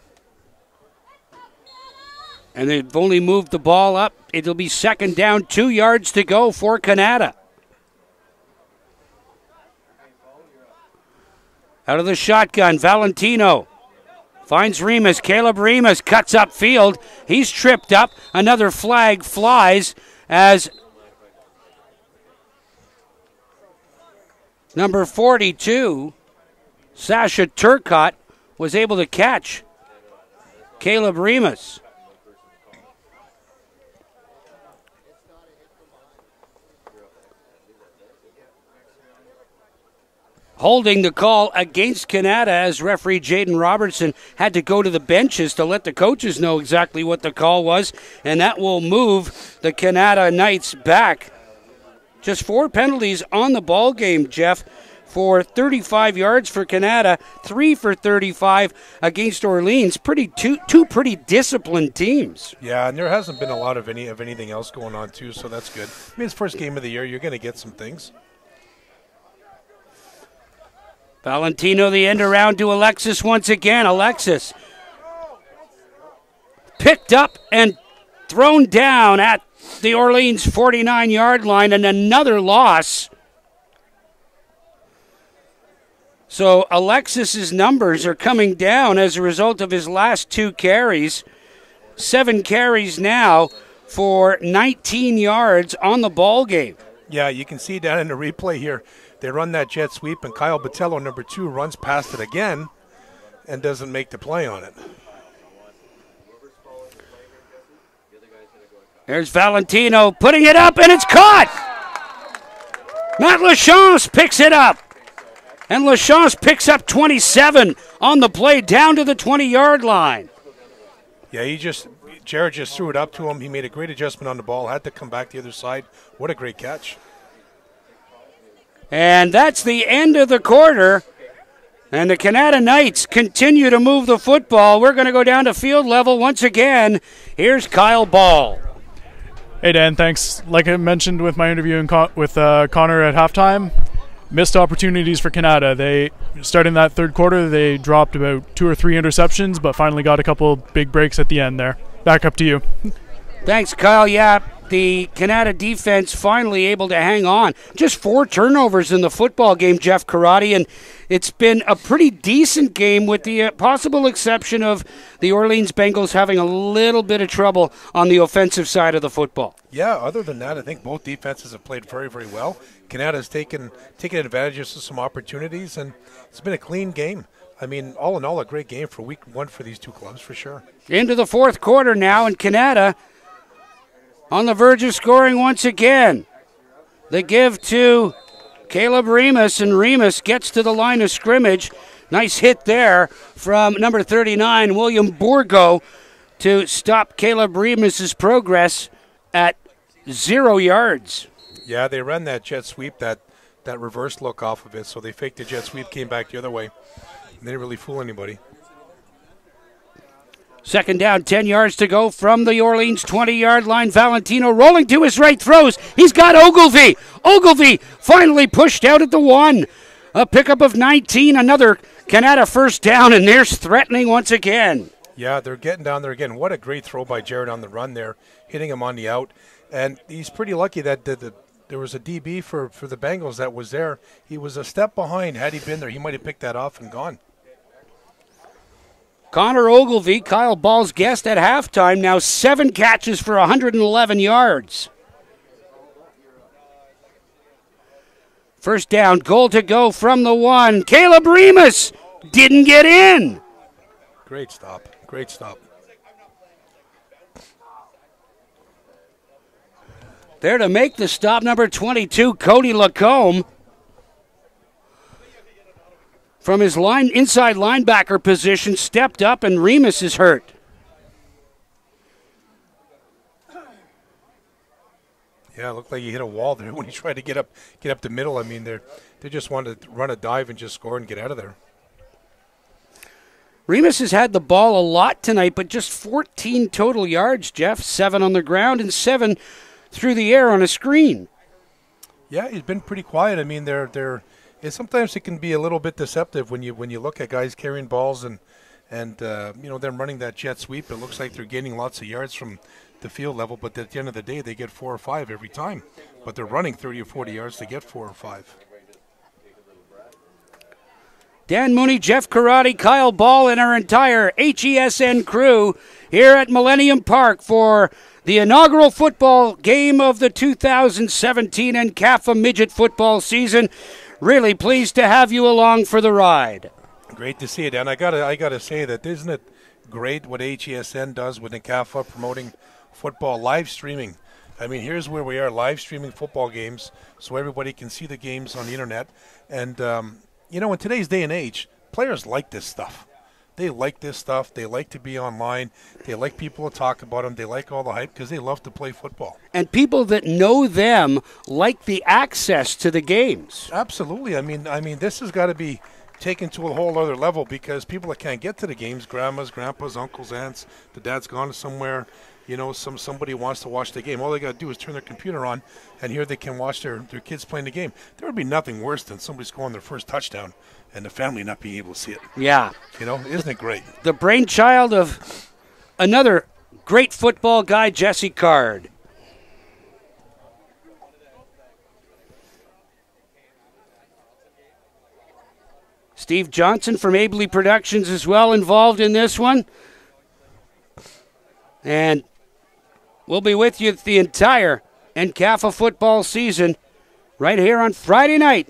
Speaker 2: And they've only moved the ball up. It'll be second down, 2 yards to go for Kanata. Out of the shotgun, Valentino finds Remus. Caleb Remus cuts upfield. He's tripped up. Another flag flies as number 42, Sasha Turcotte, was able to catch Caleb Remus. Holding the call against Kanata as referee Jaden Robertson had to go to the benches to let the coaches know exactly what the call was, and that will move the Kanata Knights back. Just 4 penalties on the ball game, Jeff, for 35 yards for Kanata, 3 for 35 against Orleans. Two pretty disciplined teams.
Speaker 3: Yeah, and there hasn't been a lot of anything else going on too, so that's good. I mean, it's first game of the year. You're going to get some things.
Speaker 2: Valentino, the end around to Alexis once again. Alexis picked up and thrown down at the Orleans 49-yard line, and another loss. So Alexis's numbers are coming down as a result of his last 2 carries. 7 carries now for 19 yards on the ball game.
Speaker 3: Yeah, you can see down in the replay here, they run that jet sweep, and Kyle Botello, number 2, runs past it again and doesn't make the play on it.
Speaker 2: There's Valentino putting it up, and it's caught! Matt Lachance picks it up. And Lachance picks up 27 on the play down to the 20-yard line.
Speaker 3: Yeah, Jared just threw it up to him. He made a great adjustment on the ball, had to come back the other side. What a great catch.
Speaker 2: And that's the end of the quarter. And the Kanata Knights continue to move the football. We're going to go down to field level once again. Here's Kyle Ball.
Speaker 4: Hey, Dan, thanks. Like I mentioned with my interview with Connor at halftime, missed opportunities for Kanata. Starting that third quarter, they dropped about 2 or 3 interceptions, but finally got a couple big breaks at the end there. Back up to you.
Speaker 2: Thanks, Kyle. Yeah, the Kanata defense finally able to hang on. Just 4 turnovers in the football game, Jeff Karate, and it's been a pretty decent game with the possible exception of the Orleans Bengals having a little bit of trouble on the offensive side of the football.
Speaker 3: Yeah, other than that, I think both defenses have played very, very well. Kanata's taken advantage of some opportunities, and it's been a clean game. I mean, all in all, a great game for week 1 for these 2 clubs, for sure.
Speaker 2: Into the fourth quarter now, and Kanata on the verge of scoring once again. They give to Caleb Remus, and Remus gets to the line of scrimmage. Nice hit there from number 39, William Bourgo, to stop Caleb Remus's progress at 0 yards.
Speaker 3: Yeah, they ran that jet sweep, that reverse look off of it, so they faked the jet sweep, came back the other way. They didn't really fool anybody.
Speaker 2: Second down, 10 yards to go from the Orleans 20-yard line. Valentino rolling to his right, throws. He's got Ogilvie. Ogilvie finally pushed out at the 1. A pickup of 19, another Kanata first down, and there's threatening once again.
Speaker 3: Yeah, they're getting down there again. What a great throw by Jared on the run there, hitting him on the out. And he's pretty lucky that there was a DB for the Bengals that was there. He was a step behind. Had he been there, he might have picked that off and gone.
Speaker 2: Connor Ogilvie, Kyle Ball's guest at halftime, now 7 catches for 111 yards. First down, goal to go from the 1. Caleb Remus didn't get in.
Speaker 3: Great stop. Great stop.
Speaker 2: There to make the stop, number 22, Cody Lacombe. From his inside linebacker position, stepped up, and Remus is hurt.
Speaker 3: Yeah, it looked like he hit a wall there when he tried to get up the middle. I mean, they just wanted to run a dive and just score and get out of there.
Speaker 2: Remus has had the ball a lot tonight, but just 14 total yards, Jeff. 7 on the ground and 7 through the air on a screen.
Speaker 3: Yeah, he's been pretty quiet. I mean, sometimes it can be a little bit deceptive when you look at guys carrying balls and them running that jet sweep. It looks like they're gaining lots of yards from the field level, but at the end of the day, they get 4 or 5 every time. But they're running 30 or 40 yards to get 4 or 5.
Speaker 2: Dan Mooney, Jeff Karate, Kyle Ball, and our entire HESN crew here at Millennium Park for the inaugural football game of the 2017 NCAFA midget football season. Really pleased to have you along for the ride.
Speaker 3: Great to see it, and I gotta say that isn't it great what HESN does with NCAFA promoting football live streaming. I mean, here's where we are live streaming football games so everybody can see the games on the internet. And in today's day and age, players like this stuff. They like this stuff. They like to be online. They like people to talk about them. They like all the hype because they love to play football.
Speaker 2: And people that know them like the access to the games.
Speaker 3: Absolutely. I mean, this has got to be taken to a whole other level because people that can't get to the games, grandmas, grandpas, uncles, aunts, the dad's gone somewhere, somebody wants to watch the game. All they got to do is turn their computer on, and here they can watch their kids playing the game. There would be nothing worse than somebody scoring their first touchdown and the family not being able to see it.
Speaker 2: Yeah.
Speaker 3: Isn't it great?
Speaker 2: The brainchild of another great football guy, Jesse Card. Steve Johnson from Abley Productions is well involved in this one. And we'll be with you the entire NCAFA football season right here on Friday night.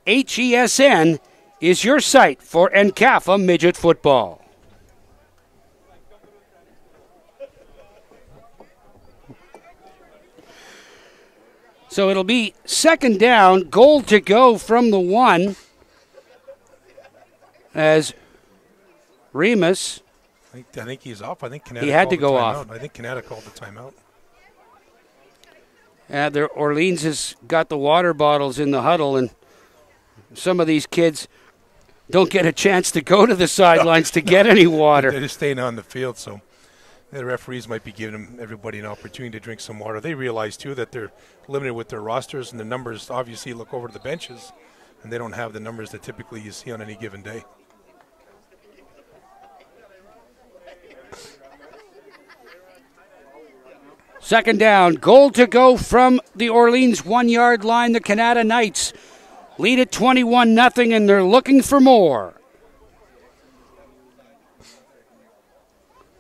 Speaker 2: HESN is your site for NCAFA midget football. So it'll be second down, goal to go from the 1 as Remus.
Speaker 3: I think he's off. I think Kanata
Speaker 2: he had to go off.
Speaker 3: I think Kanata called the timeout.
Speaker 2: Orleans has got the water bottles in the huddle, and some of these kids don't get a chance to go to the sidelines to get any water.
Speaker 3: They're just staying on the field, so the referees might be giving everybody an opportunity to drink some water. They realize, too, that they're limited with their rosters, and the numbers obviously look over to the benches, and they don't have the numbers that typically you see on any given day.
Speaker 2: Second down, goal to go from the Orleans 1-yard line. The Kanata Knights lead at 21-0, and they're looking for more.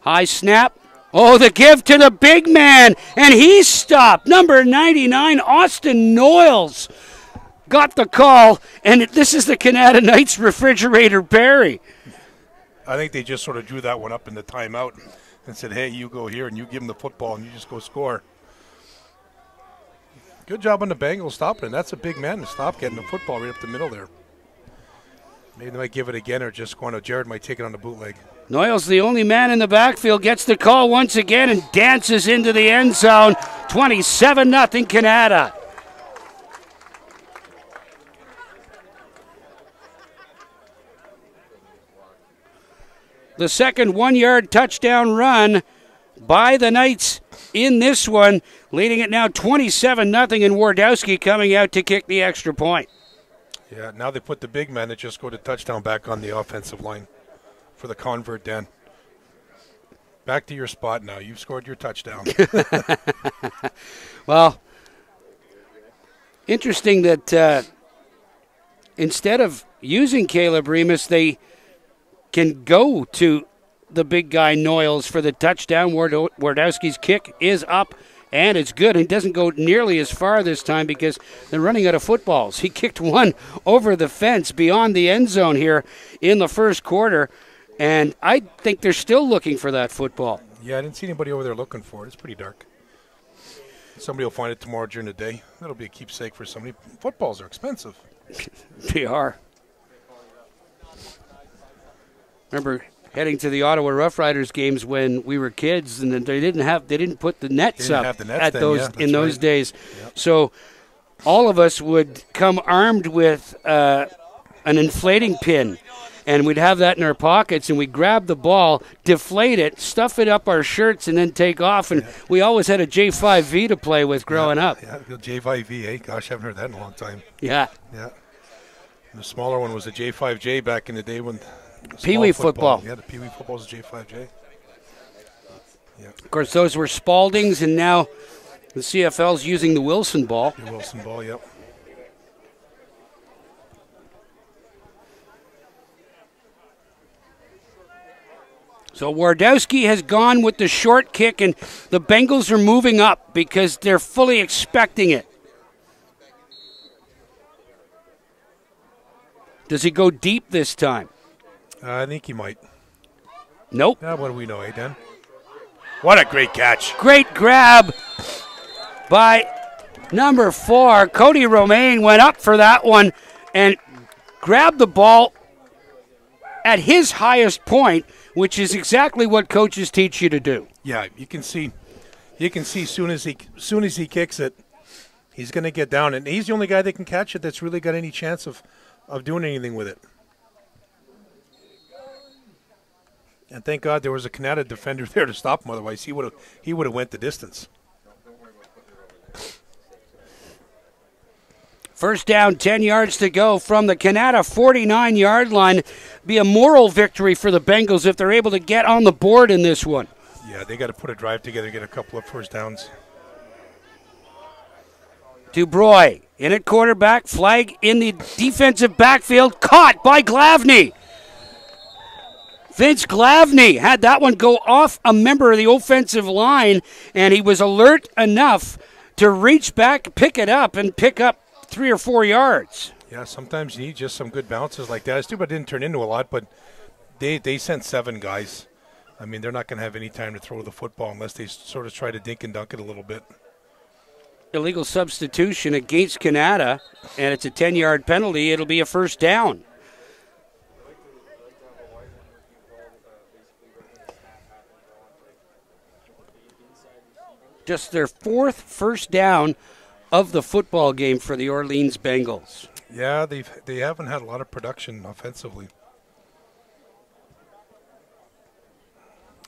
Speaker 2: High snap. Oh, the give to the big man, and he's stopped. Number 99, Austin Noyles, got the call, and this is the Kanata Knights refrigerator Barry.
Speaker 3: I think they just sort of drew that one up in the timeout and said, hey, you go here and you give them the football and you just go score. Good job on the Bengals stopping. That's a big man to stop getting the football right up the middle there. Maybe they might give it again or just go on. Jared might take it on the bootleg.
Speaker 2: Noyles, the only man in the backfield, gets the call once again and dances into the end zone. 27-0 Kanata. the second 1-yard touchdown run by the Knights in this one, leading it now 27-0, and Wardowski coming out to kick the extra point.
Speaker 3: Yeah, now they put the big man that just scored a touchdown back on the offensive line for the convert, Dan. Back to your spot now. You've scored your touchdown.
Speaker 2: Well, interesting that instead of using Caleb Remus, they can go to the big guy Noyles for the touchdown. Wardowski's kick is up, and it's good. It doesn't go nearly as far this time because they're running out of footballs. He kicked one over the fence beyond the end zone here in the first quarter, and I think they're still looking for that football.
Speaker 3: Yeah, I didn't see anybody over there looking for it. It's pretty dark. Somebody will find it tomorrow during the day. That'll be a keepsake for somebody. Footballs are expensive.
Speaker 2: They are. Remember heading to the Ottawa Rough Riders games when we were kids, and they didn't put the nets up in those days. Yep. So all of us would come armed with an inflating pin, and we'd have that in our pockets, and we'd grab the ball, deflate it, stuff it up our shirts, and then take off. And we always had a J5V to play with growing up.
Speaker 3: Yeah, the J5V, eh? Gosh, I haven't heard that in a long time.
Speaker 2: Yeah.
Speaker 3: Yeah. And the smaller one was a J5J back in the day when
Speaker 2: Pee-wee football.
Speaker 3: Yeah, the Pee-wee football was a J5J. Yeah.
Speaker 2: Of course, those were Spaldings, and now the CFL's using the Wilson ball.
Speaker 3: The Wilson ball, yep.
Speaker 2: So Wardowski has gone with the short kick, and the Bengals are moving up because they're fully expecting it. Does he go deep this time?
Speaker 3: I think he might.
Speaker 2: Nope.
Speaker 3: What do we know, eh, Dan? What a great catch.
Speaker 2: Great grab by number 4. Cody Romaine went up for that one and grabbed the ball at his highest point, which is exactly what coaches teach you to do.
Speaker 3: Yeah, you can see soon as he kicks it, he's going to get down, and he's the only guy that can catch it that's really got any chance of doing anything with it. And thank God there was a Kanata defender there to stop him. Otherwise, he would have went the distance.
Speaker 2: First down, 10 yards to go from the Kanata 49-yard line. Be a moral victory for the Bengals if they're able to get on the board in this one.
Speaker 3: Yeah, they got to put a drive together, get a couple of first downs.
Speaker 2: Dubroy in at quarterback, flag in the defensive backfield, caught by Glavny. Vince Glavny had that one go off a member of the offensive line, and he was alert enough to reach back, pick it up, and pick up 3 or 4 yards.
Speaker 3: Yeah, sometimes you need just some good bounces like that. It's too bad it didn't turn into a lot, but they sent 7 guys. I mean, they're not going to have any time to throw the football unless they sort of try to dink and dunk it a little bit.
Speaker 2: Illegal substitution against Kanata, and it's a 10-yard penalty. It'll be a first down. Just their 4th first down of the football game for the Orleans Bengals.
Speaker 3: Yeah, they haven't had a lot of production offensively.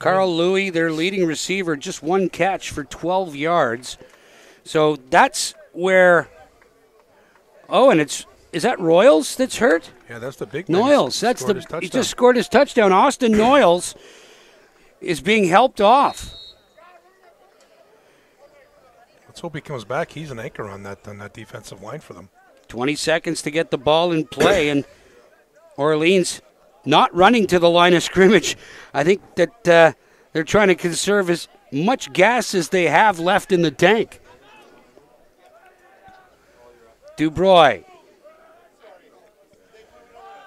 Speaker 2: Carl Louis, their leading receiver, just 1 catch for 12 yards. So that's where. Oh, and is that Royals that's hurt?
Speaker 3: Yeah, that's the big man.
Speaker 2: Noyles. He just scored his touchdown. Austin Noyles is being helped off.
Speaker 3: Let's hope he comes back. He's an anchor on that defensive line for them.
Speaker 2: 20 seconds to get the ball in play, and Orleans not running to the line of scrimmage. I think that they're trying to conserve as much gas as they have left in the tank. Dubroy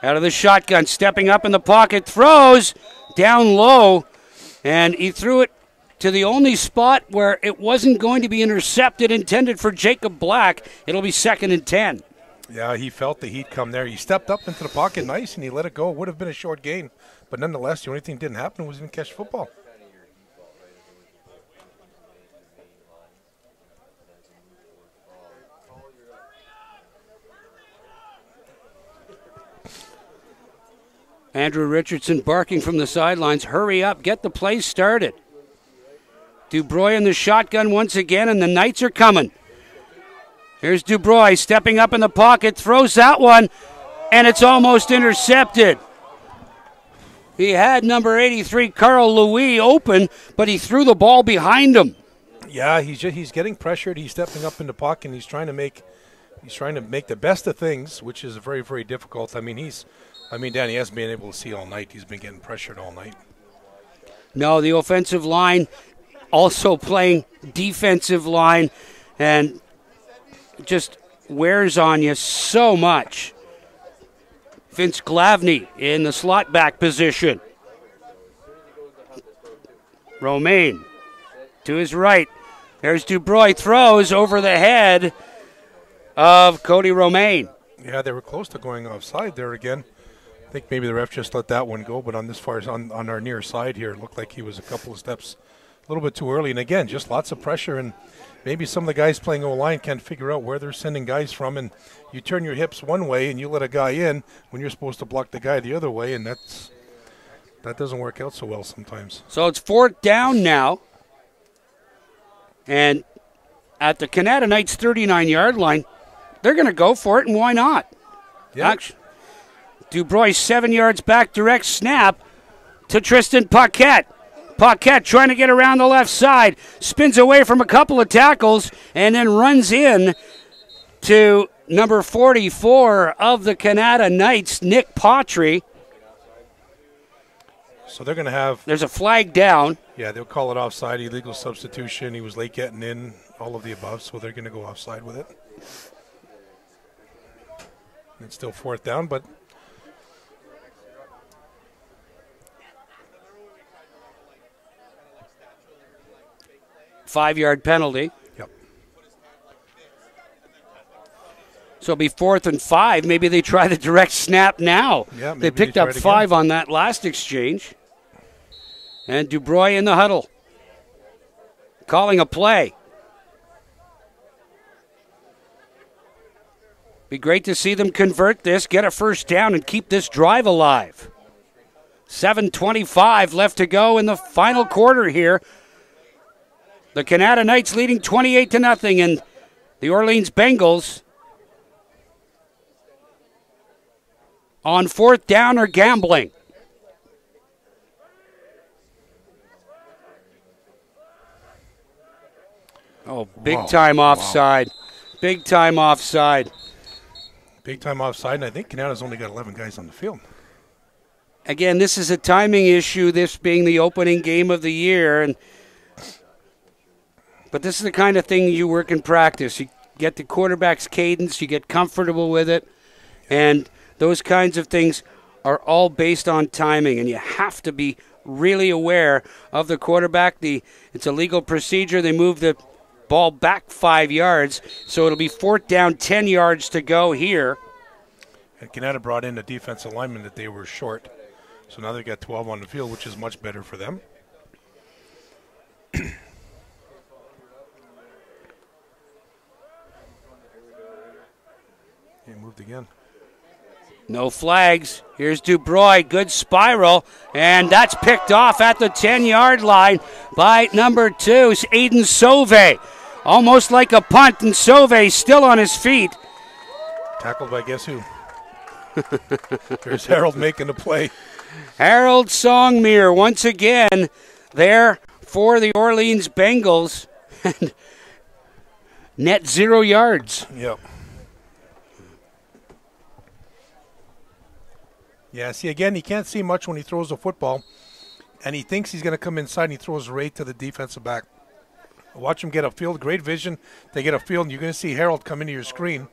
Speaker 2: out of the shotgun, stepping up in the pocket, throws down low, and he threw it to the only spot where it wasn't going to be intercepted, intended for Jacob Black. It'll be 2nd and 10.
Speaker 3: Yeah, he felt the heat come there. He stepped up into the pocket nice, and he let it go. It would have been a short gain. But nonetheless, the only thing that didn't happen was he didn't catch the football.
Speaker 2: Andrew Richardson barking from the sidelines, hurry up, get the play started. Dubroy in the shotgun once again, and the Knights are coming. Here's Dubroy stepping up in the pocket, throws that one, and it's almost intercepted. He had number 83, Carl Louis, open, but he threw the ball behind him.
Speaker 3: Yeah, he's getting pressured. He's stepping up in the pocket, and he's trying to make the best of things, which is very, very difficult. Danny hasn't been able to see all night. He's been getting pressured all night.
Speaker 2: No, the offensive line also playing defensive line, and just wears on you so much. Vince Glavny in the slot back position. Romaine to his right. There's Dubroy, throws over the head of Cody Romaine.
Speaker 3: Yeah, they were close to going offside there again. I think maybe the ref just let that one go, but on this far on our near side here, it looked like he was a couple of steps a little bit too early. And again, just lots of pressure, and maybe some of the guys playing O-line can't figure out where they're sending guys from, and you turn your hips one way and you let a guy in when you're supposed to block the guy the other way, and that doesn't work out so well sometimes.
Speaker 2: So it's 4th down now, and at the Kanata Knights 39-yard line, they're going to go for it, and why not?
Speaker 3: Yeah.
Speaker 2: Actually, Dubroy 7 yards back, direct snap to Tristan Paquette. Paquette trying to get around the left side, spins away from a couple of tackles, and then runs in to number 44 of the Kanata Knights, Nick Patry.
Speaker 3: So they're going to have...
Speaker 2: There's a flag down.
Speaker 3: Yeah, they'll call it offside, illegal substitution. He was late getting in, all of the above, so they're going to go offside with it. It's still 4th down, but...
Speaker 2: 5-yard penalty.
Speaker 3: Yep.
Speaker 2: So it'll be 4th and 5. Maybe they try the direct snap now.
Speaker 3: Yeah,
Speaker 2: they picked up 5 on that last exchange. And Dubroy in the huddle, calling a play. Be great to see them convert this, get a 1st down, and keep this drive alive. 7:25 left to go in the final quarter here. The Kanata Knights leading 28-0, and the Orleans Bengals on 4th down are gambling. Oh, big time offside. Wow. Big time offside.
Speaker 3: Big time offside, and I think Kanata's only got 11 guys on the field.
Speaker 2: Again, this is a timing issue, this being the opening game of the year, but this is the kind of thing you work in practice. You get the quarterback's cadence, you get comfortable with it, and those kinds of things are all based on timing, and you have to be really aware of the quarterback. It's a legal procedure. They move the ball back 5 yards, so it'll be 4th down, 10 yards to go here.
Speaker 3: And Kanata brought in a defensive lineman that they were short, so now they've got 12 on the field, which is much better for them. He moved again.
Speaker 2: No flags. Here's Dubroy. Good spiral. And that's picked off at the 10-yard line by number 2, Aiden Sauve. Almost like a punt, and Sauve still on his feet.
Speaker 3: Tackled by guess who? There's Harold making the play.
Speaker 2: Harold Songmere once again there for the Orleans Bengals. Net 0 yards.
Speaker 3: Yep. Yeah, see, again, he can't see much when he throws the football, and he thinks he's going to come inside, and he throws right to the defensive back. Watch him get a field, great vision. They get a field, and you're going to see Harold come into your screen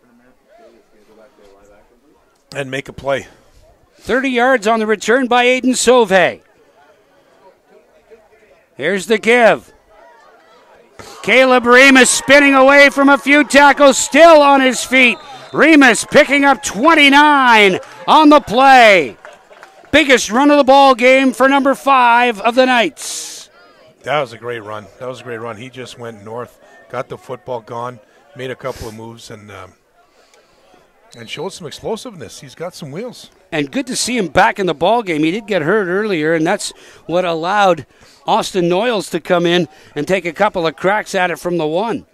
Speaker 3: and make a play.
Speaker 2: 30 yards on the return by Aiden Sauve. Here's the give. Caleb Remus spinning away from a few tackles, still on his feet. Remus picking up 29 on the play. Biggest run of the ball game for number 5 of the Knights.
Speaker 3: That was a great run. That was a great run. He just went north, got the football gone, made a couple of moves, and And showed some explosiveness. He's got some wheels.
Speaker 2: And good to see him back in the ball game. He did get hurt earlier, and that's what allowed Austin Noyles to come in and take a couple of cracks at it from the one.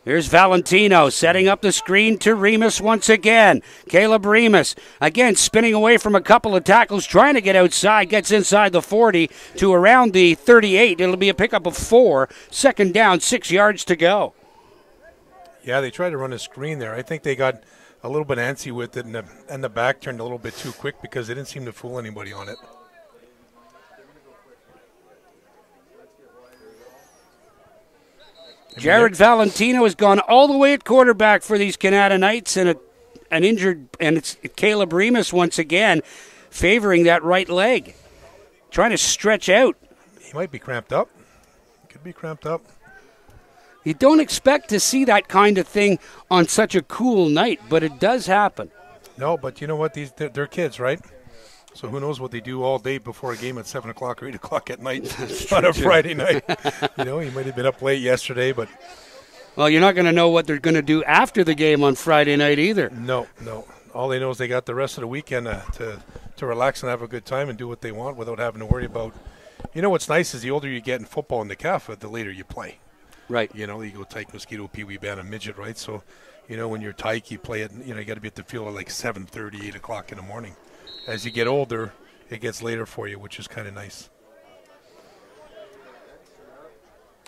Speaker 2: Here's Valentino setting up the screen to Remus once again. Caleb Remus, again, spinning away from a couple of tackles, trying to get outside, gets inside the 40 to around the 38. It'll be a pickup of 4. Second down, 6 yards to go.
Speaker 3: Yeah, they tried to run a screen there. I think they got a little bit antsy with it, and the back turned a little bit too quick because they didn't seem to fool anybody on it.
Speaker 2: Jared Valentino has gone all the way at quarterback for these Kanata Knights, and an injured, and it's Caleb Remus once again favoring that right leg, trying to stretch out.
Speaker 3: He might be cramped up. Could be cramped up.
Speaker 2: You don't expect to see that kind of thing on such a cool night, but it does happen.
Speaker 3: No, but you know what? They're kids, right? So who knows what they do all day before a game at 7 o'clock or 8 o'clock at night on a Friday night. You know, he might have been up late yesterday, but...
Speaker 2: Well, you're not going to know what they're going to do after the game on Friday night either.
Speaker 3: No. All they know is they got the rest of the weekend to relax and have a good time and do what they want without having to worry about... You know what's nice is the older you get in football in the NCAFA, the later you play.
Speaker 2: Right.
Speaker 3: You know, you go Tyke, Mosquito, Pee Wee, Band, and Midget, right? So, you know, when you're Tyke, you play it, you know, you got to be at the field at like 7:30, 8 o'clock in the morning. As you get older, it gets later for you, which is kind of nice.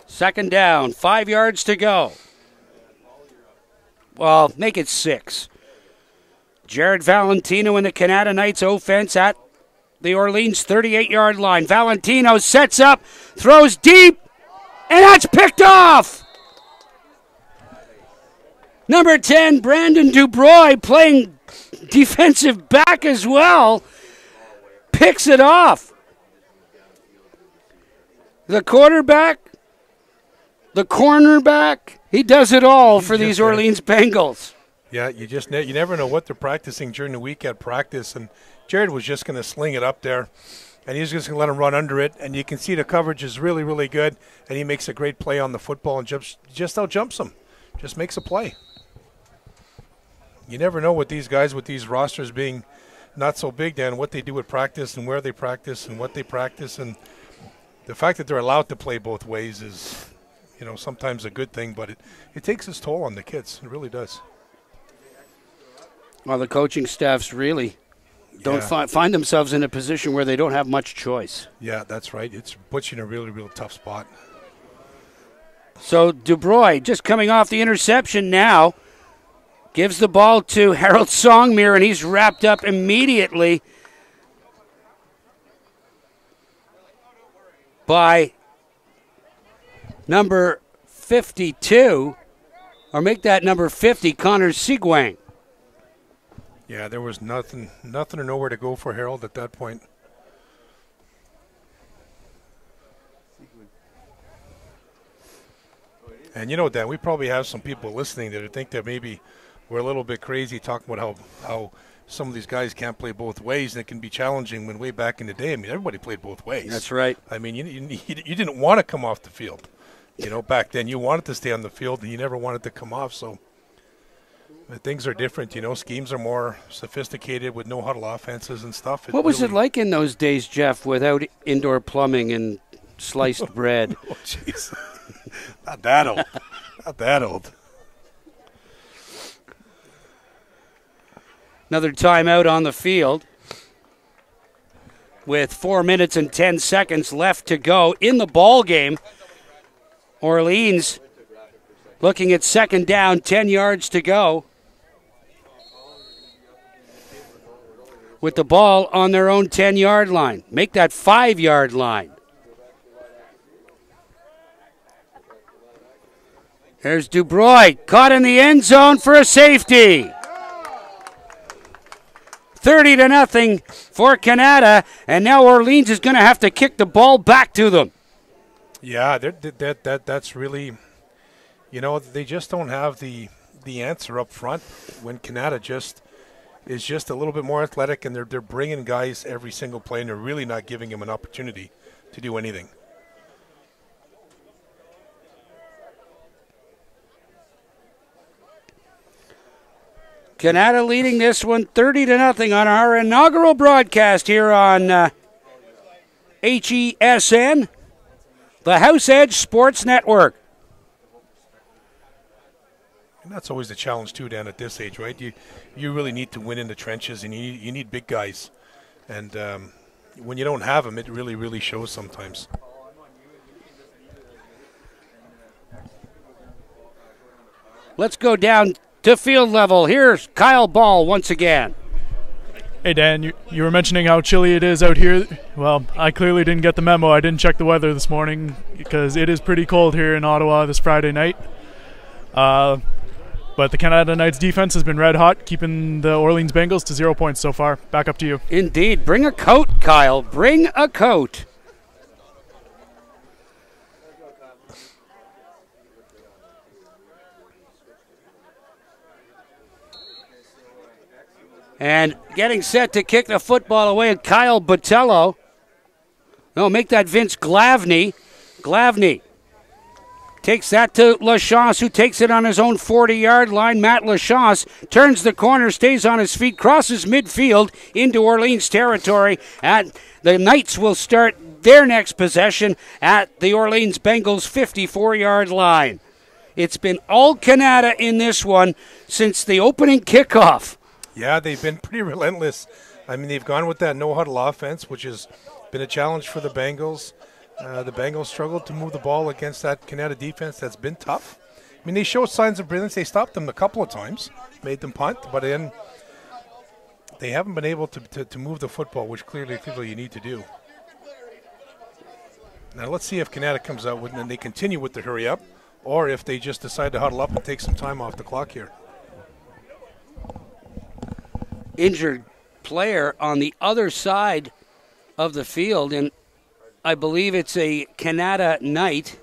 Speaker 2: Second down, 5 yards to go. Well, make it 6. Jared Valentino and the Kanata Knights offense at the Orleans 38-yard line. Valentino sets up, throws deep, and that's picked off. Number 10, Brandon Dubois, playing defensive back as well, picks it off. The quarterback, the cornerback, he does it all for these Orleans Bengals.
Speaker 3: Yeah, you never know what they're practicing during the week at practice, and Jared was just going to sling it up there, and he's just going to let him run under it, and you can see the coverage is really, really good, and he makes a great play on the football and just outjumps him, just makes a play. You never know with these guys, with these rosters being not so big, Dan, what they do at practice and where they practice and what they practice, and the fact that they're allowed to play both ways is, you know, sometimes a good thing, but it takes its toll on the kids. It really does.
Speaker 2: Well, the coaching staffs really don't find themselves in a position where they don't have much choice.
Speaker 3: Yeah, that's right. It puts you in a really, real tough spot.
Speaker 2: So Dubois, just coming off the interception now, gives the ball to Harold Songmere, and he's wrapped up immediately by number 52, or make that number 50, Connor Sigwang.
Speaker 3: Yeah, there was nothing or nowhere to go for Harold at that point. And you know, Dan, we probably have some people listening that think that maybe we're a little bit crazy talking about how some of these guys can't play both ways, and it can be challenging when way back in the day. I mean, everybody played both ways.
Speaker 2: That's right.
Speaker 3: I mean, you didn't want to come off the field. You know, back then you wanted to stay on the field, and you never wanted to come off, so things are different, you know. Schemes are more sophisticated with no-huddle offenses and stuff.
Speaker 2: What was it like in those days, Jeff, without indoor plumbing and sliced bread?
Speaker 3: Oh, jeez. Not that old. Not that old.
Speaker 2: Another timeout on the field with 4 minutes and 10 seconds left to go in the ball game. Orleans looking at second down, 10 yards to go, with the ball on their own 10-yard line. Make that 5-yard line. There's Dubois, caught in the end zone for a safety. 30-0 for Kanata, and now Orleans is going to have to kick the ball back to them.
Speaker 3: Yeah, that's really, you know, they just don't have the answer up front when Kanata is just a little bit more athletic, and they're bringing guys every single play, and they're really not giving him an opportunity to do anything.
Speaker 2: Kanata leading this one 30-0 on our inaugural broadcast here on HESN, the House Edge Sports Network.
Speaker 3: And that's always the challenge, too, Dan, at this age, right? You really need to win in the trenches, and you need big guys. And when you don't have them, it really, really shows sometimes.
Speaker 2: Let's go down to field level. Here's Kyle Ball once again.
Speaker 4: Hey, Dan, you were mentioning how chilly it is out here. Well, I clearly didn't get the memo. I didn't check the weather this morning because it is pretty cold here in Ottawa this Friday night. But the Canada Knights defense has been red hot, keeping the Orleans Bengals to 0 points so far. Back up to you.
Speaker 2: Indeed. Bring a coat, Kyle. Bring a coat. And getting set to kick the football away, Kyle Botello. No, make that Vince Glavny. Glavny takes that to Lachance, who takes it on his own 40-yard line. Matt Lachance turns the corner, stays on his feet, crosses midfield into Orleans territory. The Knights will start their next possession at the Orleans Bengals 54-yard line. It's been all Kanata in this one since the opening kickoff.
Speaker 3: Yeah, they've been pretty relentless. I mean, they've gone with that no-huddle offense, which has been a challenge for the Bengals. The Bengals struggled to move the ball against that Kanata defense that's been tough. I mean, they showed signs of brilliance. They stopped them a couple of times, made them punt, but then they haven't been able to move the football, which clearly you need to do. Now let's see if Kanata comes out with, and they continue with the hurry up, or if they just decide to huddle up and take some time off the clock here.
Speaker 2: Injured player on the other side of the field, and I believe it's a Kanata Knight.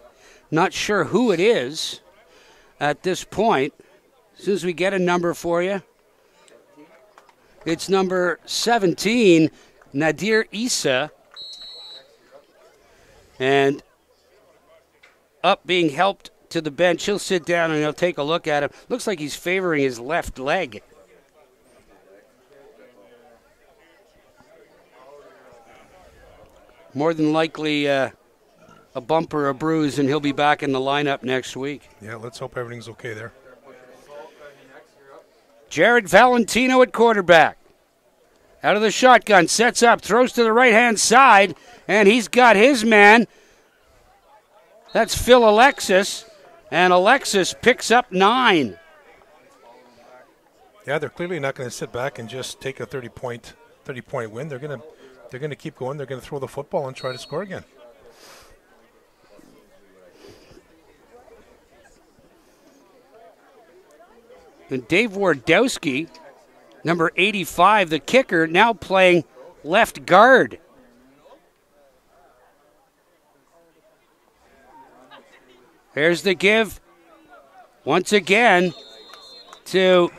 Speaker 2: Not sure who it is at this point. As soon as we get a number for you, it's number 17, Nadir Issa. And up being helped to the bench. He'll sit down and he'll take a look at him. Looks like he's favoring his left leg. More than likely a bump or a bruise, and he'll be back in the lineup next week.
Speaker 3: Yeah, let's hope everything's okay there.
Speaker 2: Jared Valentino at quarterback. Out of the shotgun, sets up, throws to the right-hand side, and he's got his man. That's Phil Alexis, and Alexis picks up 9.
Speaker 3: Yeah, they're clearly not going to sit back and just take a 30-point win. They're going to keep going. They're going to throw the football and try to score again.
Speaker 2: And Dave Wardowski, number 85, the kicker, now playing left guard. Here's the give once again to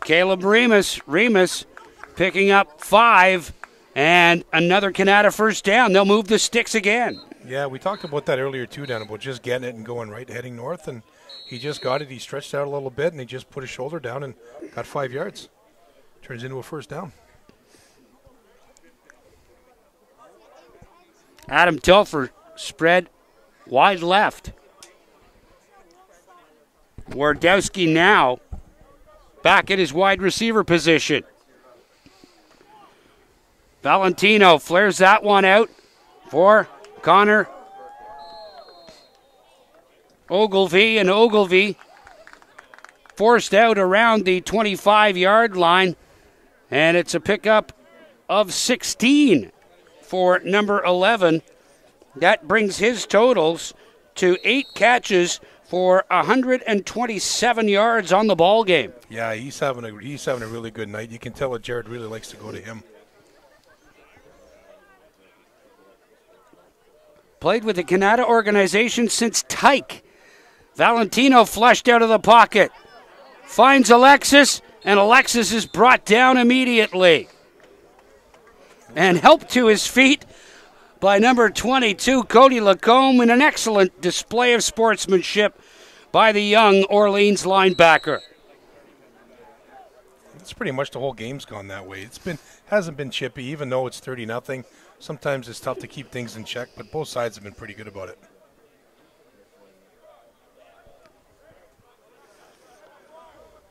Speaker 2: Caleb Remus. Remus picking up 5 and another Kanata first down. They'll move the sticks again.
Speaker 3: Yeah, we talked about that earlier too, Dan, about just getting it and going right, heading north, and he just got it. He stretched out a little bit, and he just put his shoulder down and got 5 yards. Turns into a first down.
Speaker 2: Adam Telfer spread wide left. Wardowski now back at his wide receiver position. Valentino flares that one out for Connor Ogilvie, and Ogilvie forced out around the 25-yard line, and it's a pickup of 16 for number 11. That brings his totals to 8 catches for 127 yards on the ball game.
Speaker 3: Yeah, he's having a really good night. You can tell that Jared really likes to go to him.
Speaker 2: Played with the Kanata organization since Tyke. Valentino flushed out of the pocket. Finds Alexis, and Alexis is brought down immediately. And helped to his feet by number 22, Cody Lacombe, in an excellent display of sportsmanship by the young Orleans linebacker.
Speaker 3: It's pretty much the whole game's gone that way. Hasn't been chippy, even though it's 30-0. Sometimes it's tough to keep things in check, but both sides have been pretty good about it.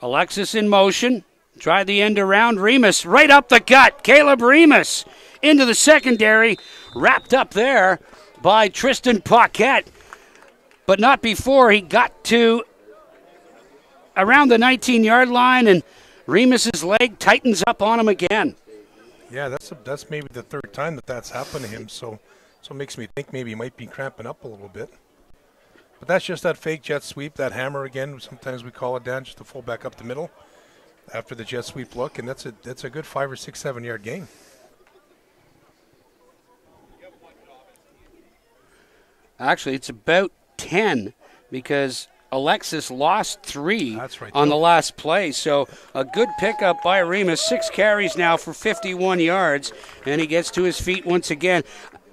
Speaker 2: Alexis in motion. Tried the end around. Remus right up the gut. Caleb Remus into the secondary. Wrapped up there by Tristan Paquette. But not before he got to around the 19-yard line, and Remus's leg tightens up on him again.
Speaker 3: Yeah, that's maybe the third time that's happened to him, so it makes me think maybe he might be cramping up a little bit. But that's just that fake jet sweep, that hammer again. Sometimes we call it down, just to full back up the middle after the jet sweep look, and that's a good 5 or 6, 7 yard gain.
Speaker 2: Actually, it's about 10 because Alexis lost 3
Speaker 3: right,
Speaker 2: on the last play. So a good pickup by Remus. 6 carries now for 51 yards, and he gets to his feet once again.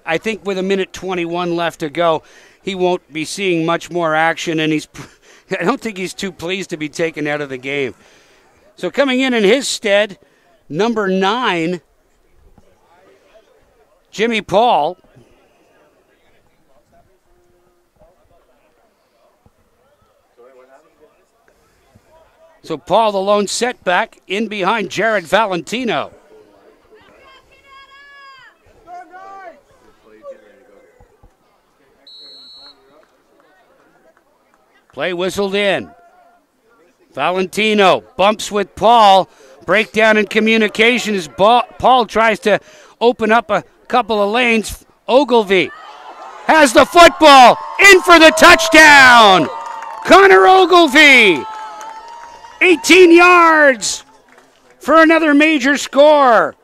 Speaker 2: I think with 1:21 left to go, he won't be seeing much more action, and I don't think he's too pleased to be taken out of the game. So coming in his stead, number 9, Jimmy Paul. So Paul, the lone setback, in behind Jared Valentino. Play whistled in. Valentino bumps with Paul. Breakdown in communication as Paul tries to open up a couple of lanes. Ogilvie has the football, in for the touchdown. Connor Ogilvie, 18 yards for another major score.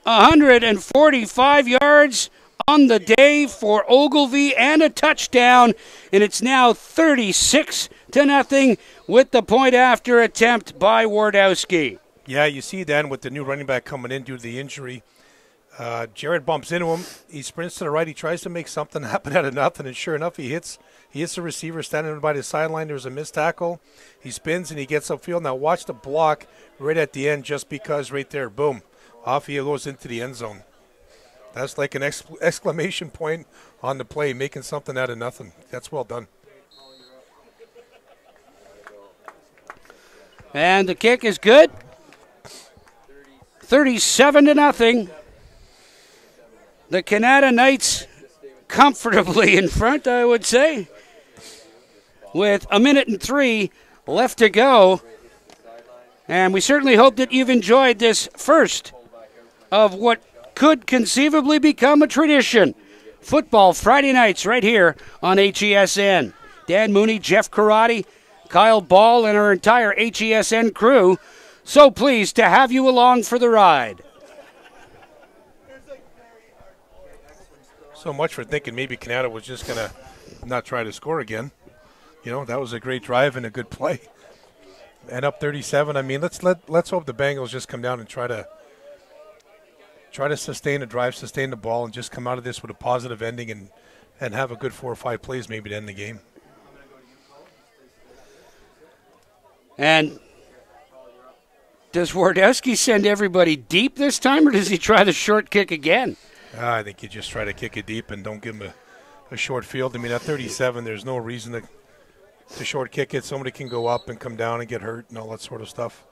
Speaker 2: 145 yards on the day for Ogilvie and a touchdown, and it's now 36-0 with the point after attempt by Wardowski.
Speaker 3: Yeah, you see then with the new running back coming in due to the injury, Jared bumps into him. He sprints to the right. He tries to make something happen out of nothing, and sure enough, he hits the receiver standing by the sideline. There's a missed tackle. He spins and he gets upfield. Now watch the block right at the end, just because right there, boom, off he goes into the end zone. That's like an exclamation point on the play, making something out of nothing. That's well done.
Speaker 2: And the kick is good. 37-0. The Kanata Knights comfortably in front, I would say, with 1:03 left to go. And we certainly hope that you've enjoyed this first of what could conceivably become a tradition. Football Friday nights right here on HESN. Dan Mooney, Jeff Karate, Kyle Ball, and our entire HESN crew, so pleased to have you along for the ride.
Speaker 3: So much for thinking maybe Kanata was just going to not try to score again. You know, that was a great drive and a good play. And up 37. I mean, let's hope the Bengals just come down and try to sustain the drive, sustain the ball, and just come out of this with a positive ending and have a good 4 or 5 plays maybe to end the game.
Speaker 2: And does Wardowski send everybody deep this time, or does he try the short kick again?
Speaker 3: I think you just try to kick it deep and don't give him a short field. I mean, at 37, there's no reason to short kick it. Somebody can go up and come down and get hurt and all that sort of stuff.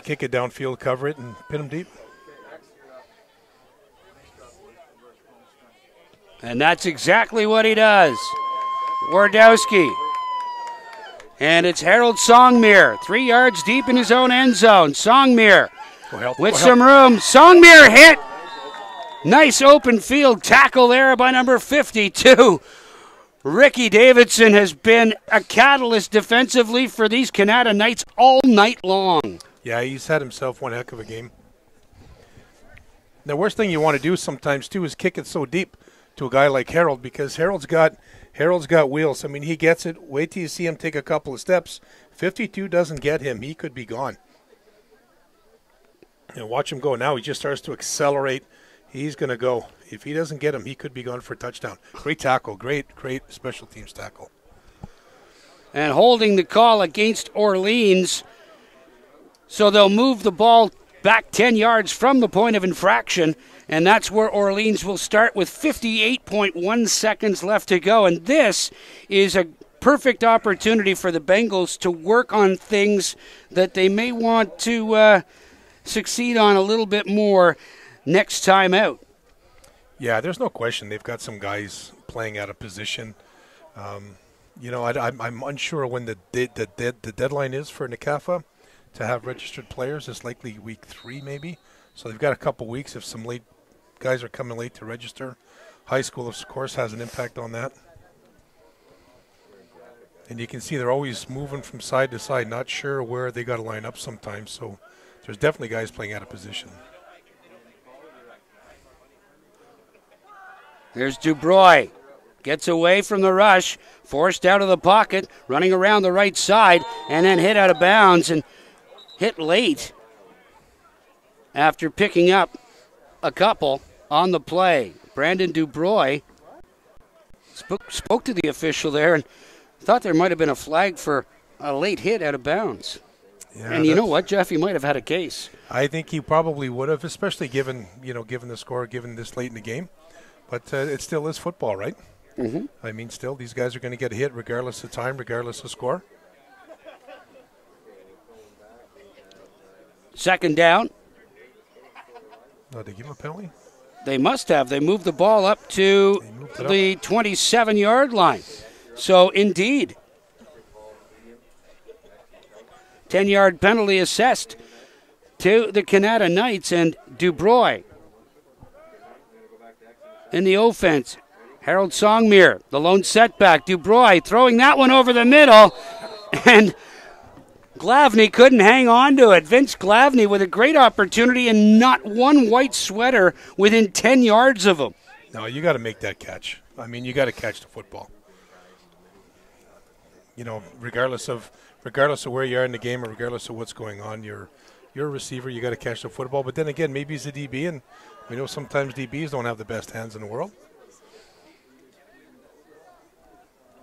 Speaker 3: Kick it downfield, cover it, and pin him deep.
Speaker 2: And that's exactly what he does. Wardowski. And it's Harold Songmere, 3 yards deep in his own end zone. Songmere with some room. Songmere hit. Nice open field tackle there by number 52. Ricky Davidson has been a catalyst defensively for these Kanata Knights all night long.
Speaker 3: Yeah, he's had himself one heck of a game. The worst thing you want to do sometimes, too, is kick it so deep to a guy like Harold, because Harold's got wheels. I mean, he gets it. Wait till you see him take a couple of steps. 52 doesn't get him. He could be gone. And watch him go. Now he just starts to accelerate. He's going to go. If he doesn't get him, he could be gone for a touchdown. Great tackle. Great special teams tackle.
Speaker 2: and holding the call against Orleans. So they'll move the ball back 10 yards from the point of infraction, and that's where Orleans will start with 58.1 seconds left to go. And this is a perfect opportunity for the Bengals to work on things that they may want to succeed on a little bit more next time out.
Speaker 3: Yeah, there's no question. They've got some guys playing out of position. I'm unsure when the deadline is for NCAFA to have registered players. It's likely week 3 maybe. So they've got a couple weeks if some late guys are coming late to register. High school, of course, has an impact on that. And you can see they're always moving from side to side, not sure where they got to line up sometimes. So there's definitely guys playing out of position.
Speaker 2: There's Dubroy. Gets away from the rush, forced out of the pocket, running around the right side, and then hit out of bounds and hit late after picking up a couple on the play. Brandon Dubroy spoke to the official there and thought there might have been a flag for a late hit out of bounds. Yeah, and you know what, Jeff? He might have had a case.
Speaker 3: I think he probably would have, especially given the score, given this late in the game. But it still is football, right?
Speaker 2: Mm-hmm.
Speaker 3: I mean, still, these guys are going to get a hit regardless of time, regardless of score.
Speaker 2: Second down.
Speaker 3: Oh, did they give him a penalty?
Speaker 2: They must have. They moved the ball up to the 27-yard line. So, indeed, 10-yard penalty assessed to the Kanata Knights, and Dubroy in the offense. Harold Songmere, the lone setback. Dubroy throwing that one over the middle, and Glavny couldn't hang on to it. Vince Glavny with a great opportunity and not one white sweater within 10 yards of him.
Speaker 3: No, you got to make that catch. I mean, you got to catch the football. Regardless of where you are in the game or regardless of what's going on, you're a receiver. You got to catch the football. But then again, maybe he's a DB, and we know sometimes DBs don't have the best hands in the world.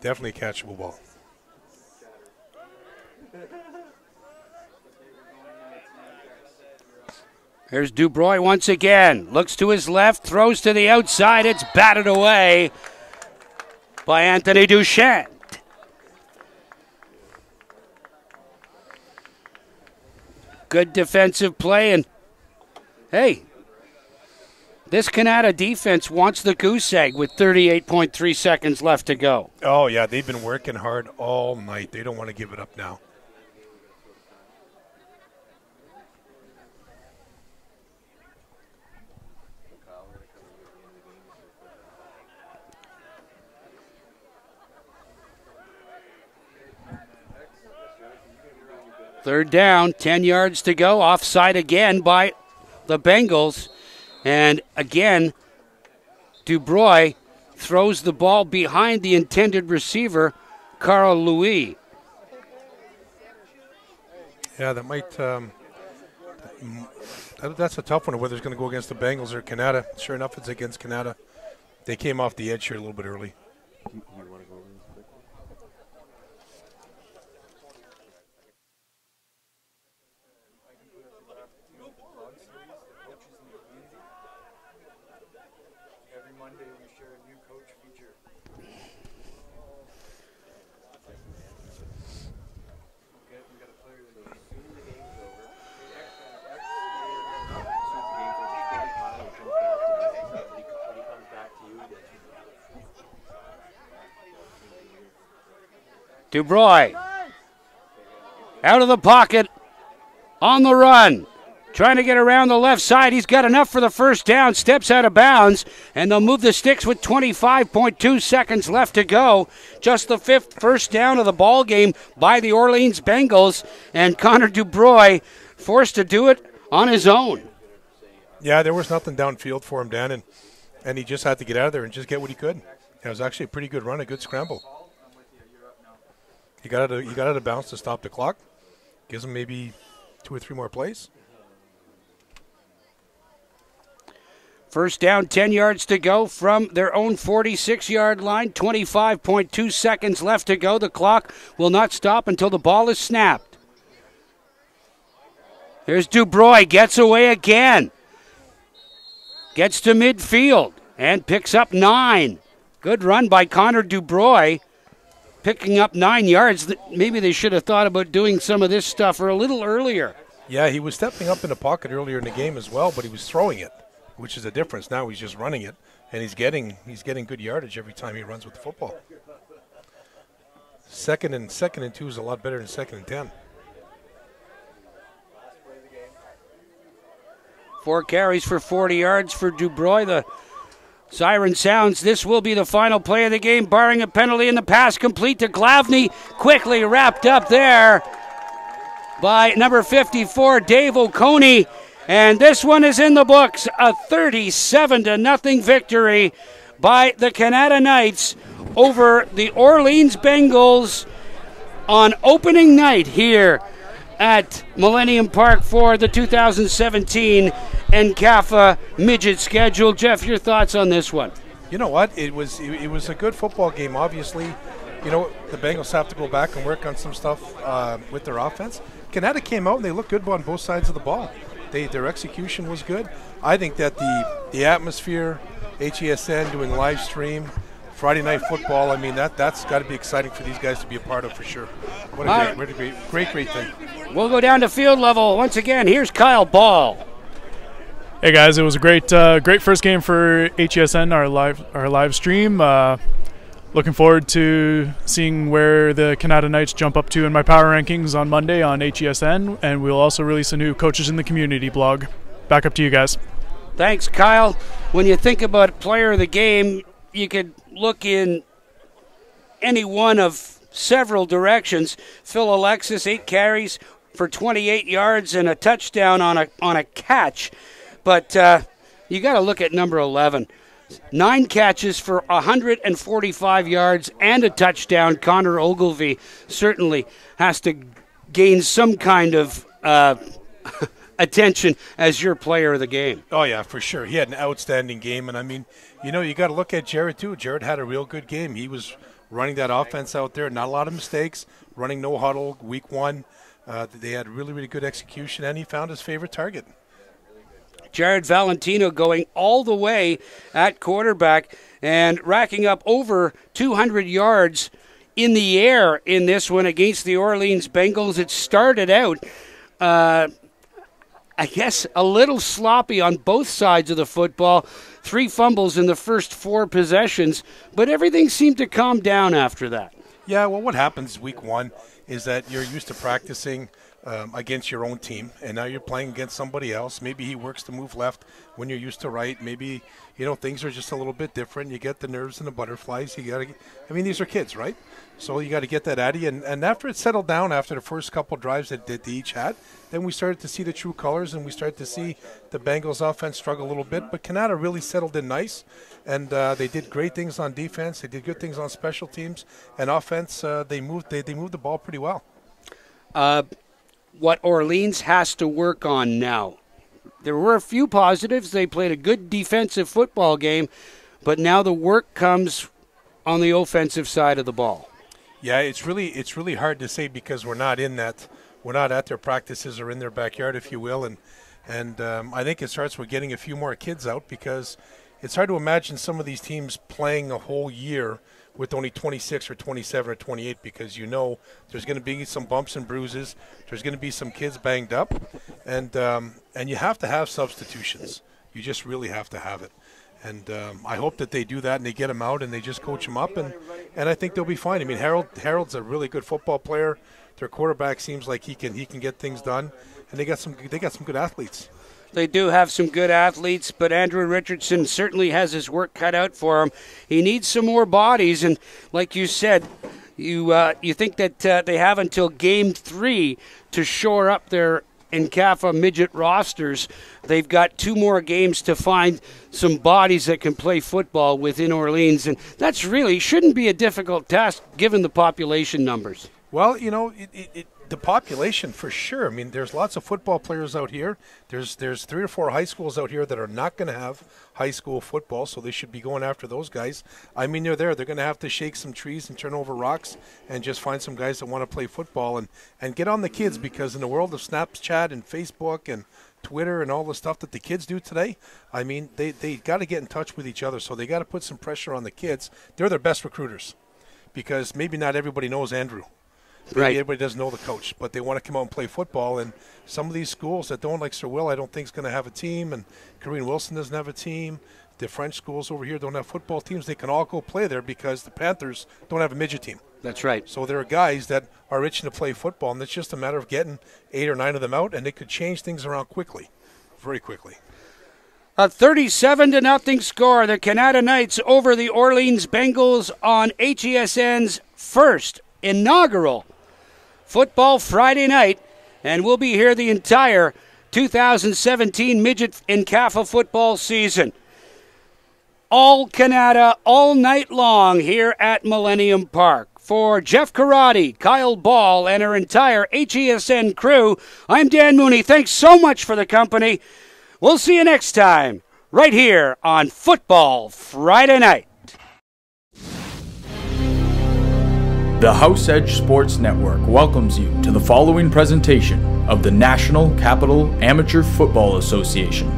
Speaker 3: Definitely a catchable ball.
Speaker 2: Here's Dubroy once again. Looks to his left, throws to the outside. It's batted away by Anthony Duchant. Good defensive play, and hey, this Kanata defense wants the goose egg with 38.3 seconds left to go.
Speaker 3: Oh, yeah, they've been working hard all night. They don't want to give it up now.
Speaker 2: Third down, 10 yards to go. Offside again by the Bengals. And again, Dubroy throws the ball behind the intended receiver, Carl Louis.
Speaker 3: Yeah, that might. That's a tough one, whether it's going to go against the Bengals or Kanata. Sure enough, it's against Kanata. They came off the edge here a little bit early.
Speaker 2: Dubroy out of the pocket, on the run, trying to get around the left side. He's got enough for the first down, steps out of bounds, and they'll move the sticks with 25.2 seconds left to go. Just the first down of the ball game by the Orleans Bengals, and Connor Dubroy forced to do it on his own.
Speaker 3: Yeah, there was nothing downfield for him, Dan, and he just had to get out of there and just get what he could. It was actually a pretty good run, a good scramble. He got out of bounds to stop the clock. Gives him maybe 2 or 3 more plays.
Speaker 2: First down, 10 yards to go from their own 46-yard line. 25.2 seconds left to go. The clock will not stop until the ball is snapped. Here's Dubroy, gets away again. Gets to midfield and picks up 9. Good run by Connor Dubroy, picking up 9 yards. Maybe they should have thought about doing some of this stuff a little earlier.
Speaker 3: Yeah, he was stepping up in the pocket earlier in the game as well, but he was throwing it, which is a difference. Now he's just running it, and he's getting good yardage every time he runs with the football. Second and 2 is a lot better than 2nd and 10.
Speaker 2: 4 carries for 40 yards for Dubroy. The siren sounds. This will be the final play of the game, barring a penalty, and the pass complete to Glavny. Quickly wrapped up there by number 54, Dave Oconee. And this one is in the books. A 37-0 victory by the Kanata Knights over the Orleans Bengals on opening night here at Millennium Park for the 2017 NCAFA midget schedule. Jeff, your thoughts on this one?
Speaker 3: You know what? It was a good football game. Obviously, you know, the Bengals have to go back and work on some stuff with their offense. Kanata came out and they looked good on both sides of the ball. Their execution was good. I think that the atmosphere, HESN doing live stream, Friday Night Football, I mean, that's got to be exciting for these guys to be a part of for sure. What a great thing.
Speaker 2: We'll go down to field level once again. Here's Kyle Ball.
Speaker 4: Hey guys, it was a great first game for HESN, our live stream. Looking forward to seeing where the Kanata Knights jump up to in my power rankings on Monday on HESN, and we'll also release a new Coaches in the Community blog. Back up to you guys.
Speaker 2: Thanks, Kyle. When you think about player of the game, you could look in any one of several directions. Phil Alexis, 8 carries for 28 yards and a touchdown on a catch. But you got to look at number 11. 9 catches for 145 yards and a touchdown. Connor Ogilvie certainly has to gain some kind of attention as your player of the game.
Speaker 3: Oh, yeah, for sure. He had an outstanding game. And, I mean, you know, you got to look at Jared, too. Jared had a real good game. He was running that offense out there. Not a lot of mistakes. Running no huddle week 1. They had really, really good execution, and he found his favorite target.
Speaker 2: Jared Valentino going all the way at quarterback and racking up over 200 yards in the air in this one against the Orleans Bengals. It started out, I guess, a little sloppy on both sides of the football. 3 fumbles in the first 4 possessions, but everything seemed to calm down after that.
Speaker 3: Yeah, well, what happens week 1 is that you're used to practicing against your own team, and now you're playing against somebody else. Maybe he works to move left when you're used to right. Maybe, you know, things are just a little bit different. You get the nerves and the butterflies. I mean, these are kids, right? So you got to get that out of you. And after it settled down, after the first couple drives that they each had, then we started to see the true colors, and we started to see the Bengals offense struggle a little bit. But Kanata really settled in nice, and they did great things on defense. They did good things on special teams, and offense. They moved the ball pretty well.
Speaker 2: What Orleans has to work on now. There were a few positives. They played a good defensive football game, but now the work comes on the offensive side of the ball.
Speaker 3: Yeah, it's really hard to say because we're not at their practices or in their backyard, if you will, and I think it starts with getting a few more kids out, because it's hard to imagine some of these teams playing a whole year with only 26 or 27 or 28, because you know there's going to be some bumps and bruises. There's going to be some kids banged up, and you have to have substitutions. You just really have to have it. And I hope that they do that and they get them out and they just coach them up, and I think they'll be fine. I mean, Harold's a really good football player. Their quarterback seems like he can get things done, and they got some good athletes.
Speaker 2: They do have some good athletes, but Andrew Richardson certainly has his work cut out for him. He needs some more bodies, and like you said, you think that they have until Game 3 to shore up their NCAFA midget rosters. They've got 2 more games to find some bodies that can play football within Orleans, and that's really shouldn't be a difficult task given the population numbers.
Speaker 3: Well, you know, the population for sure. I mean, there's lots of football players out here. There's 3 or 4 high schools out here that are not going to have high school football, so they should be going after those guys. I mean, they're there. They're going to have to shake some trees and turn over rocks and just find some guys that want to play football and get on the kids, because in the world of Snapchat and Facebook and Twitter and all the stuff that the kids do today, I mean, they got to get in touch with each other, so they got to put some pressure on the kids. They're their best recruiters, because maybe not everybody knows Andrew. Maybe everybody doesn't know the coach, but they want to come out and play football. And some of these schools that don't, like Sir Will, I don't think is going to have a team, and Karine Wilson doesn't have a team. The French schools over here don't have football teams. They can all go play there because the Panthers don't have a midget team.
Speaker 2: That's right.
Speaker 3: So there are guys that are itching to play football, and it's just a matter of getting 8 or 9 of them out, and they could change things around quickly, very quickly.
Speaker 2: A 37-0 score, the Kanata Knights over the Orleans Bengals on HESN's first inaugural Football Friday night, and we'll be here the entire 2017 Midget NCAFA football season. All Kanata, all night long here at Millennium Park. For Jeff Karate, Kyle Ball, and our entire HESN crew, I'm Dan Mooney. Thanks so much for the company. We'll see you next time, right here on Football Friday night.
Speaker 1: The House Edge Sports Network welcomes you to the following presentation of the National Capital Amateur Football Association.